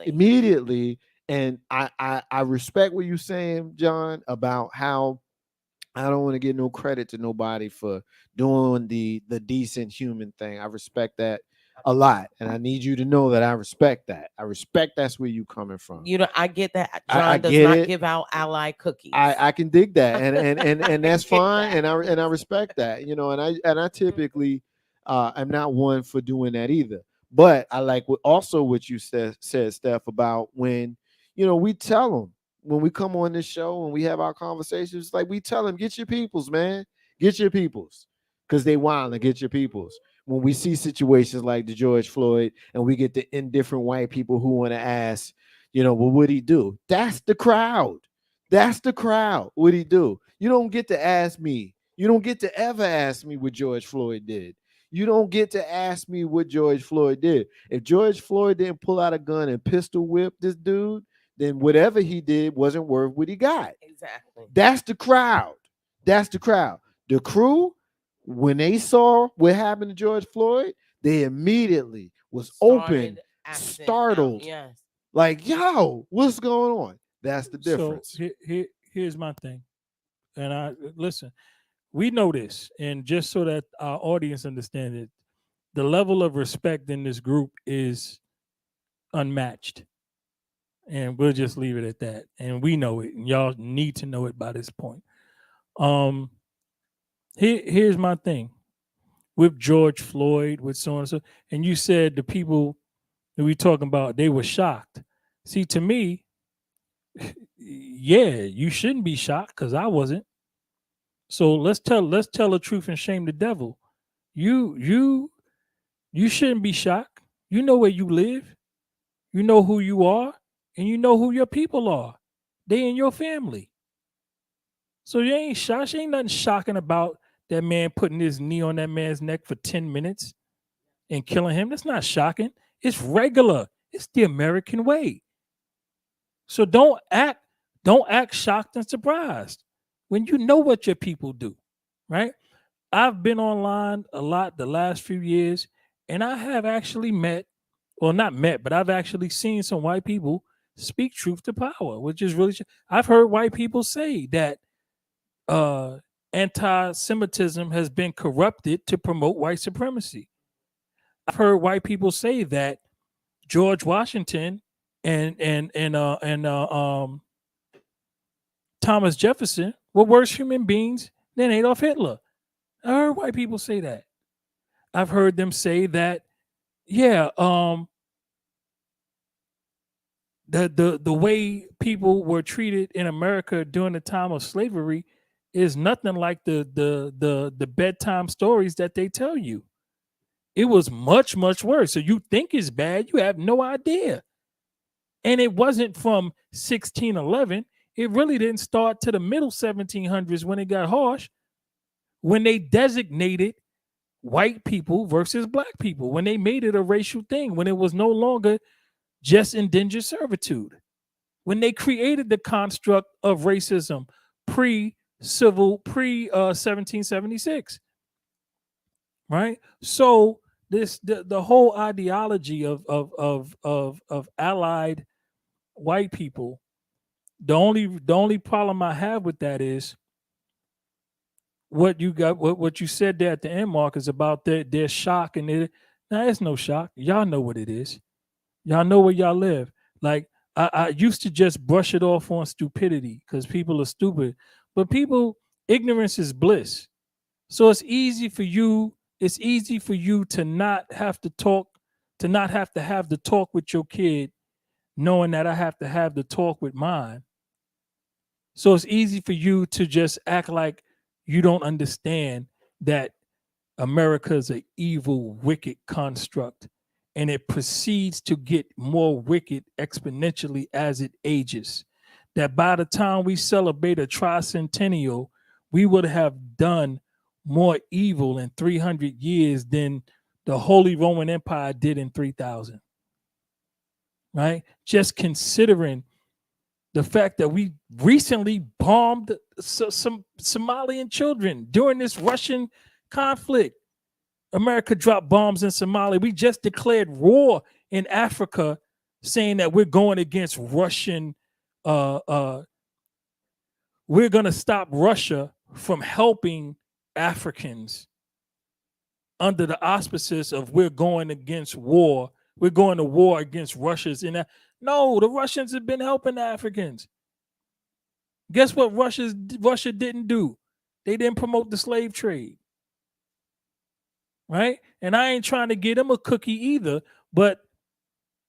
immediately. And I respect what you're saying, John, about how I don't want to give no credit to nobody for doing the decent human thing. I respect that. a lot, and I need you to know that I respect that. I respect that's where you coming from. You know, I get that. John I does get not it. give out ally cookies. I can dig that, and that's get fine, that. and I respect that, you know, and I typically am not one for doing that either. But I like also what you said, Steph, about when, you know, we tell them when we come on this show and we have our conversations, like we tell them, get your peoples, man, get your peoples, because they wild and get your peoples. When we see situations like the George Floyd, and we get the indifferent white people who want to ask, you know, well, what'd he do? That's the crowd. That's the crowd. What'd he do? You don't get to ask me. You don't get to ever ask me what George Floyd did. You don't get to ask me what George Floyd did. If George Floyd didn't pull out a gun and pistol whip this dude, then whatever he did wasn't worth what he got. Exactly. That's the crowd. That's the crowd. The crew, when they saw what happened to George Floyd, they immediately was open, startled. Yes. Like, yo, what's going on? That's the difference. So here's my thing. And I listen, we know this, and just so that our audience understands it, the level of respect in this group is unmatched. And we'll just leave it at that. And we know it, and y'all need to know it by this point. Here's my thing with George Floyd, with so and so, and you said the people that we talking about, they were shocked. See, to me, yeah, you shouldn't be shocked because I wasn't. So let's tell the truth and shame the devil. You shouldn't be shocked. You know where you live, you know who you are, and you know who your people are. They in your family. So you ain't shocked. Ain't nothing shocking about that man putting his knee on that man's neck for 10 minutes and killing him. That's not shocking. It's regular. It's the American way. So don't act shocked and surprised when you know what your people do, right? I've been online a lot the last few years, and I have actually not met, but I've actually seen some white people speak truth to power, which is really, I've heard white people say that anti-Semitism has been corrupted to promote white supremacy. I've heard white people say that George Washington and Thomas Jefferson were worse human beings than Adolf Hitler. I heard white people say that. I've heard them say that, yeah, the way people were treated in America during the time of slavery is nothing like the bedtime stories that they tell you. It was much, much worse. So you think it's bad, you have no idea. And it wasn't from 1611. It really didn't start to the middle 1700s when it got harsh, when they designated white people versus black people, when they made it a racial thing, when it was no longer just indentured servitude, when they created the construct of racism pre-1776, right? So the whole ideology of allied white people, the only problem I have with that is what you said there at the end, Mark, is about their shock, and it's no shock. Y'all know what it is. Y'all know where y'all live. Like I used to just brush it off on stupidity because people are stupid, but ignorance is bliss. So it's easy for you to not have to talk, to not have to have the talk with your kid, knowing that I have to have the talk with mine. So it's easy for you to just act like you don't understand that America is an evil, wicked construct, and it proceeds to get more wicked exponentially as it ages. That by the time we celebrate a tricentennial, we would have done more evil in 300 years than the Holy Roman Empire did in 3,000. Right? Just considering the fact that we recently bombed some Somalian children during this Russian conflict. America dropped bombs in Somalia. We just declared war in Africa, saying that we're going against Russian. We're going to stop Russia from helping Africans under the auspices of we're going against war. We're going to war against Russia's in that. No, the Russians have been helping the Africans. Guess what Russia didn't do? They didn't promote the slave trade. Right? And I ain't trying to get them a cookie either, but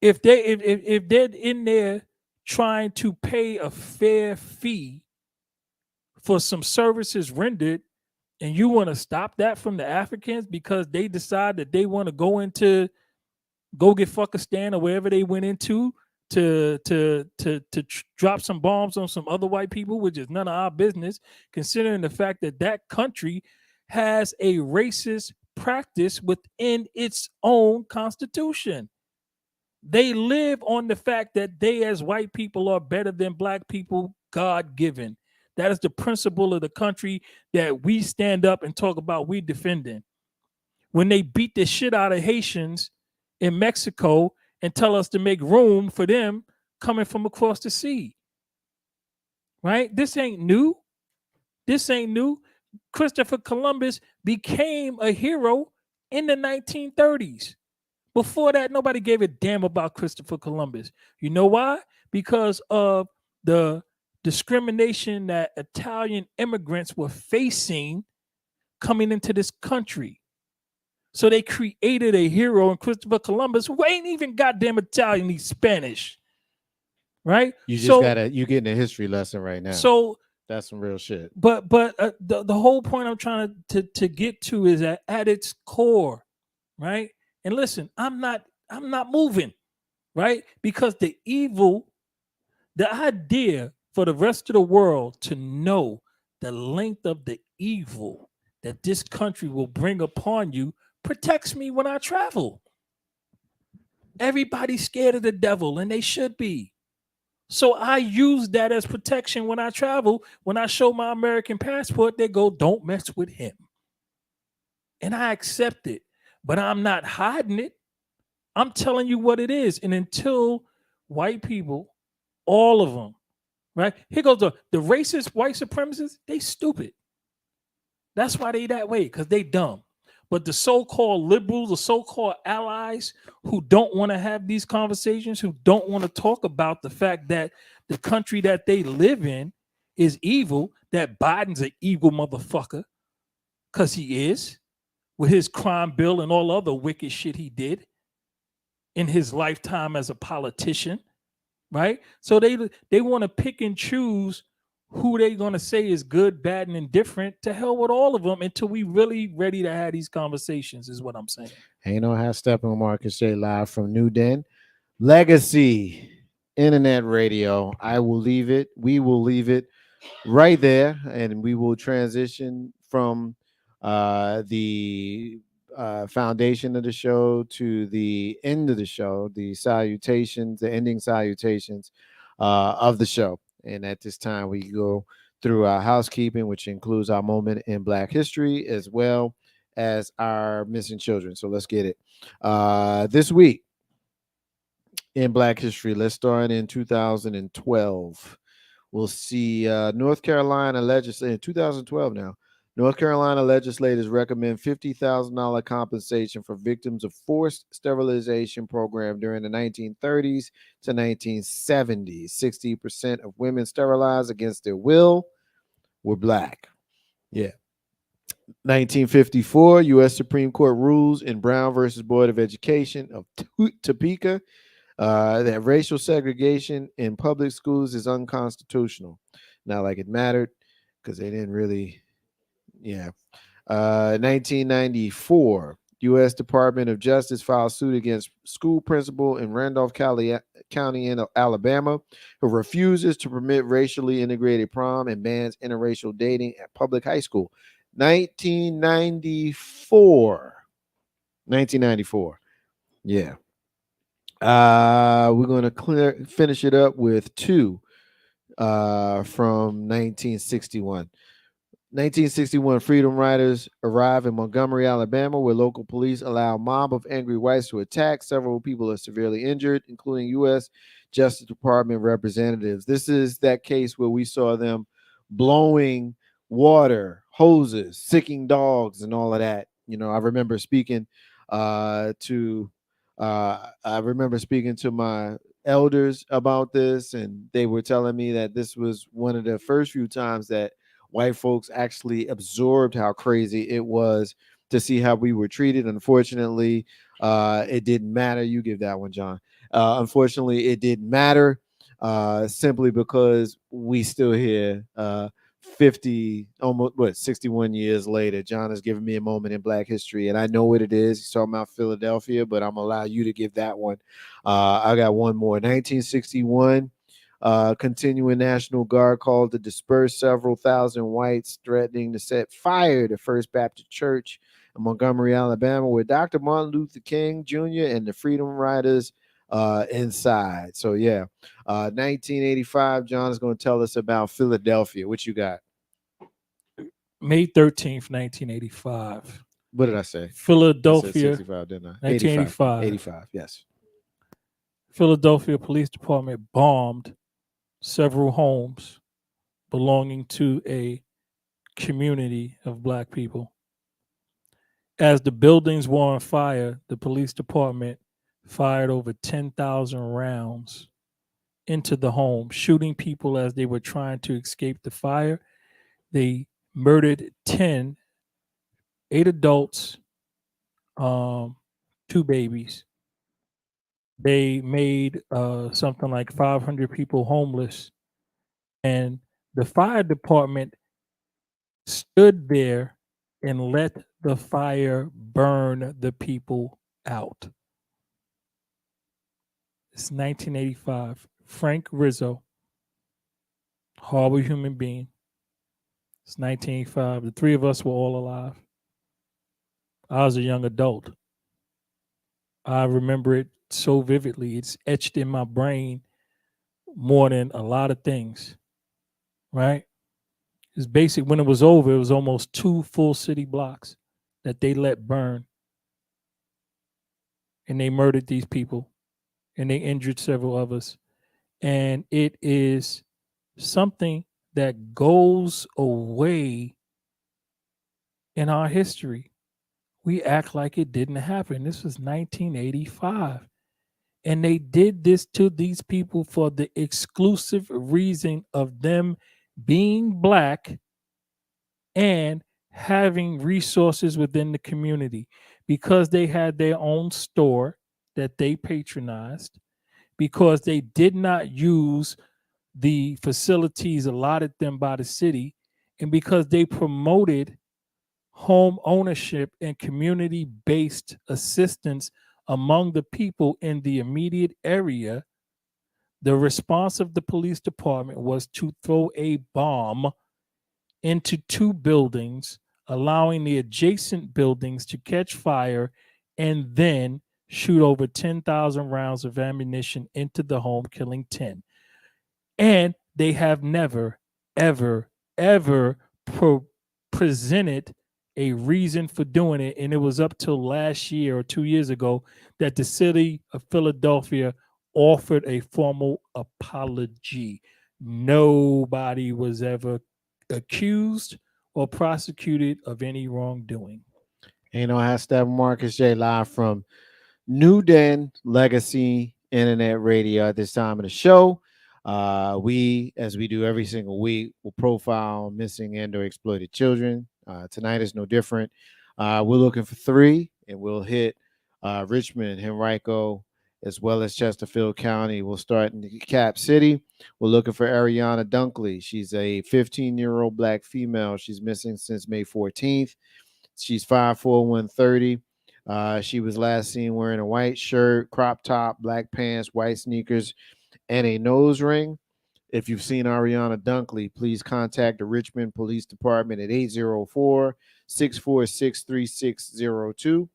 if they're in there trying to pay a fair fee for some services rendered, and you want to stop that from the Africans because they decide that they want to go get Fuckistan or wherever they went into to drop some bombs on some other white people, which is none of our business, considering the fact that that country has a racist practice within its own constitution. They live on the fact that they as white people are better than black people, God-given. That is the principle of the country that we stand up and talk about we defending. When they beat the shit out of Haitians in Mexico and tell us to make room for them coming from across the sea. Right? This ain't new. This ain't new. Christopher Columbus became a hero in the 1930s. Before that, nobody gave a damn about Christopher Columbus. You know why? Because of the discrimination that Italian immigrants were facing coming into this country. So they created a hero in Christopher Columbus who ain't even goddamn Italian, he's Spanish. Right? You getting a history lesson right now. So that's some real shit. But the whole point I'm trying to get to is that at its core, right? And listen, I'm not moving, right? Because the idea for the rest of the world to know the length of the evil that this country will bring upon you protects me when I travel. Everybody's scared of the devil, and they should be. So I use that as protection when I travel. When I show my American passport, they go, "Don't mess with him." And I accept it, but I'm not hiding it. I'm telling you what it is. And until white people, all of them, right? Here goes the racist white supremacists, they stupid. That's why they that way, because they dumb. But the so-called liberals, the so-called allies who don't want to have these conversations, who don't want to talk about the fact that the country that they live in is evil, that Biden's an evil motherfucker, because he is, with his crime bill and all other wicked shit he did in his lifetime as a politician, right? So they want to pick and choose who they going to say is good, bad, and indifferent. To hell with all of them until we really ready to have these conversations is what I'm saying. Ain't no half stepping with Marcus J live from New Den. Legacy Internet Radio. I will leave it. We will leave it right there, and we will transition from the foundation of the show to the end of the show, the salutations, the ending salutations of the show. And at this time, we go through our housekeeping, which includes our moment in Black history as well as our missing children. So let's get it. This week in Black history, let's start in 2012. We'll see North Carolina legislature in 2012 now. North Carolina legislators recommend $50,000 compensation for victims of forced sterilization program during the 1930s to 1970s. 60% of women sterilized against their will were Black. Yeah. 1954, U.S. Supreme Court rules in Brown versus Board of Education of Topeka that racial segregation in public schools is unconstitutional. Not like it mattered, because they didn't really. Yeah. 1994, U.S. Department of Justice filed suit against school principal in Randolph County in Alabama who refuses to permit racially integrated prom and bans interracial dating at public high school. 1994. Yeah. We're going to finish it up with two from 1961. 1961, Freedom Riders arrive in Montgomery, Alabama, where local police allow a mob of angry whites to attack. Several people are severely injured, including U.S. Justice Department representatives. This is that case where we saw them blowing water, hoses, sicking dogs, and all of that, I remember speaking to my elders about this, and they were telling me that this was one of the first few times that white folks actually absorbed how crazy it was to see how we were treated. Unfortunately, it didn't matter. You give that one, John. Unfortunately, it didn't matter simply because we still here 50, almost 61 years later. John has given me a moment in Black history, and I know what it is. He's talking about Philadelphia, but I'm gonna allow you to give that one. I got one more. 1961, continuing National Guard called to disperse several thousand whites, threatening to set fire to First Baptist Church in Montgomery, Alabama, where Dr. Martin Luther King Jr. and the Freedom Riders inside. So yeah, 1985. John is going to tell us about Philadelphia. What you got? May 13th, 1985. What did I say? Philadelphia. I said 65, didn't I? 1985. 85. Yes. Philadelphia Police Department bombed several homes belonging to a community of Black people. As the buildings were on fire, the police department fired over 10,000 rounds into the home, shooting people as they were trying to escape the fire. They murdered 8 adults, 2 babies. They made something like 500 people homeless. And the fire department stood there and let the fire burn the people out. It's 1985. Frank Rizzo, horrible human being. It's 1985. The 3 of us were all alive. I was a young adult. I remember it so vividly. It's etched in my brain more than a lot of things, right? It's basic. When it was over, it was almost 2 full city blocks that they let burn. And they murdered these people, and they injured several of us. And it is something that goes away in our history. We act like it didn't happen. This was 1985. And they did this to these people for the exclusive reason of them being Black and having resources within the community, because they had their own store that they patronized, because they did not use the facilities allotted them by the city, and because they promoted home ownership and community-based assistance among the people in the immediate area. The response of the police department was to throw a bomb into 2 buildings, allowing the adjacent buildings to catch fire, and then shoot over 10,000 rounds of ammunition into the home, killing 10. And they have never, ever, ever presented a reason for doing it. And it was up till last year or 2 years ago that the city of Philadelphia offered a formal apology. Nobody was ever accused or prosecuted of any wrongdoing. I have Steppin Marcus J live from New Den Legacy Internet Radio at this time of the show. We, as we do every single week, will profile missing and or exploited children. Tonight is no different. We're looking for 3, and we'll hit Richmond, Henrico, as well as Chesterfield County. We'll start in Cap City. We're looking for Ariana Dunkley. She's a 15-year-old Black female. She's missing since May 14th. She's 5'4", 130. She was last seen wearing a white shirt, crop top, black pants, white sneakers, and a nose ring. If you've seen Ariana Dunkley, please contact the Richmond Police Department at 804-646-3602.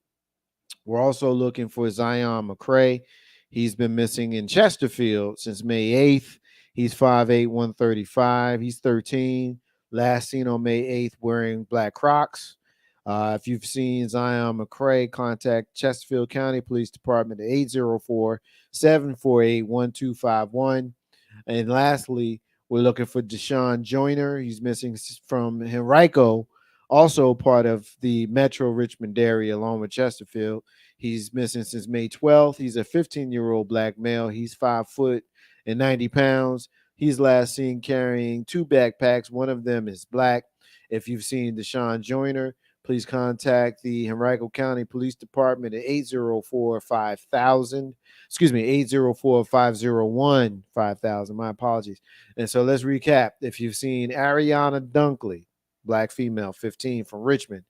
We're also looking for Zion McCray. He's been missing in Chesterfield since May 8th. He's 5'8", 135. He's 13. Last seen on May 8th wearing black Crocs. If you've seen Zion McCray, contact Chesterfield County Police Department at 804-748-1251. And lastly, we're looking for Deshaun Joyner. He's missing from Henrico also part of the Metro Richmond area, along with Chesterfield. He's missing since May 12th. He's a 15-year-old black male. He's 5 foot and 90 pounds. He's last seen carrying 2 backpacks. One of them is black. If you've seen Deshaun Joyner, please contact the Henrico County Police Department at 804-5000. Excuse me, 804-501-5000. My apologies. And so let's recap. If you've seen Ariana Dunkley, black female, 15 from Richmond.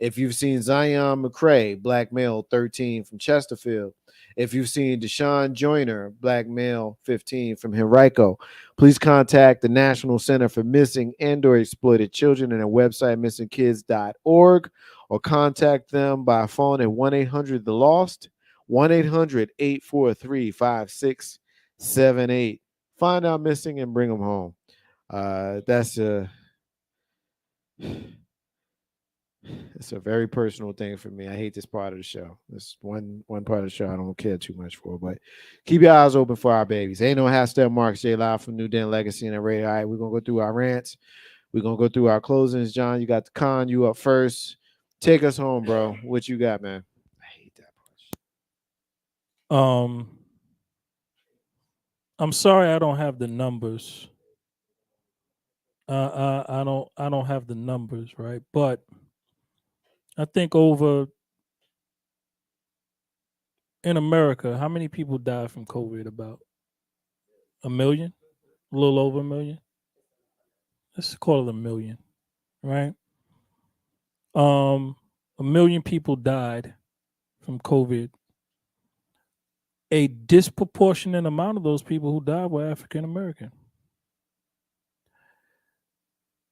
If you've seen Zion McCray, black male, 13 from Chesterfield. If you've seen Deshaun Joyner, black male, 15 from Henrico, please contact the National Center for Missing and or Exploited Children and their website, missingkids.org, or contact them by phone at 1-800-THE-LOST, 1-800-843-5678. Find out missing and bring them home. That's it's a very personal thing for me. I hate this part of the show. This one part of the show I don't care too much for, but keep your eyes open for our babies. Ain't no hashtag Marcus J live from New Den Legacy and Radio. All right, we're gonna go through our rants. We're gonna go through our closings. John, you got the con. You up first. Take us home, bro. What you got, man? I hate that part. I'm sorry I don't have the numbers. I don't have the numbers, right? But I think over in America, how many people died from COVID? About 1 million? A little over 1 million? Let's call it 1 million, right? 1 million people died from COVID. A disproportionate amount of those people who died were African American.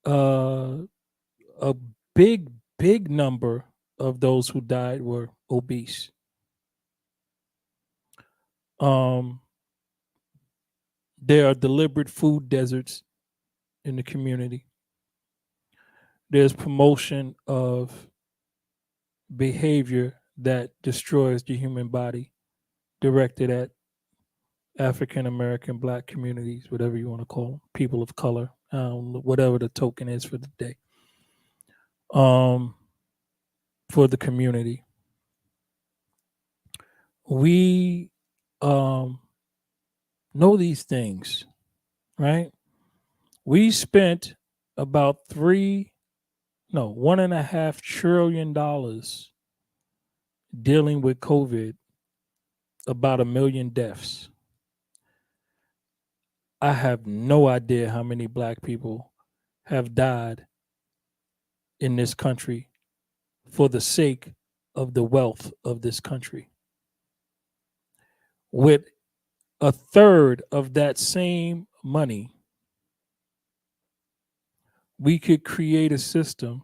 A big number of those who died were obese. There are deliberate food deserts in the community. There's promotion of behavior that destroys the human body, directed at African American, Black communities, whatever you want to call them, people of color, whatever the token is for the day, for the community. We know these things, right? We spent about $1.5 trillion dealing with COVID, about 1 million deaths. I have no idea how many Black people have died in this country for the sake of the wealth of this country. With 1/3 of that same money, we could create a system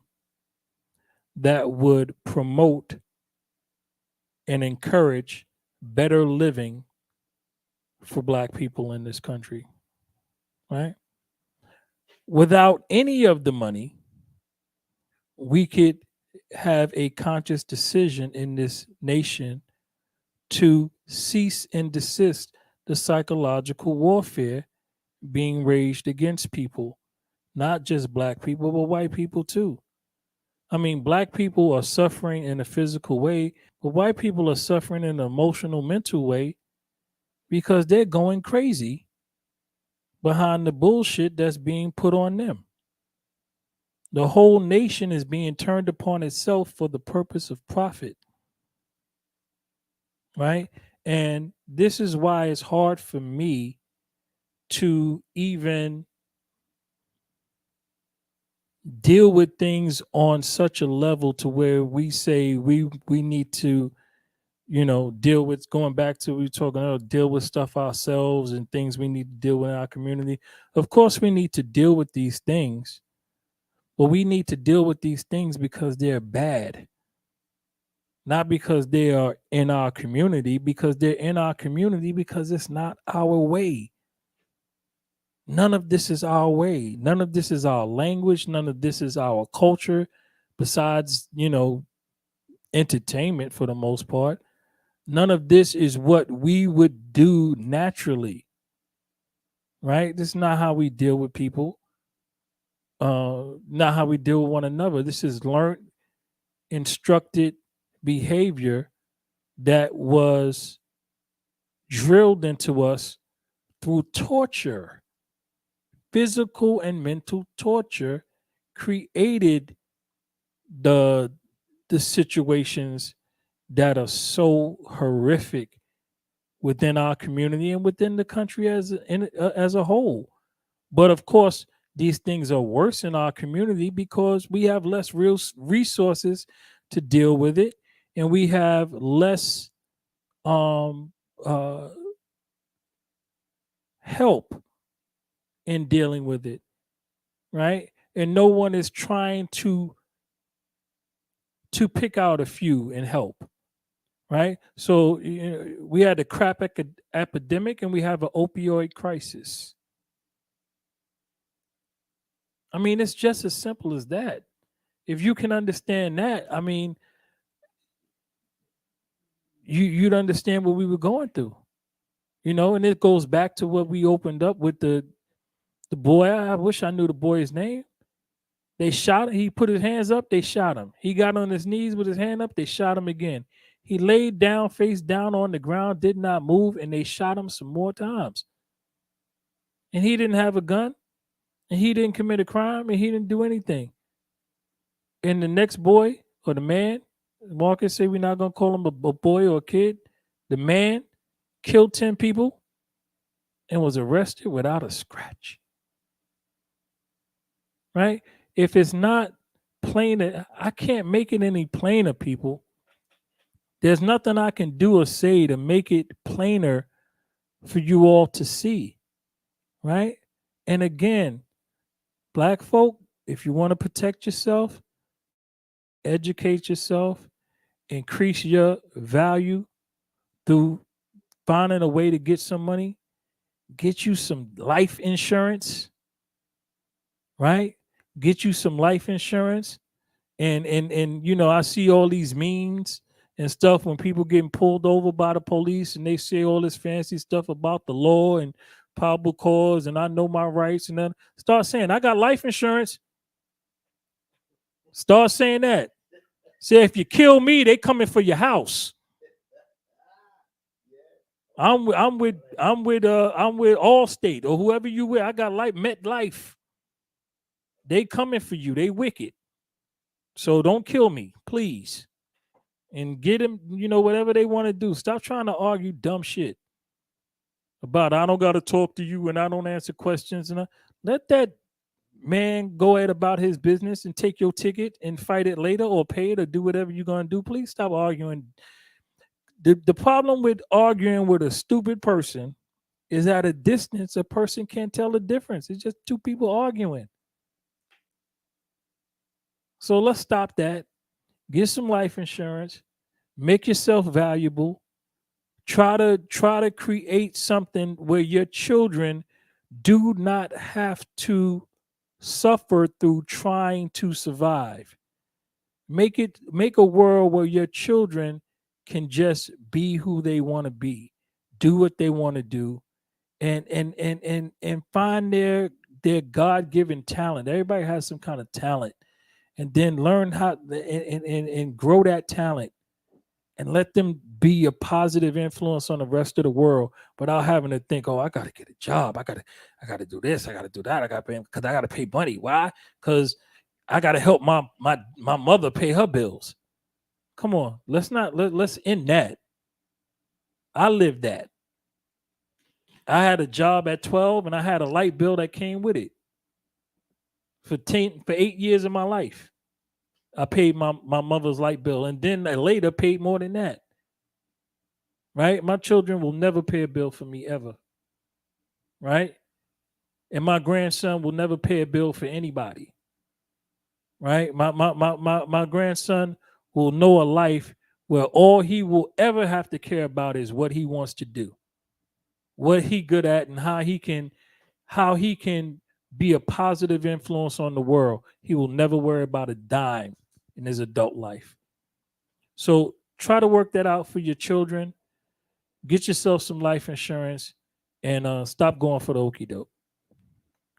that would promote and encourage better living for Black people in this country, right? Without any of the money, we could have a conscious decision in this nation to cease and desist the psychological warfare being waged against people, not just Black people, but white people too. I mean, Black people are suffering in a physical way, but white people are suffering in an emotional, mental way because they're going crazy behind the bullshit that's being put on them. The whole nation is being turned upon itself for the purpose of profit, right? And this is why it's hard for me to even deal with things on such a level to where we say we need to, deal with, going back to we were talking about, deal with stuff ourselves and things we need to deal with in our community. Of course, we need to deal with these things, but we need to deal with these things because they're bad. Not because they are in our community, because they're in our community because it's not our way. None of this is our way. None of this is our language. None of this is our culture, besides, entertainment for the most part. None of this is what we would do naturally, right? This is not how we deal with people. not how we deal with one another. This is learned, instructed behavior that was drilled into us through torture. Physical and mental torture created the situations that are so horrific within our community and within the country as a whole. But of course, these things are worse in our community because we have less real resources to deal with it, and we have less help in dealing with it, right? And no one is trying to pick out a few and help, right? So we had a crap epidemic and we have an opioid crisis. I mean, it's just as simple as that. If you can understand that, I mean, you'd understand what we were going through, and it goes back to what we opened up with the boy. I wish I knew the boy's name. They shot him. He put his hands up. They shot him. He got on his knees with his hand up. They shot him again. He laid down, face down on the ground, did not move, and they shot him some more times. And he didn't have a gun, and he didn't commit a crime, and he didn't do anything. And the next boy or the man, Marcus said we're not going to call him a boy or a kid. The man killed 10 people and was arrested without a scratch. Right? If it's not plain, I can't make it any plainer, people. There's nothing I can do or say to make it plainer for you all to see. Right? And again, Black folk, if you want to protect yourself, educate yourself, increase your value through finding a way to get some money, get you some life insurance, right? Get you some life insurance. And I see all these memes and stuff when people getting pulled over by the police and they say all this fancy stuff about the law and probable cause and I know my rights, and then start saying I got life insurance. Start saying that. Say if you kill me, they coming for your house. I'm with Allstate or whoever you with. I got MetLife. They coming for you. They wicked. So don't kill me, please. And get them, whatever they want to do. Stop trying to argue dumb shit about I don't got to talk to you and I don't answer questions. And let that man go ahead about his business and take your ticket and fight it later or pay it or do whatever you're going to do. Please stop arguing. The problem with arguing with a stupid person is at a distance, a person can't tell the difference. It's just two people arguing. So let's stop that. Get some life insurance. Make yourself valuable. Try to create something where your children do not have to suffer through trying to survive. Make a world where your children can just be who they want to be, do what they want to do, and find their God-given talent. Everybody has some kind of talent, and then learn how and grow that talent, and let them be a positive influence on the rest of the world without having to think, oh, I got to get a job, I got to do this, I got to do that, I got to pay because I got to pay money. Why? Because I got to help my mother pay her bills. Come on, let's end that. I lived that. I had a job at 12 and I had a light bill that came with it. For 8 years of my life, I paid my mother's light bill, and then I later paid more than that. Right? My children will never pay a bill for me ever. Right? And my grandson will never pay a bill for anybody. Right? My grandson will know a life where all he will ever have to care about is what he wants to do, what he good at, and how he can be a positive influence on the world. He will never worry about a dime in his adult life. So try to work that out for your children. Get yourself some life insurance and stop going for the okie doke.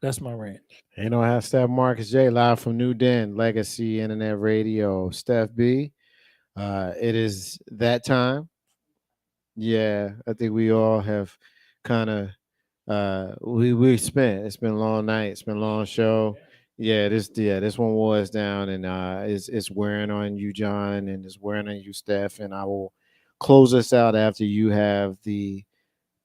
That's my rant. You know how Steph Marcus J live from New Den, Legacy Internet Radio. Steph B. It is that time. Yeah, I think we all have kind of it's been a long night, it's been a long show. This one was down, and it's wearing on you, John, and it's wearing on you, Steph, and I will close us out after you have the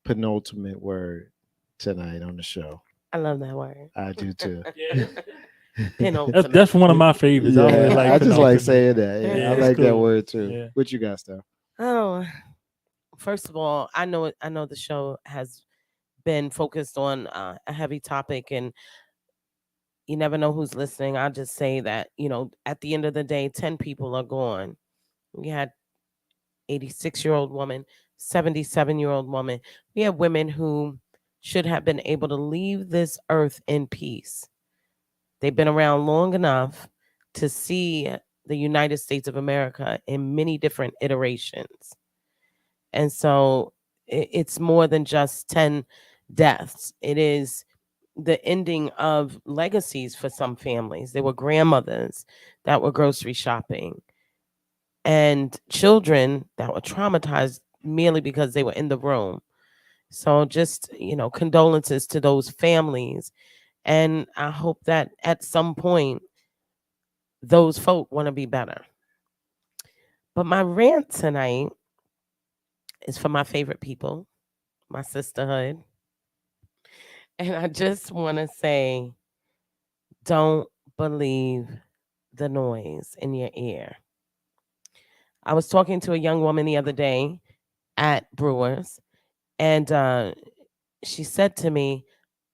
penultimate word tonight on the show. I love that word. I do too. That's one of my favorites. Yeah, I really like I just like penultimate. saying that. Yeah, Yeah, I it's like that cool. word too. Yeah. What you got, Steph? Oh, first of all, I know the show has been focused on a heavy topic, and you never know who's listening. I'll just say that, at the end of the day, 10 people are gone. We had 86-year-old woman, 77-year-old woman. We have women who should have been able to leave this earth in peace. They've been around long enough to see the United States of America in many different iterations. And so it's more than just 10 deaths. It is the ending of legacies for some families. There were grandmothers that were grocery shopping and children that were traumatized merely because they were in the room. So just, condolences to those families. And I hope that at some point, those folk want to be better. But my rant tonight is for my favorite people, my sisterhood. And I just want to say, don't believe the noise in your ear. I was talking to a young woman the other day at Brewers, and she said to me,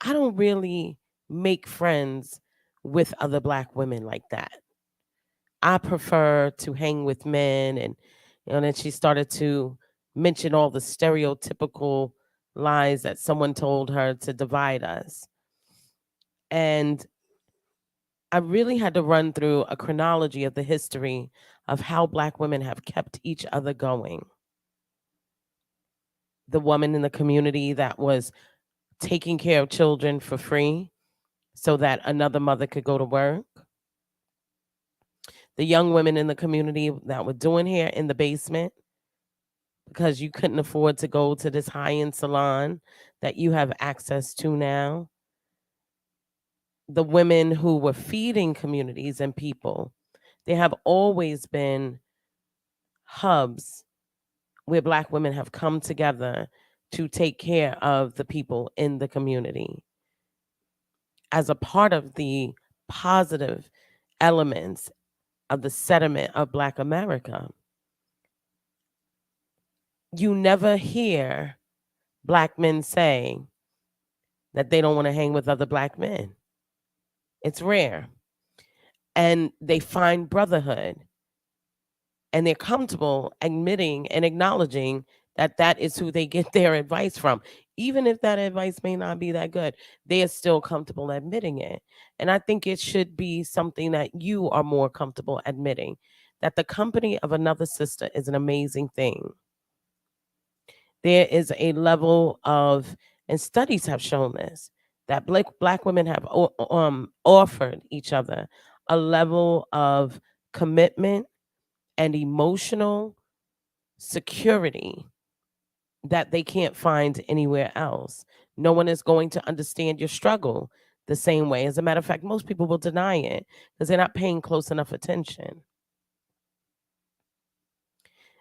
I don't really make friends with other Black women like that. I prefer to hang with men. And then she started to mention all the stereotypical lies that someone told her to divide us. And I really had to run through a chronology of the history of how Black women have kept each other going. The woman in the community that was taking care of children for free so that another mother could go to work. The young women in the community that were doing hair in the basement because you couldn't afford to go to this high-end salon that you have access to now. The women who were feeding communities and people. There have always been hubs where Black women have come together to take care of the people in the community as a part of the positive elements of the sediment of Black America. You never hear Black men say that they don't want to hang with other Black men. It's rare. And they find brotherhood. And they're comfortable admitting and acknowledging that that is who they get their advice from. Even if that advice may not be that good, they are still comfortable admitting it. And I think it should be something that you are more comfortable admitting, that the company of another sister is an amazing thing. There is a level of, and studies have shown this, that Black women have offered each other a level of commitment and emotional security that they can't find anywhere else. No one is going to understand your struggle the same way. As a matter of fact, most people will deny it because they're not paying close enough attention.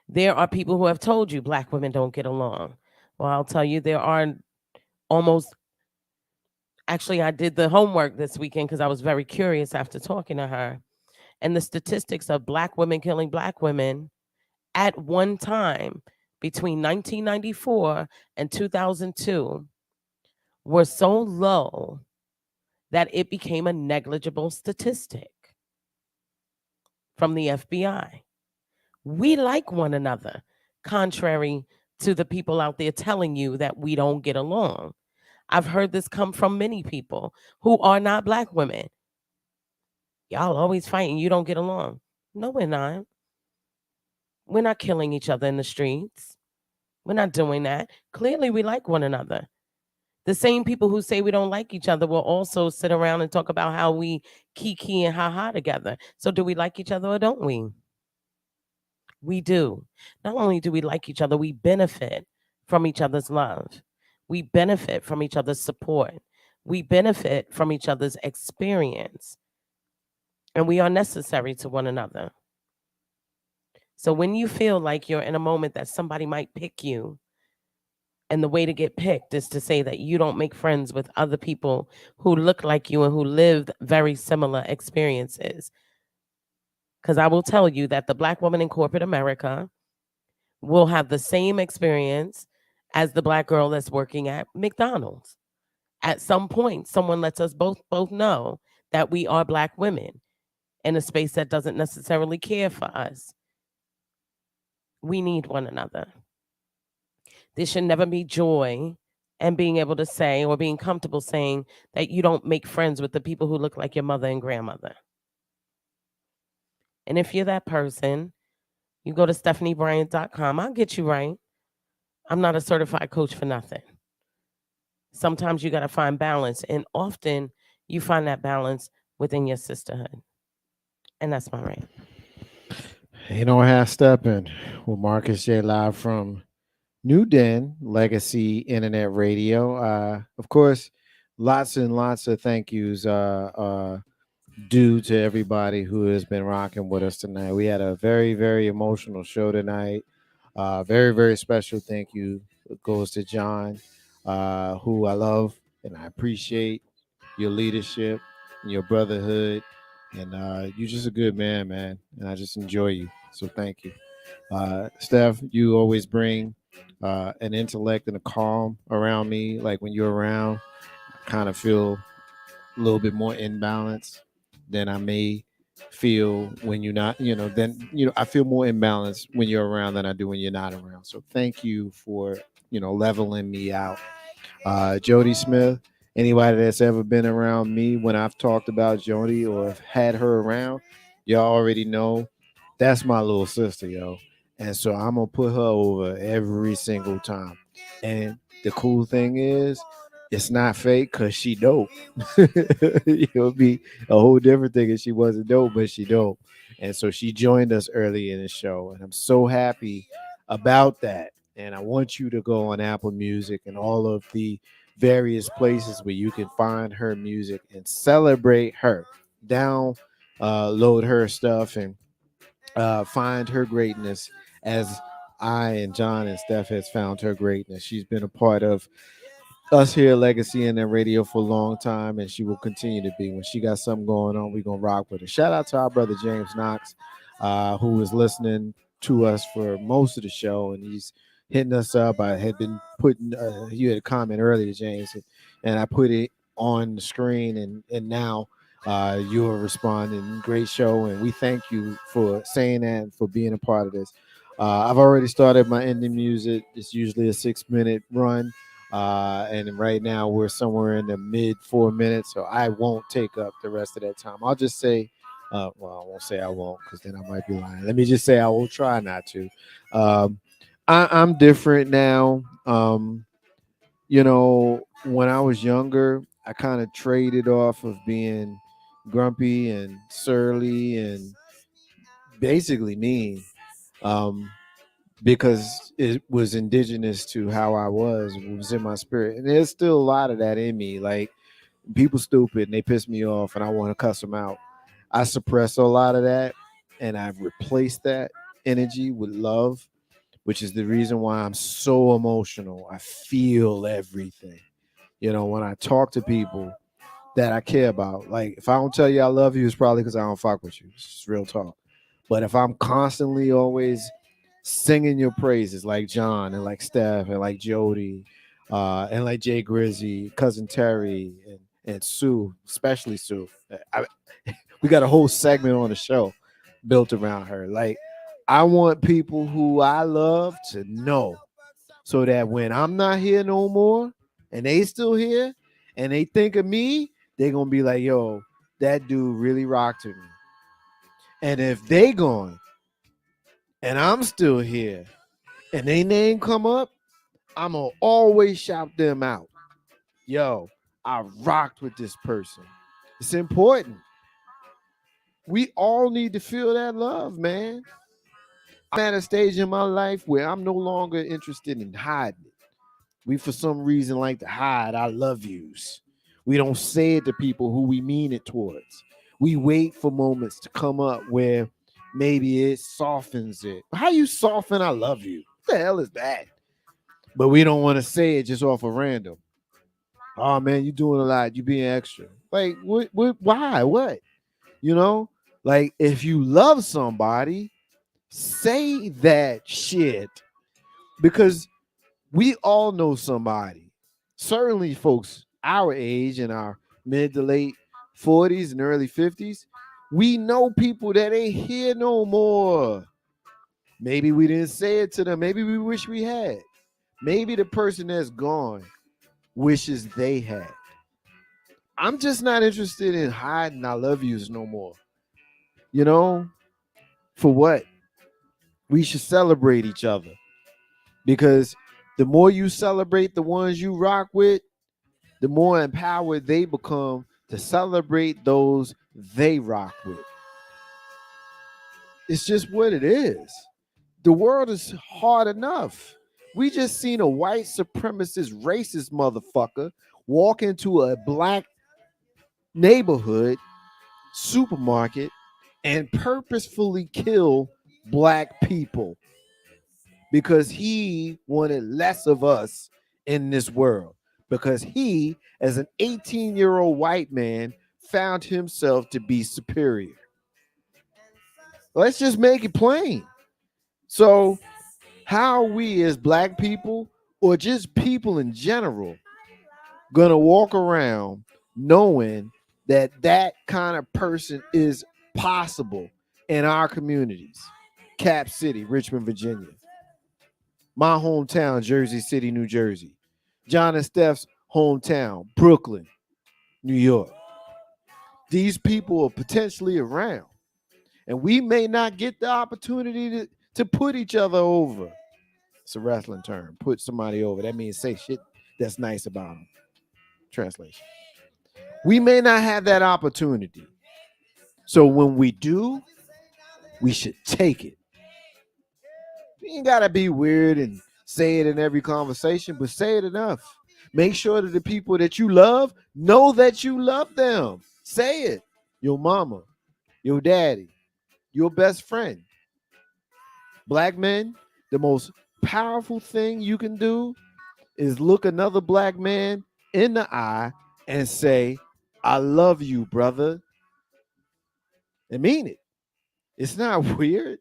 There are people who have told you Black women don't get along. Well, I'll tell you, there are almost, actually, I did the homework this weekend because I was very curious after talking to her. And the statistics of Black women killing Black women at one time between 1994 and 2002 were so low that it became a negligible statistic from the FBI. We like one another, contrary to the people out there telling you that we don't get along. I've heard this come from many people who are not Black women. Y'all always fighting, you don't get along. No, we're not. We're not killing each other in the streets. We're not doing that. Clearly, we like one another. The same people who say we don't like each other will also sit around and talk about how we kiki and ha together. So do we like each other or don't we? We do. Not only do we like each other, we benefit from each other's love. We benefit from each other's support. We benefit from each other's experience. And we are necessary to one another. So when you feel like you're in a moment that somebody might pick you, and the way to get picked is to say that you don't make friends with other people who look like you and who lived very similar experiences. Because I will tell you that the Black woman in corporate America will have the same experience as the Black girl that's working at McDonald's. At some point, someone lets us both know that we are Black women in a space that doesn't necessarily care for us. We need one another. There should never be joy and being able to say or being comfortable saying that you don't make friends with the people who look like your mother and grandmother. And if you're that person, you go to StephanieBryant.com. I'll get you right. I'm not a certified coach for nothing. Sometimes you got to find balance, and often you find that balance within your sisterhood. And that's my rant. You know, Steppin with Marcus J live from New Den Legacy Internet Radio. Of course, lots and lots of thank yous due to everybody who has been rocking with us tonight. We had a very, very emotional show tonight. Very, very special thank you goes to John, who I love and I appreciate your leadership and your brotherhood. And you're just a good man, man. And I just enjoy you. So thank you. Steph, you always bring an intellect and a calm around me. Like when you're around, I kind of feel a little bit more in balance than I may feel when you're not, I feel more in balance when you're around than I do when you're not around. So thank you for, leveling me out. Jody Smith, anybody that's ever been around me when I've talked about Jody or had her around, y'all already know that's my little sister, yo. And so I'm gonna put her over every single time. And the cool thing is, it's not fake because she dope. It'll be a whole different thing if she wasn't dope, but she dope. And so she joined us early in the show, and I'm so happy about that. And I want you to go on Apple Music and all of the various places where you can find her music and celebrate her. Download her stuff and find her greatness as I and John and Steph has found her greatness. She's been a part of us here at Legacy and Radio for a long time, and she will continue to be. When she got something going on, we're gonna rock with her. Shout out to our brother James Knox, who was listening to us for most of the show, and he's hitting us up. I had been putting you had a comment earlier, James, and I put it on the screen, and now you're responding. Great show, and we thank you for saying that and for being a part of this. I've already started my ending music. It's usually a 6-minute run. And right now we're somewhere in the mid 4 minutes, so I won't take up the rest of that time. I'll just say, well, I won't say I won't because then I might be lying. Let me just say I will try not to. I'm different now. When I was younger, I kind of traded off of being grumpy and surly and basically mean. Because it was indigenous to how I was. It was in my spirit. And there's still a lot of that in me. Like people stupid and they piss me off and I want to cuss them out. I suppress a lot of that and I've replaced that energy with love, which is the reason why I'm so emotional. I feel everything. When I talk to people that I care about, like if I don't tell you I love you, it's probably because I don't fuck with you. It's just real talk. But if I'm constantly always singing your praises like John and like Steph and like Jody and like Jay Grizzy, cousin Terry and Sue, especially Sue. We got a whole segment on the show built around her. Like I want people who I love to know so that when I'm not here no more and they still here and they think of me, they're going to be like, yo, that dude really rocked with me. And if they gone and I'm still here and they name come up, I'm gonna always shout them out. yo, I rocked with this person. It's important. We all need to feel that love, man. I'm at a stage in my life where I'm no longer interested in hiding it. We, for some reason, like to hide our love yous. We don't say it to people who we mean it towards. We wait for moments to come up where maybe it softens it. How you soften I love you? What the hell is that? But we don't want to say it just off of random. Oh man, you doing a lot. You being extra. Like what? Why? What? You know? Like if you love somebody, say that shit because we all know somebody. Certainly, folks our age in our mid to late 40s and early 50s, we know people that ain't here no more. Maybe we didn't say it to them. Maybe we wish we had. Maybe the person that's gone wishes they had. I'm just not interested in hiding I love yous no more. You know, for what? We should celebrate each other because the more you celebrate the ones you rock with, the more empowered they become to celebrate those they rock with. It's just what it is. The world is hard enough. We just seen a white supremacist racist motherfucker walk into a black neighborhood supermarket and purposefully kill black people because he wanted less of us in this world. Because he, as an 18-year-old white man, found himself to be superior. Let's just make it plain. So, how are we as black people, or just people in general, gonna walk around knowing that that kind of person is possible in our communities? Cap City, Richmond, Virginia. My hometown, Jersey City, New Jersey. John and Steph's hometown, Brooklyn, New York. These people are potentially around, and we may not get the opportunity to put each other over. It's a wrestling term. Put somebody over. That means say shit that's nice about them. Translation. We may not have that opportunity. So when we do, we should take it. You ain't gotta be weird and say it in every conversation, but say it enough. Make sure that the people that you love know that you love them. Say it. Your mama, your daddy, your best friend. Black men, the most powerful thing you can do is look another black man in the eye and say, I love you, brother. And mean it. It's not weird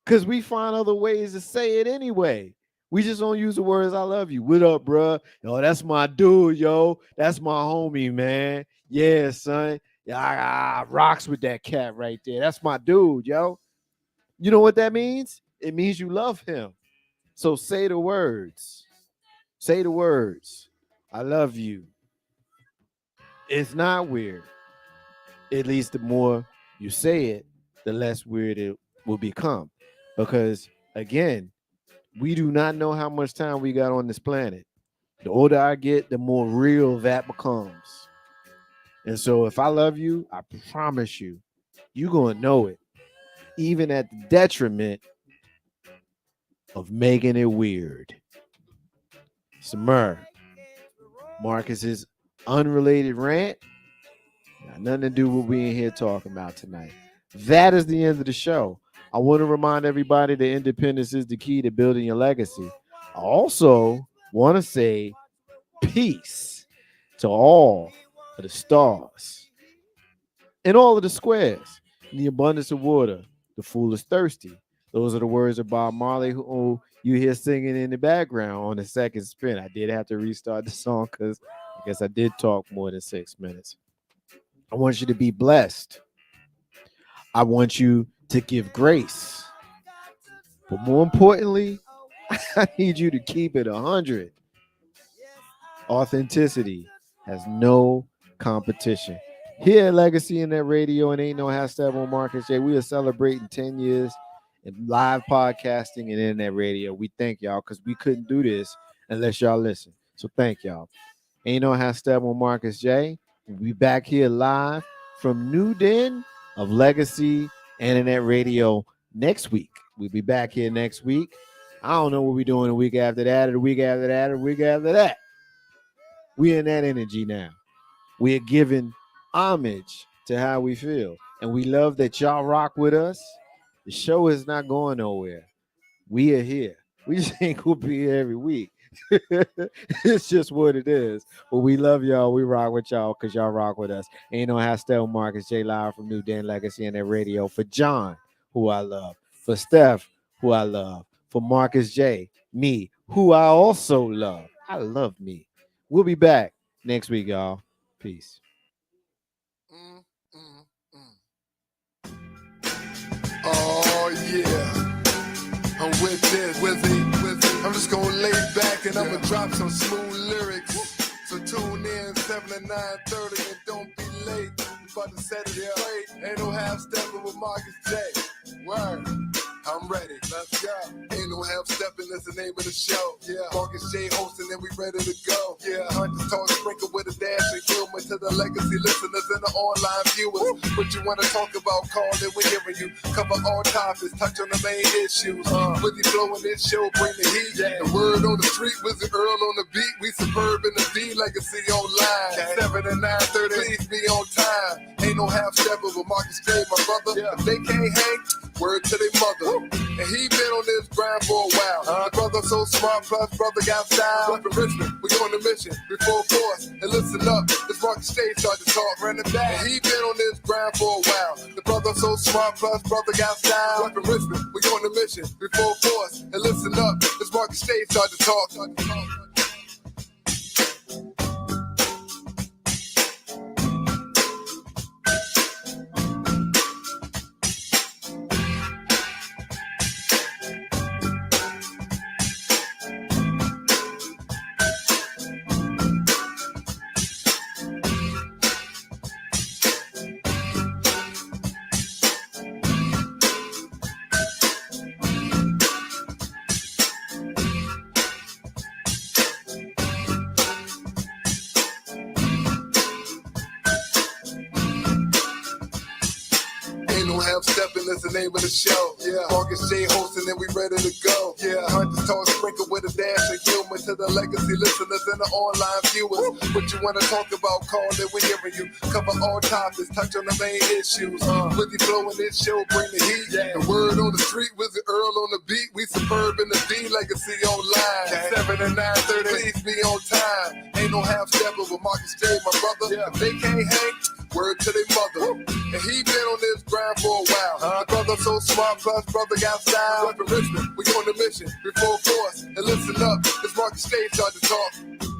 because we find other ways to say it anyway. We just don't use the words I love you. What up, bro? Yo, that's my dude, yo. That's my homie, man. Yeah, son. Yeah, I rocks with that cat right there. That's my dude, yo. You know what that means? It means you love him. So say the words. Say the words. I love you. It's not weird. At least the more you say it, the less weird it will become. Because again, we do not know how much time we got on this planet. The older I get, the more real that becomes. And so if I love you, I promise you, you're going to know it, even at the detriment of making it weird. Samir, Marcus's unrelated rant, got nothing to do with what we in here talking about tonight. That is the end of the show. I want to remind everybody that independence is the key to building your legacy. I also want to say peace to all of the stars and all of the squares. In the abundance of water, the fool is thirsty. Those are the words of Bob Marley, who you hear singing in the background on the second spin. I did have to restart the song because I guess I did talk more than 6 minutes. I want you to be blessed. I want you to give grace. But more importantly, I need you to keep it 100. Authenticity has no competition. Here at Legacy Internet Radio and Ain't No Hashtag on Marcus J, we are celebrating 10 years in live podcasting and internet radio. We thank y'all because we couldn't do this unless y'all listen. So thank y'all. Ain't No Half Step with Marcus J. We'll be back here live from New Den of Legacy Internet Radio next week. We'll be back here next week. I don't know what we're doing the week after that, or the week after that, or the week after that. We in that energy now. We're giving homage to how we feel. And we love that y'all rock with us. The show is not going nowhere. We are here. We just ain't gonna be here every week. It's just what it is. But we love y'all. We rock with y'all because y'all rock with us. Ain't No Half Step Marcus J live from New Den Legacy and that radio. For John, who I love. For Steph, who I love. For Marcus J, me, who I also love. I love me. We'll be back next week, y'all. Peace. Oh yeah, I'm with this, with it. I'm just gonna lay back and I'm gonna drop some smooth lyrics. So tune in 7 to 9:30 and don't be late. We about to set it straight. Ain't no half stepping with Marcus J. Word. I'm ready, let's go. Ain't no half stepping, that's the name of the show. Yeah, Marcus J hosting and we ready to go. Yeah, Hunters talk sprinkle with a dash of humor to the legacy listeners and the online viewers. What you wanna talk about, call it, we're hearing you. Cover all topics, touch on the main issues. With the flow in this show, bring the heat. The word on the street, Wizard Earl on the beat. We superb in the D, legacy online. 7 to 9:30, please be on time. Ain't no half stepping with Marcus J, my brother. If they can't hang, word to their mother. And he been on this grind for a while. The brother so smart, plus brother got style. Up in Richmond, we on the mission, before force. And listen up, this Marcus J start to talk, running back. And he been on this grind for a while. The brother so smart, plus brother got style. Up in Richmond, we on the mission, before force. And listen up, this Marcus J start to talk. Steppin' is the name of the show. Yeah, Marcus J hosting and we ready to go. Yeah, Hunters talk sprinkle with a dash of humor to the legacy listeners and the online viewers. What you wanna talk about, call it, we're hearing you. Cover all topics, touch on the main issues. With the flow in this show, bring the heat. The word on the street, Wizard Earl on the beat. We superb in the D, legacy online. 7 to 9:30, please be on time. Ain't no half stepper with Marcus J, my brother. If they can't hang, word to their mother. And he been on this grind for a while. The brother so smart, plus brother got style. Up in Richmond, we on the mission, before force. And listen up, this Marcus J start to talk.